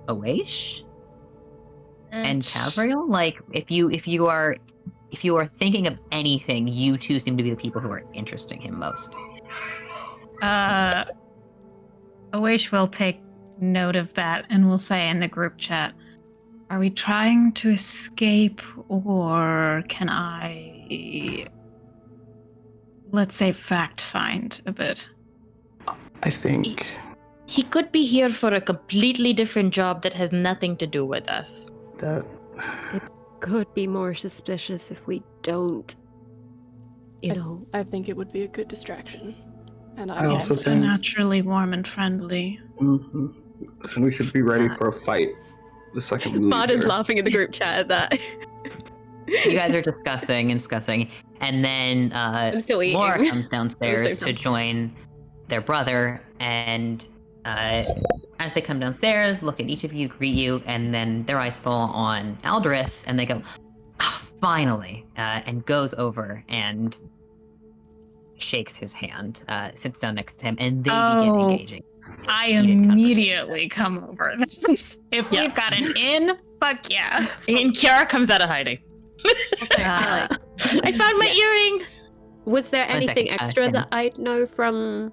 Oesh and Kazriel. If you are thinking of anything, you two seem to be the people who are interesting him most. Oesh will take note of that and will say in the group chat, "Are we trying to escape, or can I, let's say, fact find a bit?" I think He could be here for a completely different job that has nothing to do with us. that It could be more suspicious if we don't, I think it would be a good distraction. And I also So think naturally warm and friendly. Listen, we should be ready for a fight the second we leave Martin's here. laughing in the group chat at that. You guys are discussing, and then I'm still eating. Laura comes downstairs So to join their brother, and as they come downstairs, look at each of you, greet you, and then their eyes fall on Alderus, and they go, "Ah, finally, and goes over and shakes his hand, sits down next to him, and they begin engaging. I Heated immediately come over. If we've got an in, fuck yeah. And Kiara comes out of hiding. Alex, I found my earring. was there One anything second, extra Ken. that I'd know from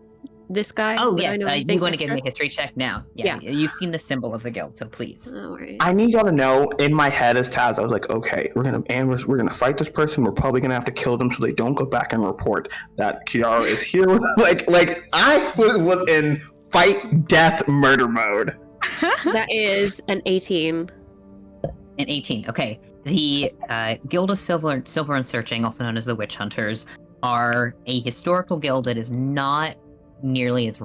this guy? Oh, Would I yes, know you anything want to give extra? me a history check now. Yeah, you've seen the symbol of the guild, so please. No worries. I need y'all to know, in my head as Taz, I was like, okay, we're gonna fight this person. We're probably gonna have to kill them so they don't go back and report that Kiara is here. like I was in fight, death, murder mode. That is an 18. An 18. Okay. The Guild of Silver and Searching, also known as the Witch Hunters, are a historical guild that is not nearly as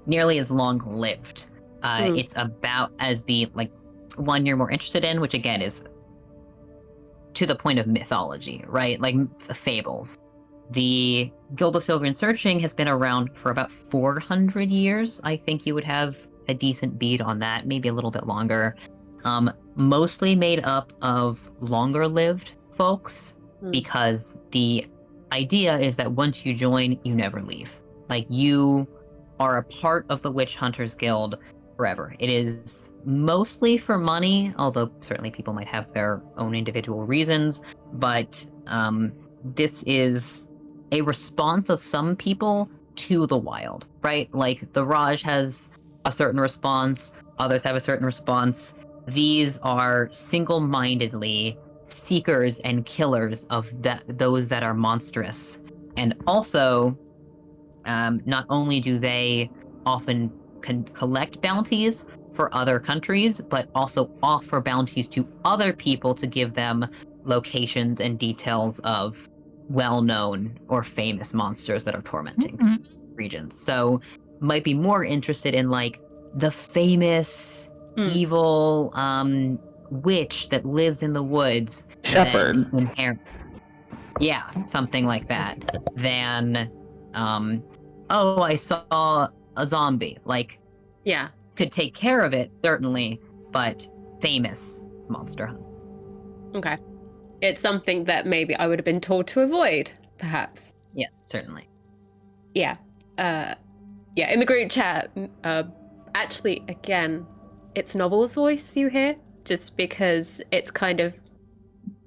nearly as long lived. It's about as the one you're more interested in, which again is to the point of mythology, right? Like fables. The Guild of Silver and Searching has been around for about 400 years. I think you would have a decent bead on that, maybe a little bit longer. Mostly made up of longer lived folks, because the idea is that once you join, you never leave. Like, you are a part of the Witch Hunters Guild forever. It is mostly for money, although certainly people might have their own individual reasons, but this is a response of some people to the wild, right? Like, the Raj has a certain response, others have a certain response. These are single-mindedly seekers and killers of those that are monstrous. And also, not only do they often collect bounties for other countries, but also offer bounties to other people to give them locations and details of well-known or famous monsters that are tormenting regions. So, might be more interested in the famous evil witch that lives in the woods. Shepherd. Yeah, something like that. Than, oh, I saw a zombie. Yeah. Could take care of it, certainly, but famous monster hunt. Okay. It's something that maybe I would have been told to avoid, perhaps. Yes, certainly. Yeah. In the group chat, actually, again, it's Noble's voice you hear, just because it's kind of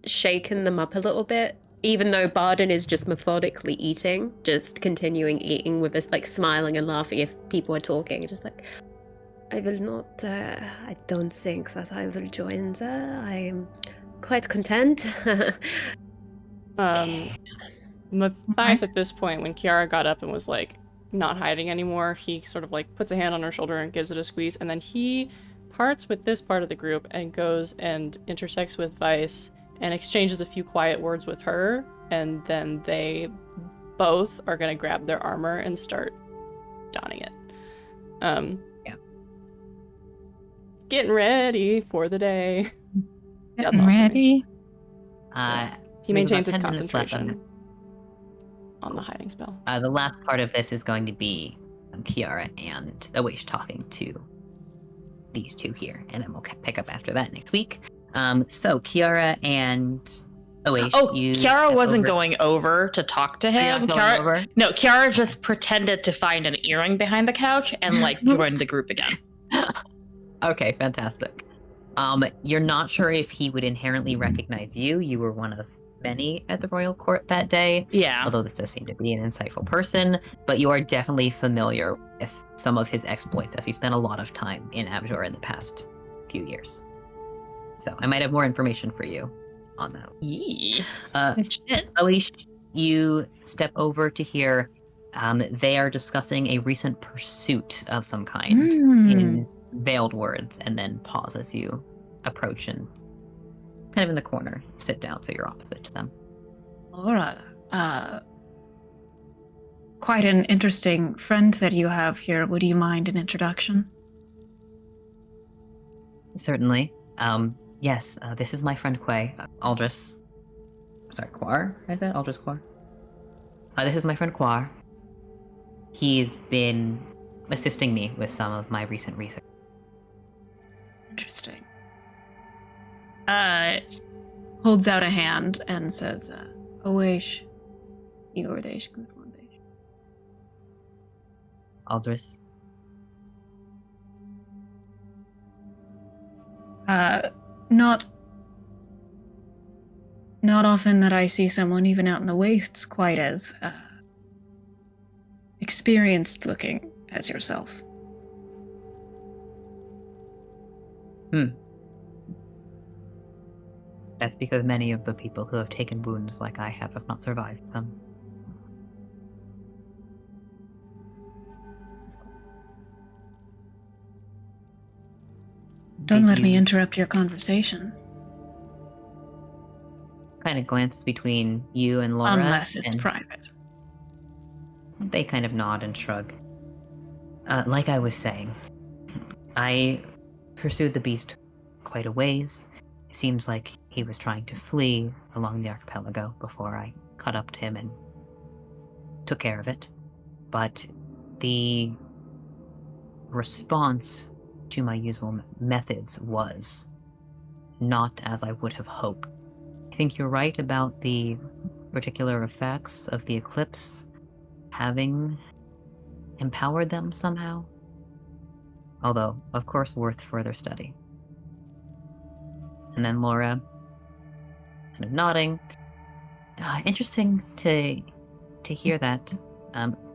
shaken them up a little bit. Even though Barden is just methodically eating, just continuing eating with us, smiling and laughing if people are talking, just I will not, I don't think that I will join there. I am quite content. Matthias at this point, when Kiara got up and was not hiding anymore, he sort of puts a hand on her shoulder and gives it a squeeze, and then he parts with this part of the group and goes and intersects with Vice and exchanges a few quiet words with her, and then they both are going to grab their armor and start donning it. Yeah. Getting ready for the day. That's Getting all for me. ready. we He have maintains about his 10 minutes left concentration on the hiding spell. The last part of this is going to be Kiara and Awish talking to these two here, and then we'll pick up after that next week. So Kiara and Awish. Kiara wasn't going over to talk to him. Kiara just pretended to find an earring behind the couch and joined the group again. Okay, fantastic. You're not sure if he would inherently recognize you. You were one of many at the royal court that day. Yeah. Although this does seem to be an insightful person, but you are definitely familiar with some of his exploits, as he spent a lot of time in Abjor in the past few years. So I might have more information for you on that. Yee. Alish, you step over to hear they are discussing a recent pursuit of some kind in veiled words, and then pause as you approach and kind of in the corner sit down so you're opposite to them. Laura, quite an interesting friend that you have here. Would you mind an introduction? Certainly. Yes, this is my friend Quay. Aldris. Sorry, Quar? I said Aldris Quar. This is my friend Quar. He's been assisting me with some of my recent research. Interesting. Holds out a hand and says, Oesh, Igordesh, Guzmandesh. Aldris. Not often that I see someone even out in the wastes quite as experienced looking as yourself. That's because many of the people who have taken wounds like I have not survived them. Don't let me interrupt your conversation. Kind of glances between you and Laura. Unless it's private. They kind of nod and shrug. Like I was saying, I pursued the beast quite a ways. It seems like he was trying to flee along the archipelago before I caught up to him and took care of it. But the response to my usual methods was not as I would have hoped. I think you're right about the particular effects of the eclipse having empowered them somehow. Although, of course, worth further study. And then Laura, kind of nodding. Interesting to hear that.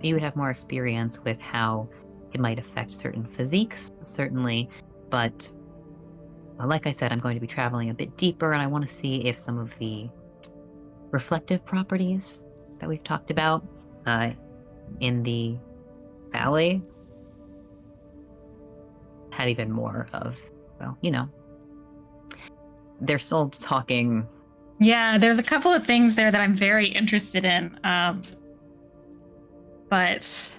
You would have more experience with how it might affect certain physiques, certainly, but like I said, I'm going to be traveling a bit deeper, and I want to see if some of the reflective properties that we've talked about in the valley have even more of, well, they're still talking. Yeah, there's a couple of things there that I'm very interested in, but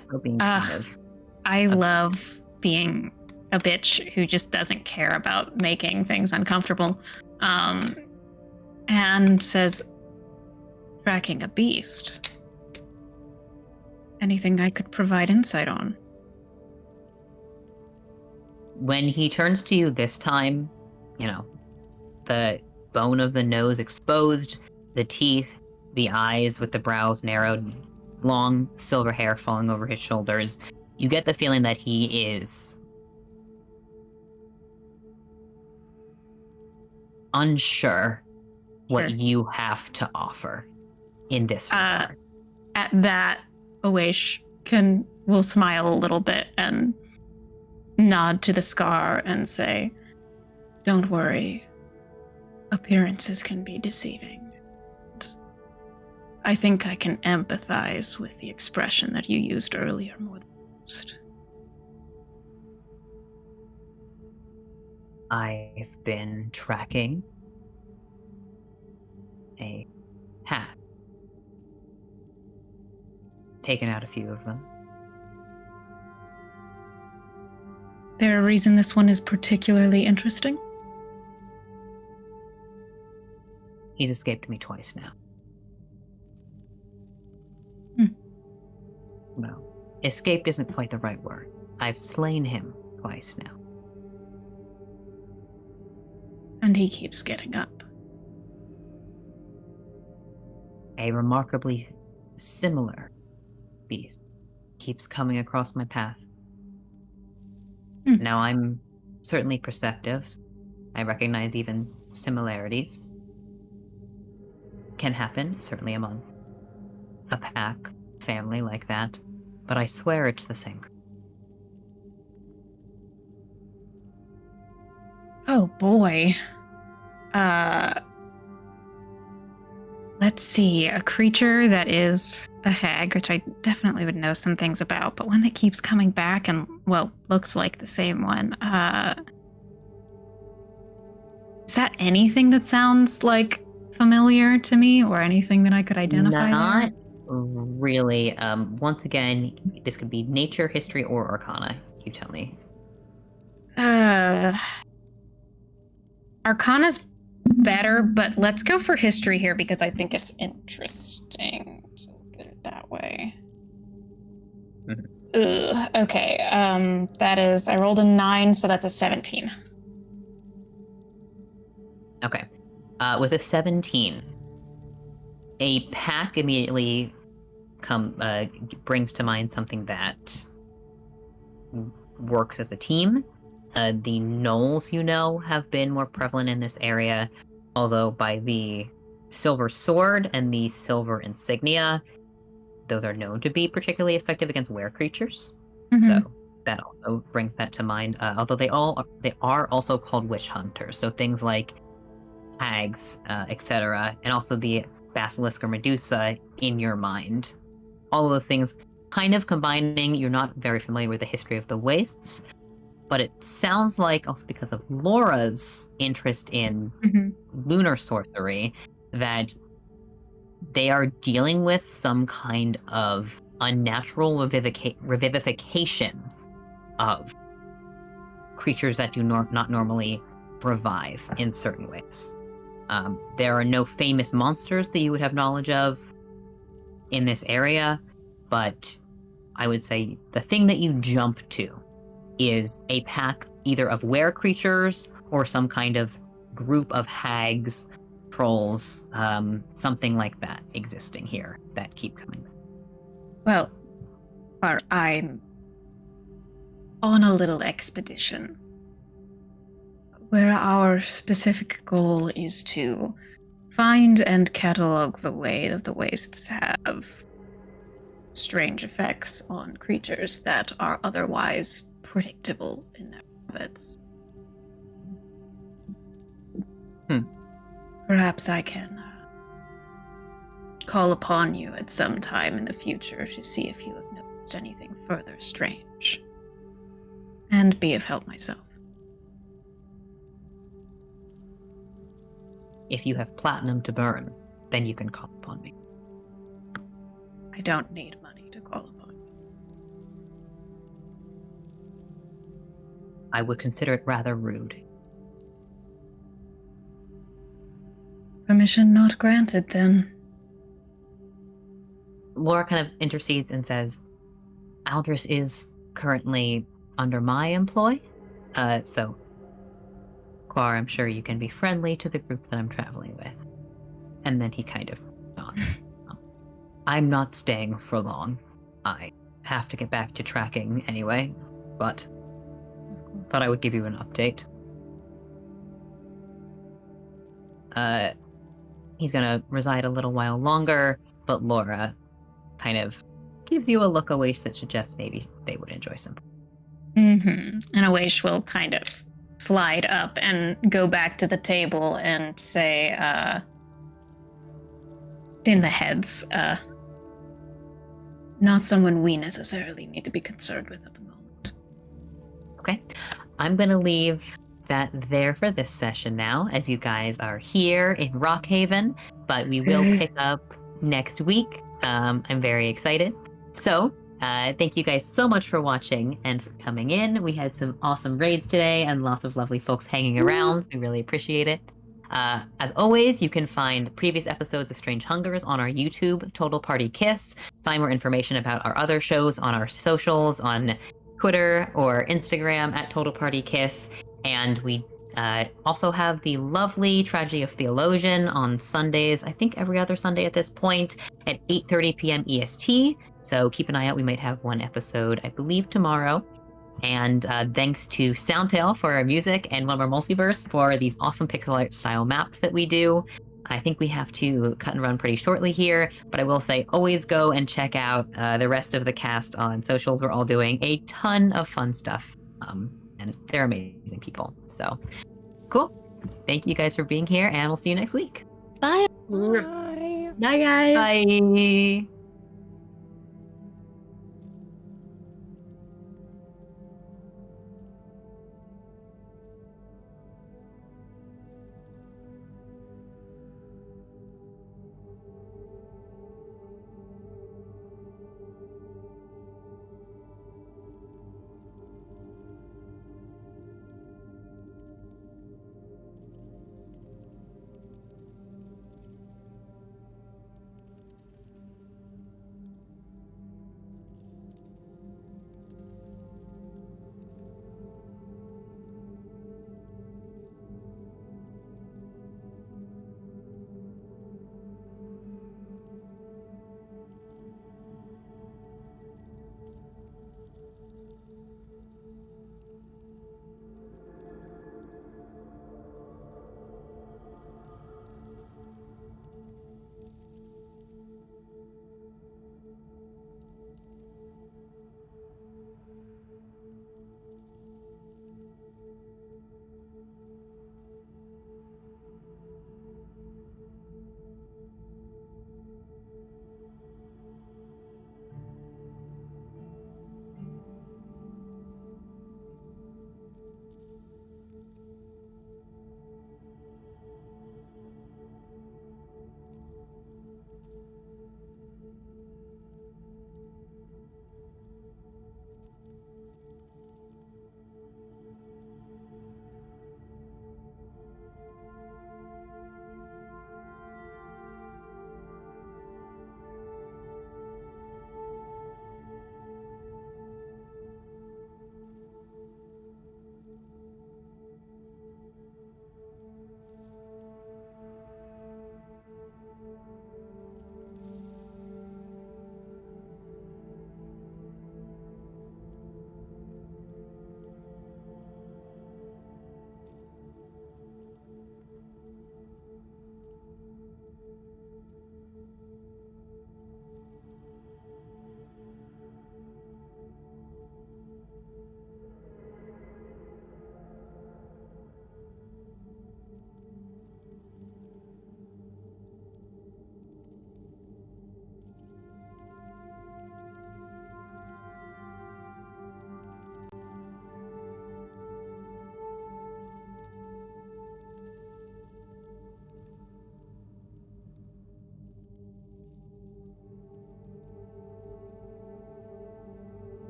I love being a bitch who just doesn't care about making things uncomfortable, and says, tracking a beast. Anything I could provide insight on? When he turns to you this time, the bone of the nose exposed, the teeth, the eyes with the brows narrowed, long silver hair falling over his shoulders, you get the feeling that he is unsure what you have to offer in this regard. At that, Oesh will smile a little bit and nod to the scar and say, don't worry, appearances can be deceiving. I think I can empathize with the expression that you used earlier more than most. I've been tracking a hat. Taken out a few of them. There a reason this one is particularly interesting? He's escaped me twice now. Well, escaped isn't quite the right word. I've slain him twice now. And he keeps getting up. A remarkably similar beast keeps coming across my path. Now, I'm certainly perceptive. I recognize even similarities. Can happen, certainly among a pack, family like that, but I swear it's the same. Oh boy. Let's see, a creature that is a hag, which I definitely would know some things about, but one that keeps coming back and, well, looks like the same one. Is that anything that sounds like familiar to me, or anything that I could identify? Not really. Once again, this could be nature, history, or arcana. You tell me. Arcana's better, but let's go for history here because I think it's interesting to look at it that way. Okay. That is, I rolled a 9, so that's a 17. Okay. With a 17, a pack immediately brings to mind something that works as a team. The gnolls, have been more prevalent in this area, although by the silver sword and the silver insignia, those are known to be particularly effective against were creatures. Mhm. So that also brings that to mind. Although they are also called witch hunters. So things like hags, etc., and also the basilisk or medusa in your mind. All of those things kind of combining. You're not very familiar with the history of the wastes, but it sounds like, also because of Laura's interest in lunar sorcery, that they are dealing with some kind of unnatural revivification of creatures that do not normally revive in certain ways. There are no famous monsters that you would have knowledge of in this area, but I would say the thing that you jump to is a pack either of were creatures or some kind of group of hags, trolls, something like that existing here that keep coming. Well, I'm on a little expedition where our specific goal is to find and catalog the way that the wastes have strange effects on creatures that are otherwise predictable in their habits. Perhaps I can call upon you at some time in the future to see if you have noticed anything further strange, and be of help myself. If you have platinum to burn, then you can call upon me. I don't need money to call upon you. I would consider it rather rude. Permission not granted, then. Laura kind of intercedes and says, Aldris is currently under my employ, so Quar, I'm sure you can be friendly to the group that I'm traveling with. And then he kind of nods. I'm not staying for long. I have to get back to tracking anyway, but thought I would give you an update. He's gonna reside a little while longer, but Laura kind of gives you a look away that suggests maybe they would enjoy some. And Awaish will kind of slide up and go back to the table and say, in the heads, not someone we necessarily need to be concerned with at the moment. Okay. I'm going to leave that there for this session now, as you guys are here in Rockhaven, but we will pick up next week. I'm very excited. So, thank you guys so much for watching and for coming in. We had some awesome raids today and lots of lovely folks hanging around. We really appreciate it. As always, you can find previous episodes of Strange Hungers on our YouTube, Total Party Kiss. Find more information about our other shows on our socials, on Twitter or Instagram at Total Party Kiss. And we also have the lovely Tragedy of Theologian on Sundays, I think every other Sunday at this point, at 8:30 p.m. EST. So keep an eye out. We might have one episode, I believe, tomorrow. And thanks to Soundtail for our music and One More Multiverse for these awesome pixel art style maps that we do. I think we have to cut and run pretty shortly here, but I will say always go and check out the rest of the cast on socials. We're all doing a ton of fun stuff, and they're amazing people. So cool. Thank you guys for being here, and we'll see you next week. Bye. Bye. Bye, guys. Bye.